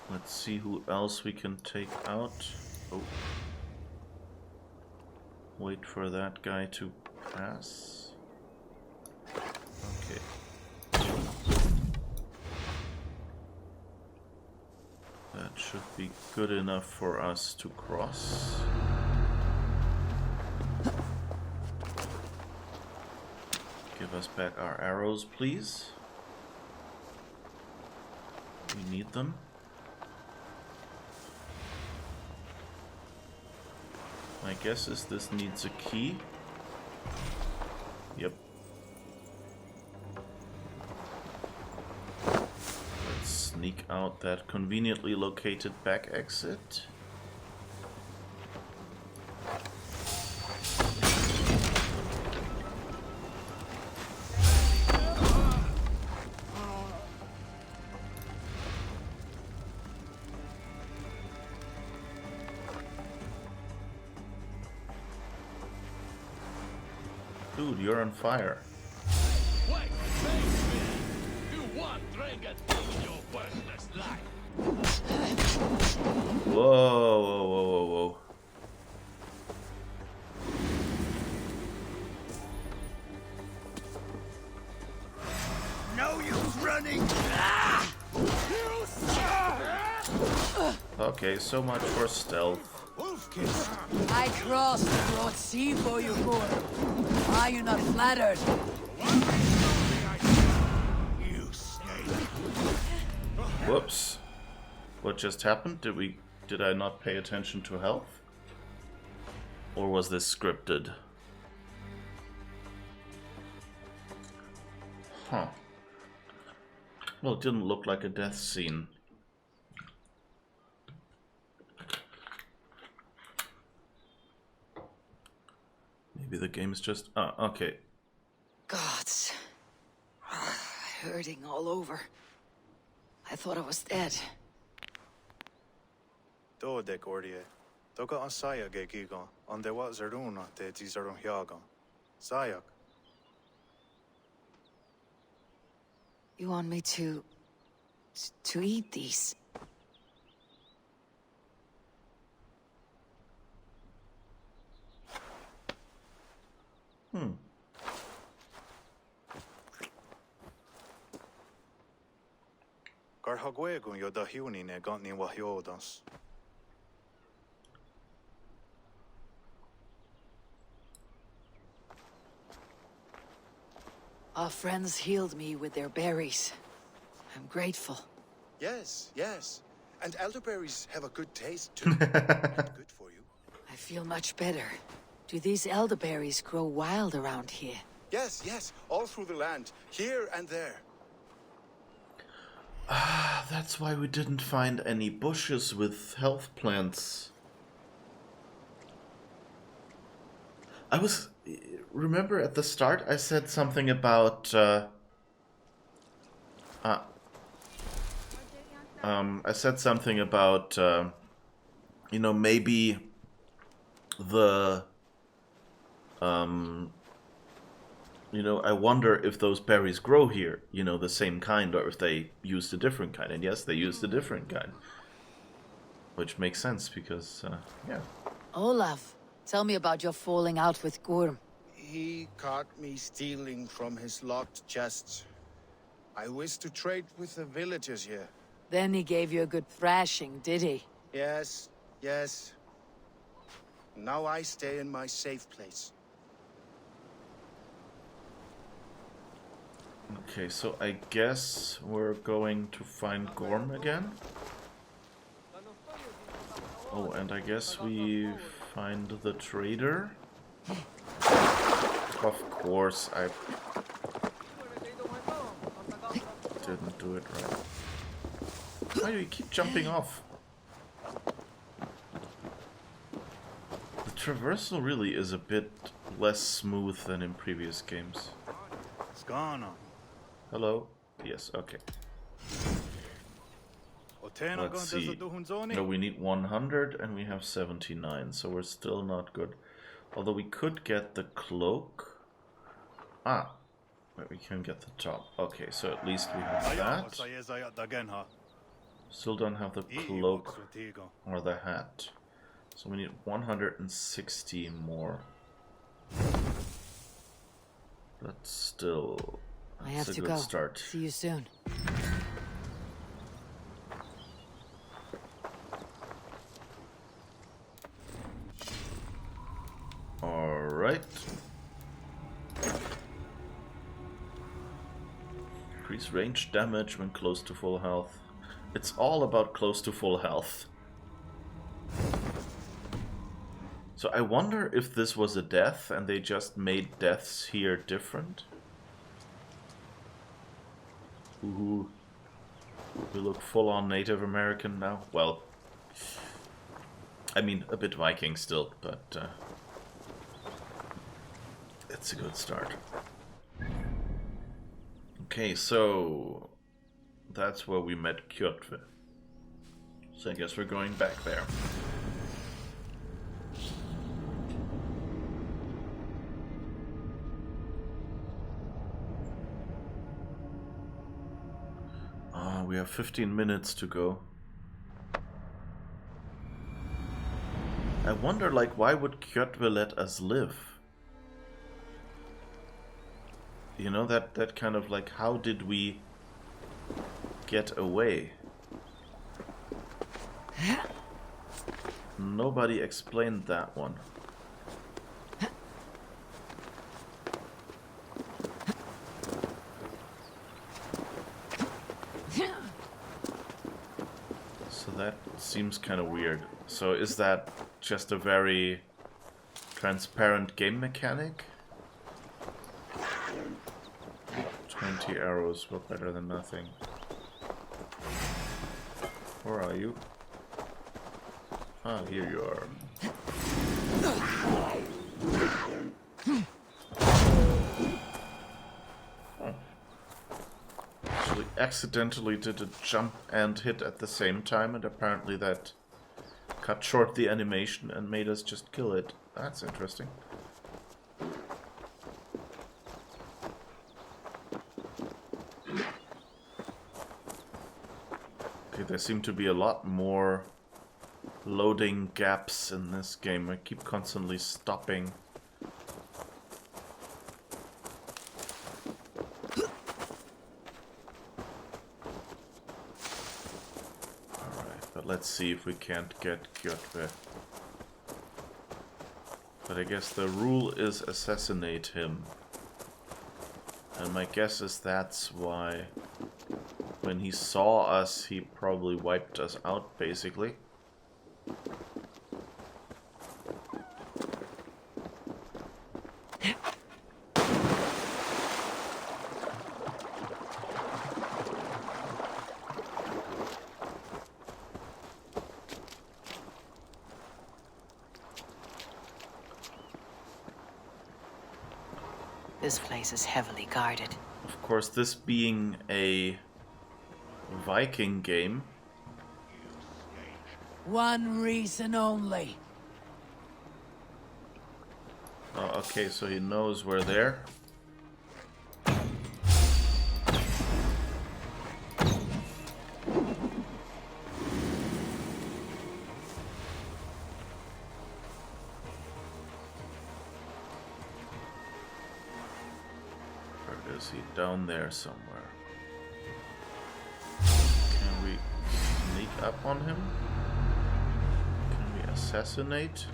Let's see who else we can take out. Oh. Wait for that guy to pass. Okay. That should be good enough for us to cross. Give us back our arrows, please. We need them. My guess is this needs a key. Yep. Let's sneak out that conveniently located back exit. Dude, you're on fire. Wait, face me! Do one drink in your worthless life. Whoa, whoa, whoa, whoa, whoa. No use running! Okay, so much for stealth. I crossed the broad sea for you, Gorm. Are you not flattered? You snake! Whoops. What just happened? Did I not pay attention to health? Or was this scripted? Huh. Well, it didn't look like a death scene. Maybe the game is just... Ah, okay. Gods. Hurting all over. I thought I was dead. Då det Gordie. Då går han säga gigan. Om det var Zeruna det tisar om jagan. Sayak. You want me to eat these? Garhaguegun jo da hiunin e gantni wahyodans. Our friends healed me with their berries. I'm grateful. Yes, yes. And elderberries have a good taste too. Good for you. I feel much better. Do these elderberries grow wild around here? Yes, yes. All through the land. Here and there. Ah, that's why we didn't find any bushes with health plants. Remember at the start I said something about, you know, maybe the, you know, I wonder if those berries grow here, you know, the same kind, or if they used a different kind. And yes, they used a different kind. Which makes sense, because, yeah. Olaf, tell me about your falling out with Gorm. He caught me stealing from his locked chests. I wish to trade with the villagers here. Then he gave you a good thrashing, did he? Yes, yes. Now I stay in my safe place. Okay, so I guess we're going to find Gorm again. Oh, and I guess we find the trader. Of course, I didn't do it right. Why do you keep jumping off? The traversal really is a bit less smooth than in previous games. What's going on? Hello? Yes, okay. Let's see. No, we need 100 and we have 79, so we're still not good. Although we could get the cloak. Ah, but we can get the top. Okay, so at least we have that. Still don't have the cloak or the hat. So we need 160 more. But still, I have that's a to good go. start. See you soon. Alright. Increase range damage when close to full health. It's all about close to full health. So I wonder if this was a death and they just made deaths here different. Ooh. We look full on Native American now. Well, I mean, a bit Viking still, but it's a good start. Okay, so that's where we met Kjotve. So I guess we're going back there. We have 15 minutes to go. I wonder, like, why would Kjotve let us live? You know, that kind of like, how did we get away? Nobody explained that one. So that seems kind of weird. So is that just a very transparent game mechanic? 20 arrows were better than nothing. Where are you? Ah, here you are. Oh. Actually accidentally did a jump and hit at the same time, and apparently that cut short the animation and made us just kill it. That's interesting. Okay, there seem to be a lot more loading gaps in this game. I keep constantly stopping. Alright, but let's see if we can't get Kjotve. But I guess the rule is assassinate him. And my guess is that's why when he saw us, he probably wiped us out, basically. This place is heavily guarded. Of course, this being a Viking game. One reason only. Oh, okay, so he knows we're there. Where is he? Down there somewhere. Can we up on him? Can we assassinate?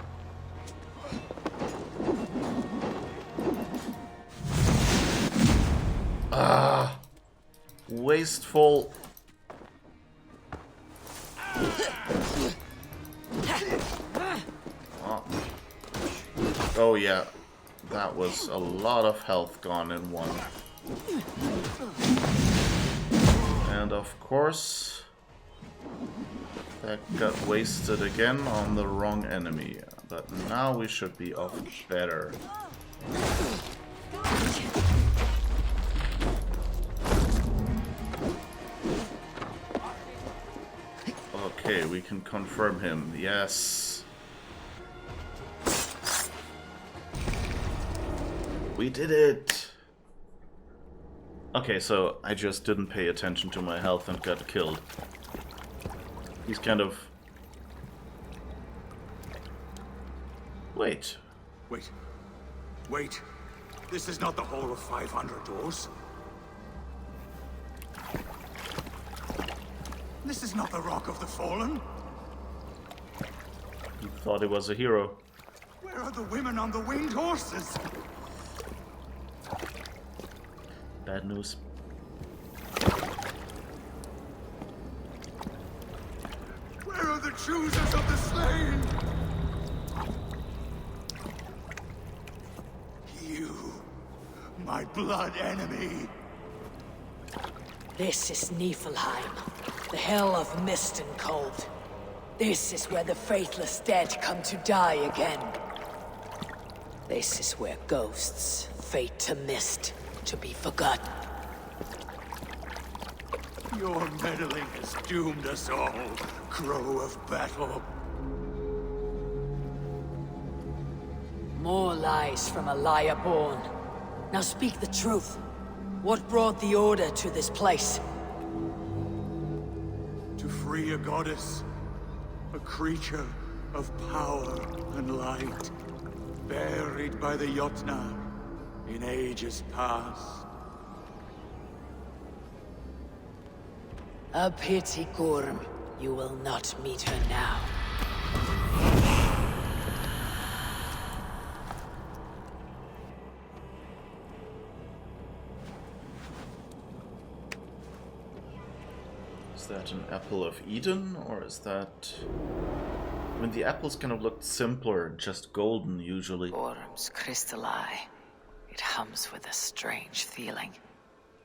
Ah! Wasteful. Oh yeah, that was a lot of health gone in one. And of course, that got wasted again on the wrong enemy. But now we should be off better. Okay, we can confirm him. Yes. We did it! Okay, so I just didn't pay attention to my health and got killed. He's kind of... Wait. Wait. This is not the Hall of 500 doors. This is not the Rock of the Fallen. You thought he was a hero. Where are the women on the winged horses? Bad news. Where are the choosers of the slain? You, my blood enemy. This is Niflheim, the hell of mist and cold. This is where the faithless dead come to die again. This is where ghosts fade to mist, to be forgotten. Your meddling has doomed us all, crow of battle. More lies from a liar born. Now speak the truth. What brought the Order to this place? To free a goddess, a creature of power and light, buried by the Jotnar in ages past. A pity, Gorm. You will not meet her now. Is that an apple of Eden, or is that... I mean, the apples kind of looked simpler, just golden usually. Gorm's crystal eye. It hums with a strange feeling.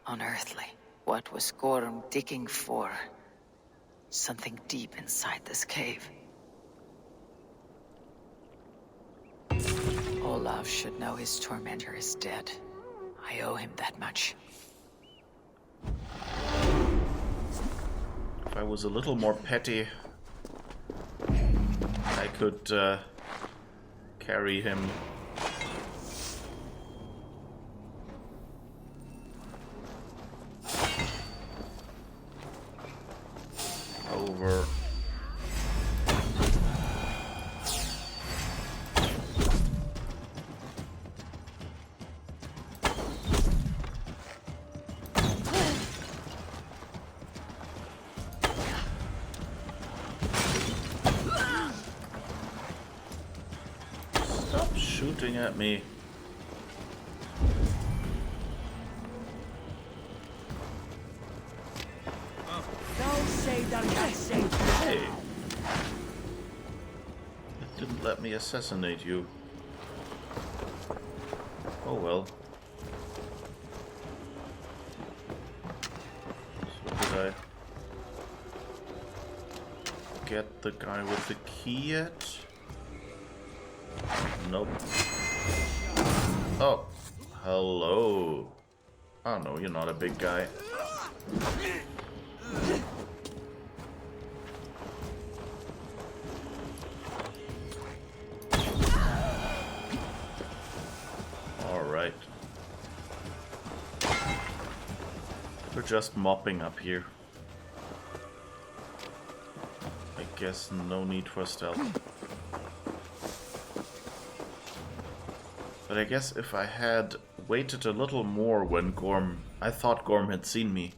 Unearthly. What was Gorm digging for? Something deep inside this cave. Olaf should know his tormentor is dead. I owe him that much. If I was a little more petty, I could carry him. Over. Stop shooting at me. Hey. It didn't let me assassinate you. Oh well. So did I get the guy with the key yet? Nope. Oh. Hello. Oh no, you're not a big guy. Alright. We're just mopping up here. I guess no need for stealth. But I guess if I had waited a little more when Gorm... I thought Gorm had seen me.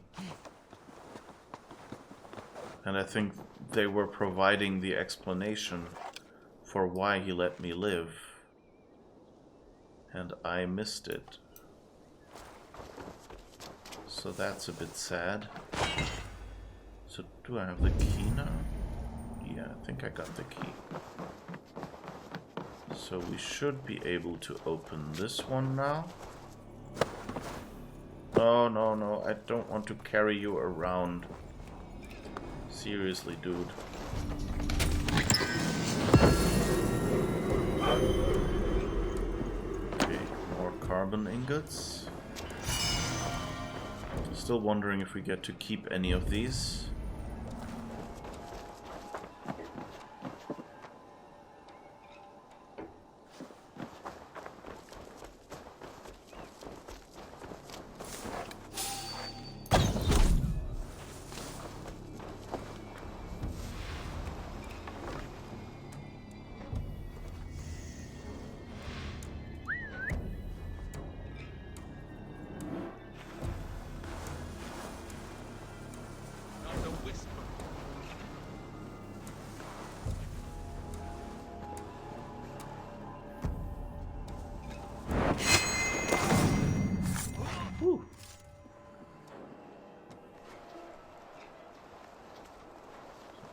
And I think they were providing the explanation for why he let me live. And I missed it. So that's a bit sad. So do I have the key now? Yeah, I think I got the key. So we should be able to open this one now. Oh, no, no, I don't want to carry you around. Seriously, dude. Okay, more carbon ingots. Still wondering if we get to keep any of these.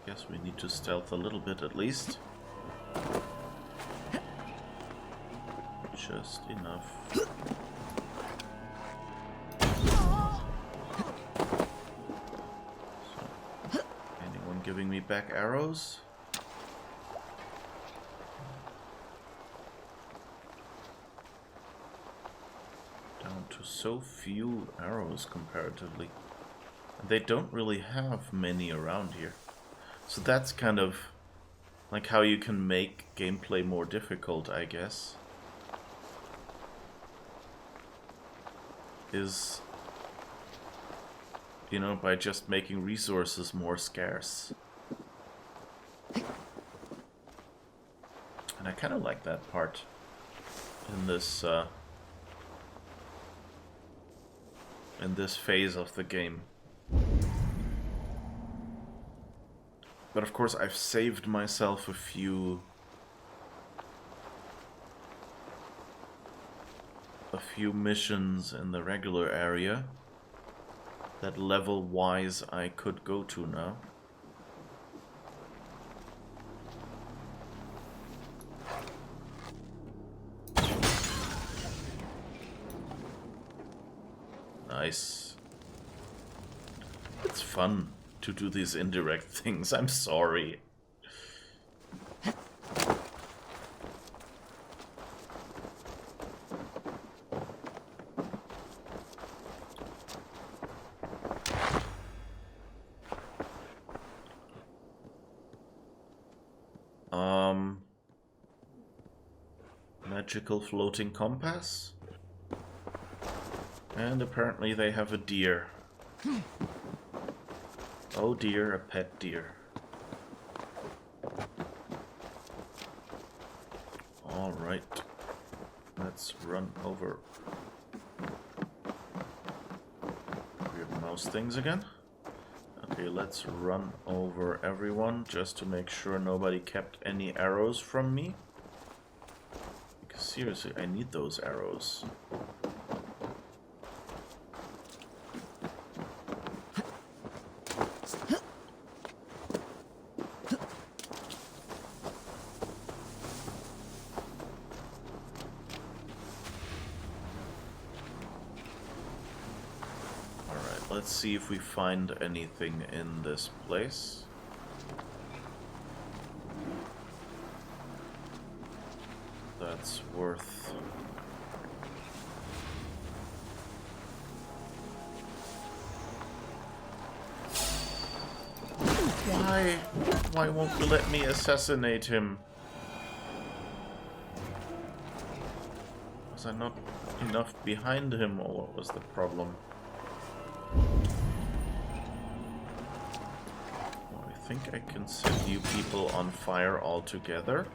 Guess we need to stealth a little bit at least. Just enough. So, anyone giving me back arrows? Down to so few arrows comparatively. They don't really have many around here. So that's kind of like how you can make gameplay more difficult, I guess. Is, you know, by just making resources more scarce. And I kind of like that part in this phase of the game. But of course I've saved myself a few missions in the regular area that level wise I could go to now. Nice. It's fun to do these indirect things. I'm sorry. Magical floating compass. And apparently they have a deer. Oh dear, a pet deer. Alright. Let's run over weird mouse things again. Okay, let's run over everyone just to make sure nobody kept any arrows from me. Because seriously, I need those arrows. Let's see if we find anything in this place. That's worth... Why won't you let me assassinate him? Was I not enough behind him, or what was the problem? I think I can set you people on fire altogether.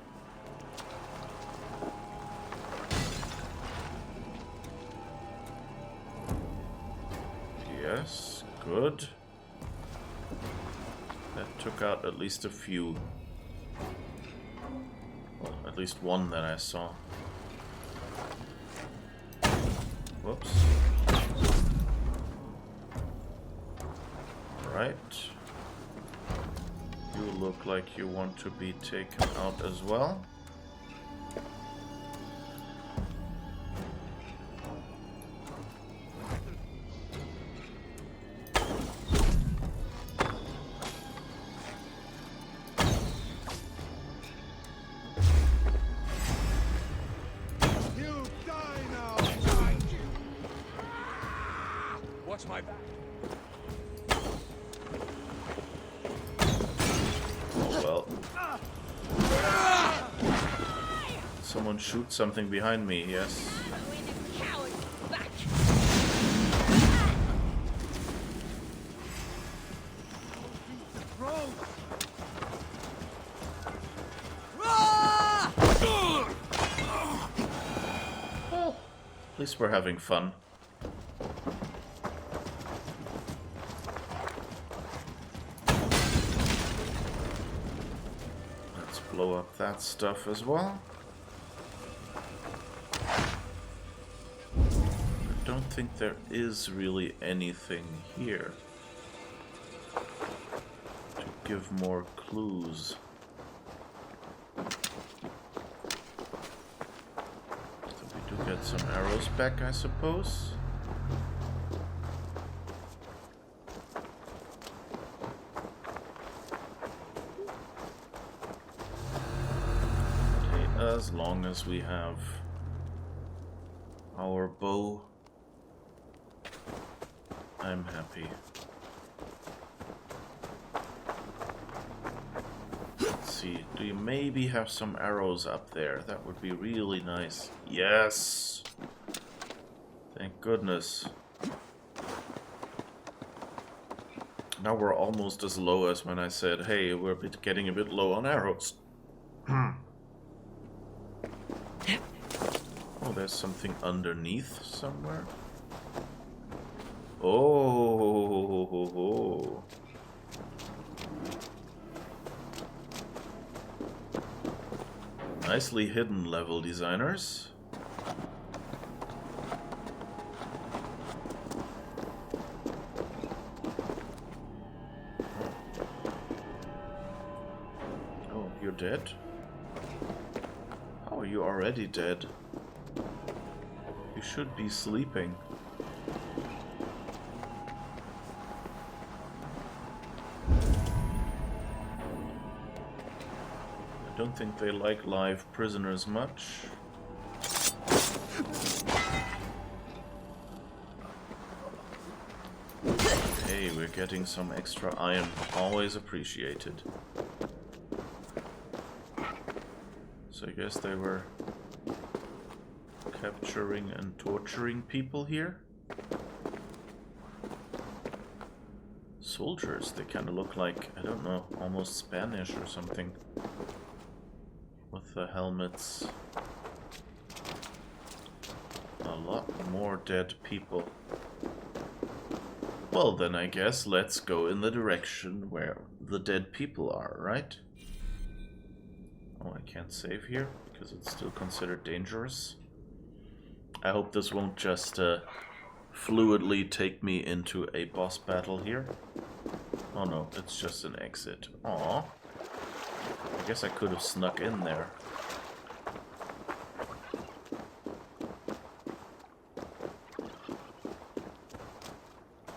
Yes, good. That took out at least a few. Well, at least one that I saw. Whoops. Right. You look like you want to be taken out as well. Watch my back. Oh well. Someone shoot something behind me, yes. Well, at least we're having fun. Blow up that stuff as well. I don't think there is really anything here to give more clues. So we do get some arrows back, I suppose. As long as we have our bow, I'm happy. Let's see, do you maybe have some arrows up there? That would be really nice. Yes! Thank goodness. Now we're almost as low as when I said, hey, we're getting a bit low on arrows. Oh, there's something underneath somewhere. Oh. Nicely hidden, level designers. Oh, you're dead? How are you already dead? You should be sleeping. I don't think they like live prisoners much. Hey, we're getting some extra iron. Always appreciated. So I guess they were capturing and torturing people here. Soldiers, they kind of look like, I don't know, almost Spanish or something. With the helmets. A lot more dead people. Well then I guess let's go in the direction where the dead people are, right? Oh, I can't save here because it's still considered dangerous. I hope this won't just fluidly take me into a boss battle here. Oh no, it's just an exit. Aww. I guess I could have snuck in there.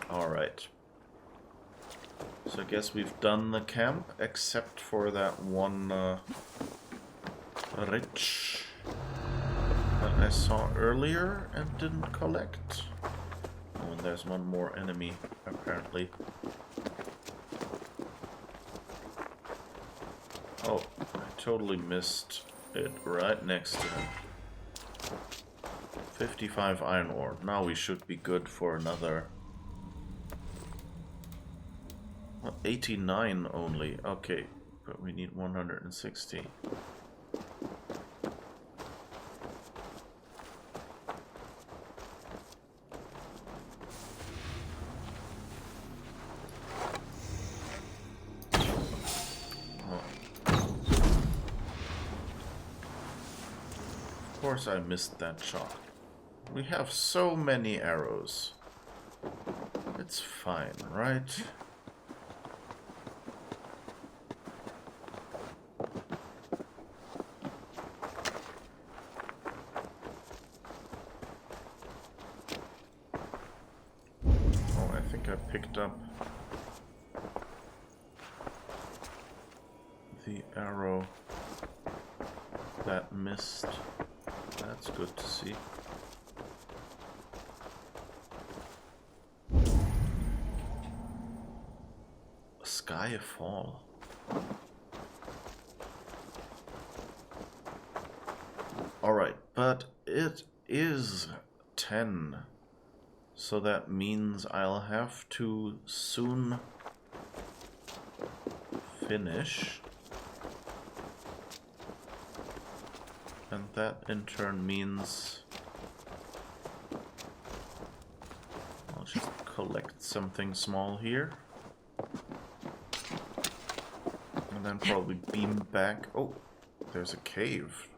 Alright. So I guess we've done the camp, except for that one rich that I saw earlier and didn't collect. Oh, and there's one more enemy, apparently. Oh, I totally missed it right next to him. 55 iron ore. Now we should be good for another... Well, 89 only. Okay, but we need 160. course I missed that shot. We have so many arrows. It's fine, right? Oh, I think I picked up the arrow that missed. That's good to see. Skyfall. Alright, but it is 10. So that means I'll have to soon finish. And that in turn means I'll just collect something small here. And then probably beam back. Oh, there's a cave.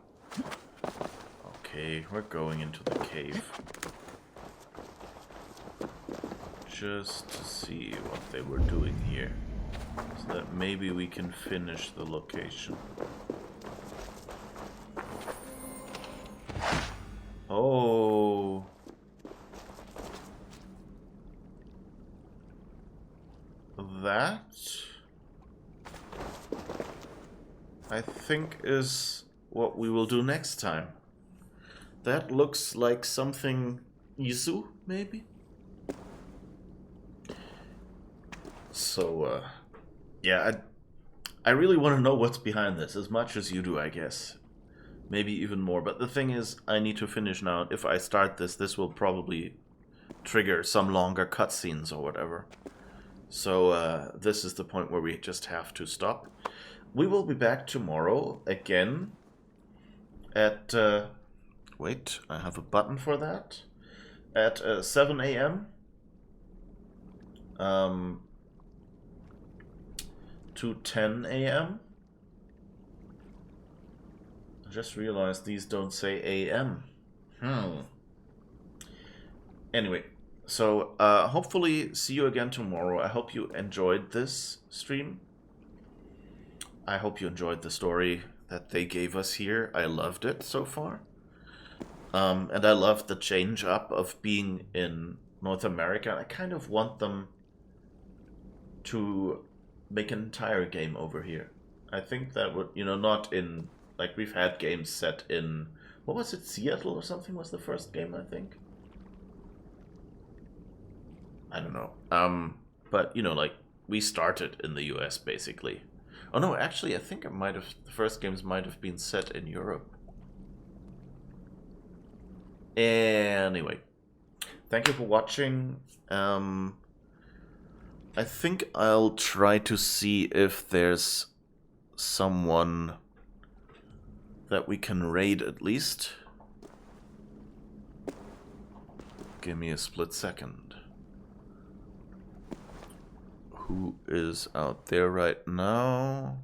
Okay, we're going into the cave. Just to see what they were doing here. So that maybe we can finish the location. Oh. That, I think, is what we will do next time. That looks like something Isu, maybe? So, yeah, I really want to know what's behind this, as much as you do, I guess. Maybe even more, but the thing is, I need to finish now. If I start this, this will probably trigger some longer cutscenes or whatever. So, this is the point where we just have to stop. We will be back tomorrow again at, wait, I have a button for that. At 7 a.m. To 10 a.m. I just realized these don't say a.m. Anyway, so hopefully see you again tomorrow. I hope you enjoyed this stream. I hope you enjoyed the story that they gave us here. I loved it so far. And I love the change up of being in North America. I kind of want them to make an entire game over here. I think that would, you know, not in, like, we've had games set in, what was it, Seattle or something was the first game, I think? I don't know. But, you know, like, we started in the US, basically. Oh no, actually, I think it might have, the first games might have been set in Europe. Anyway, thank you for watching. I think I'll try to see if there's someone that we can raid at least. Give me a split second. Who is out there right now?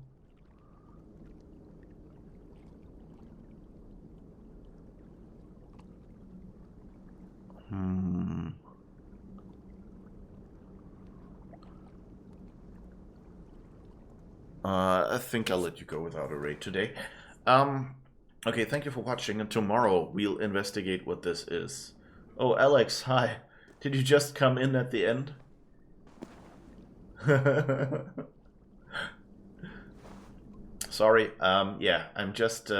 I think I'll let you go without a raid today. Okay, thank you for watching, and tomorrow we'll investigate what this is. Oh, Alex, hi. Did you just come in at the end? Sorry, yeah, I'm just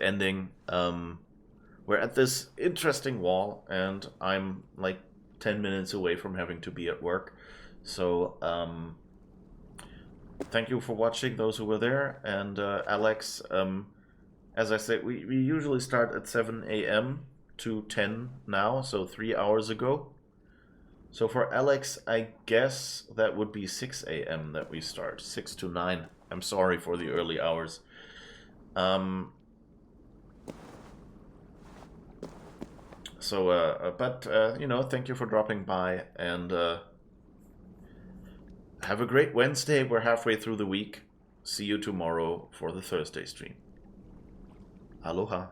ending. We're at this interesting wall, and I'm like 10 minutes away from having to be at work. So, thank you for watching, those who were there. And Alex, as I said, we usually start at 7 a.m. to 10 now, so 3 hours ago. So for Alex, I guess that would be 6 a.m. that we start, 6 to 9. I'm sorry for the early hours. But you know, thank you for dropping by, and have a great Wednesday. We're halfway through the week. See you tomorrow for the Thursday stream. Aloha.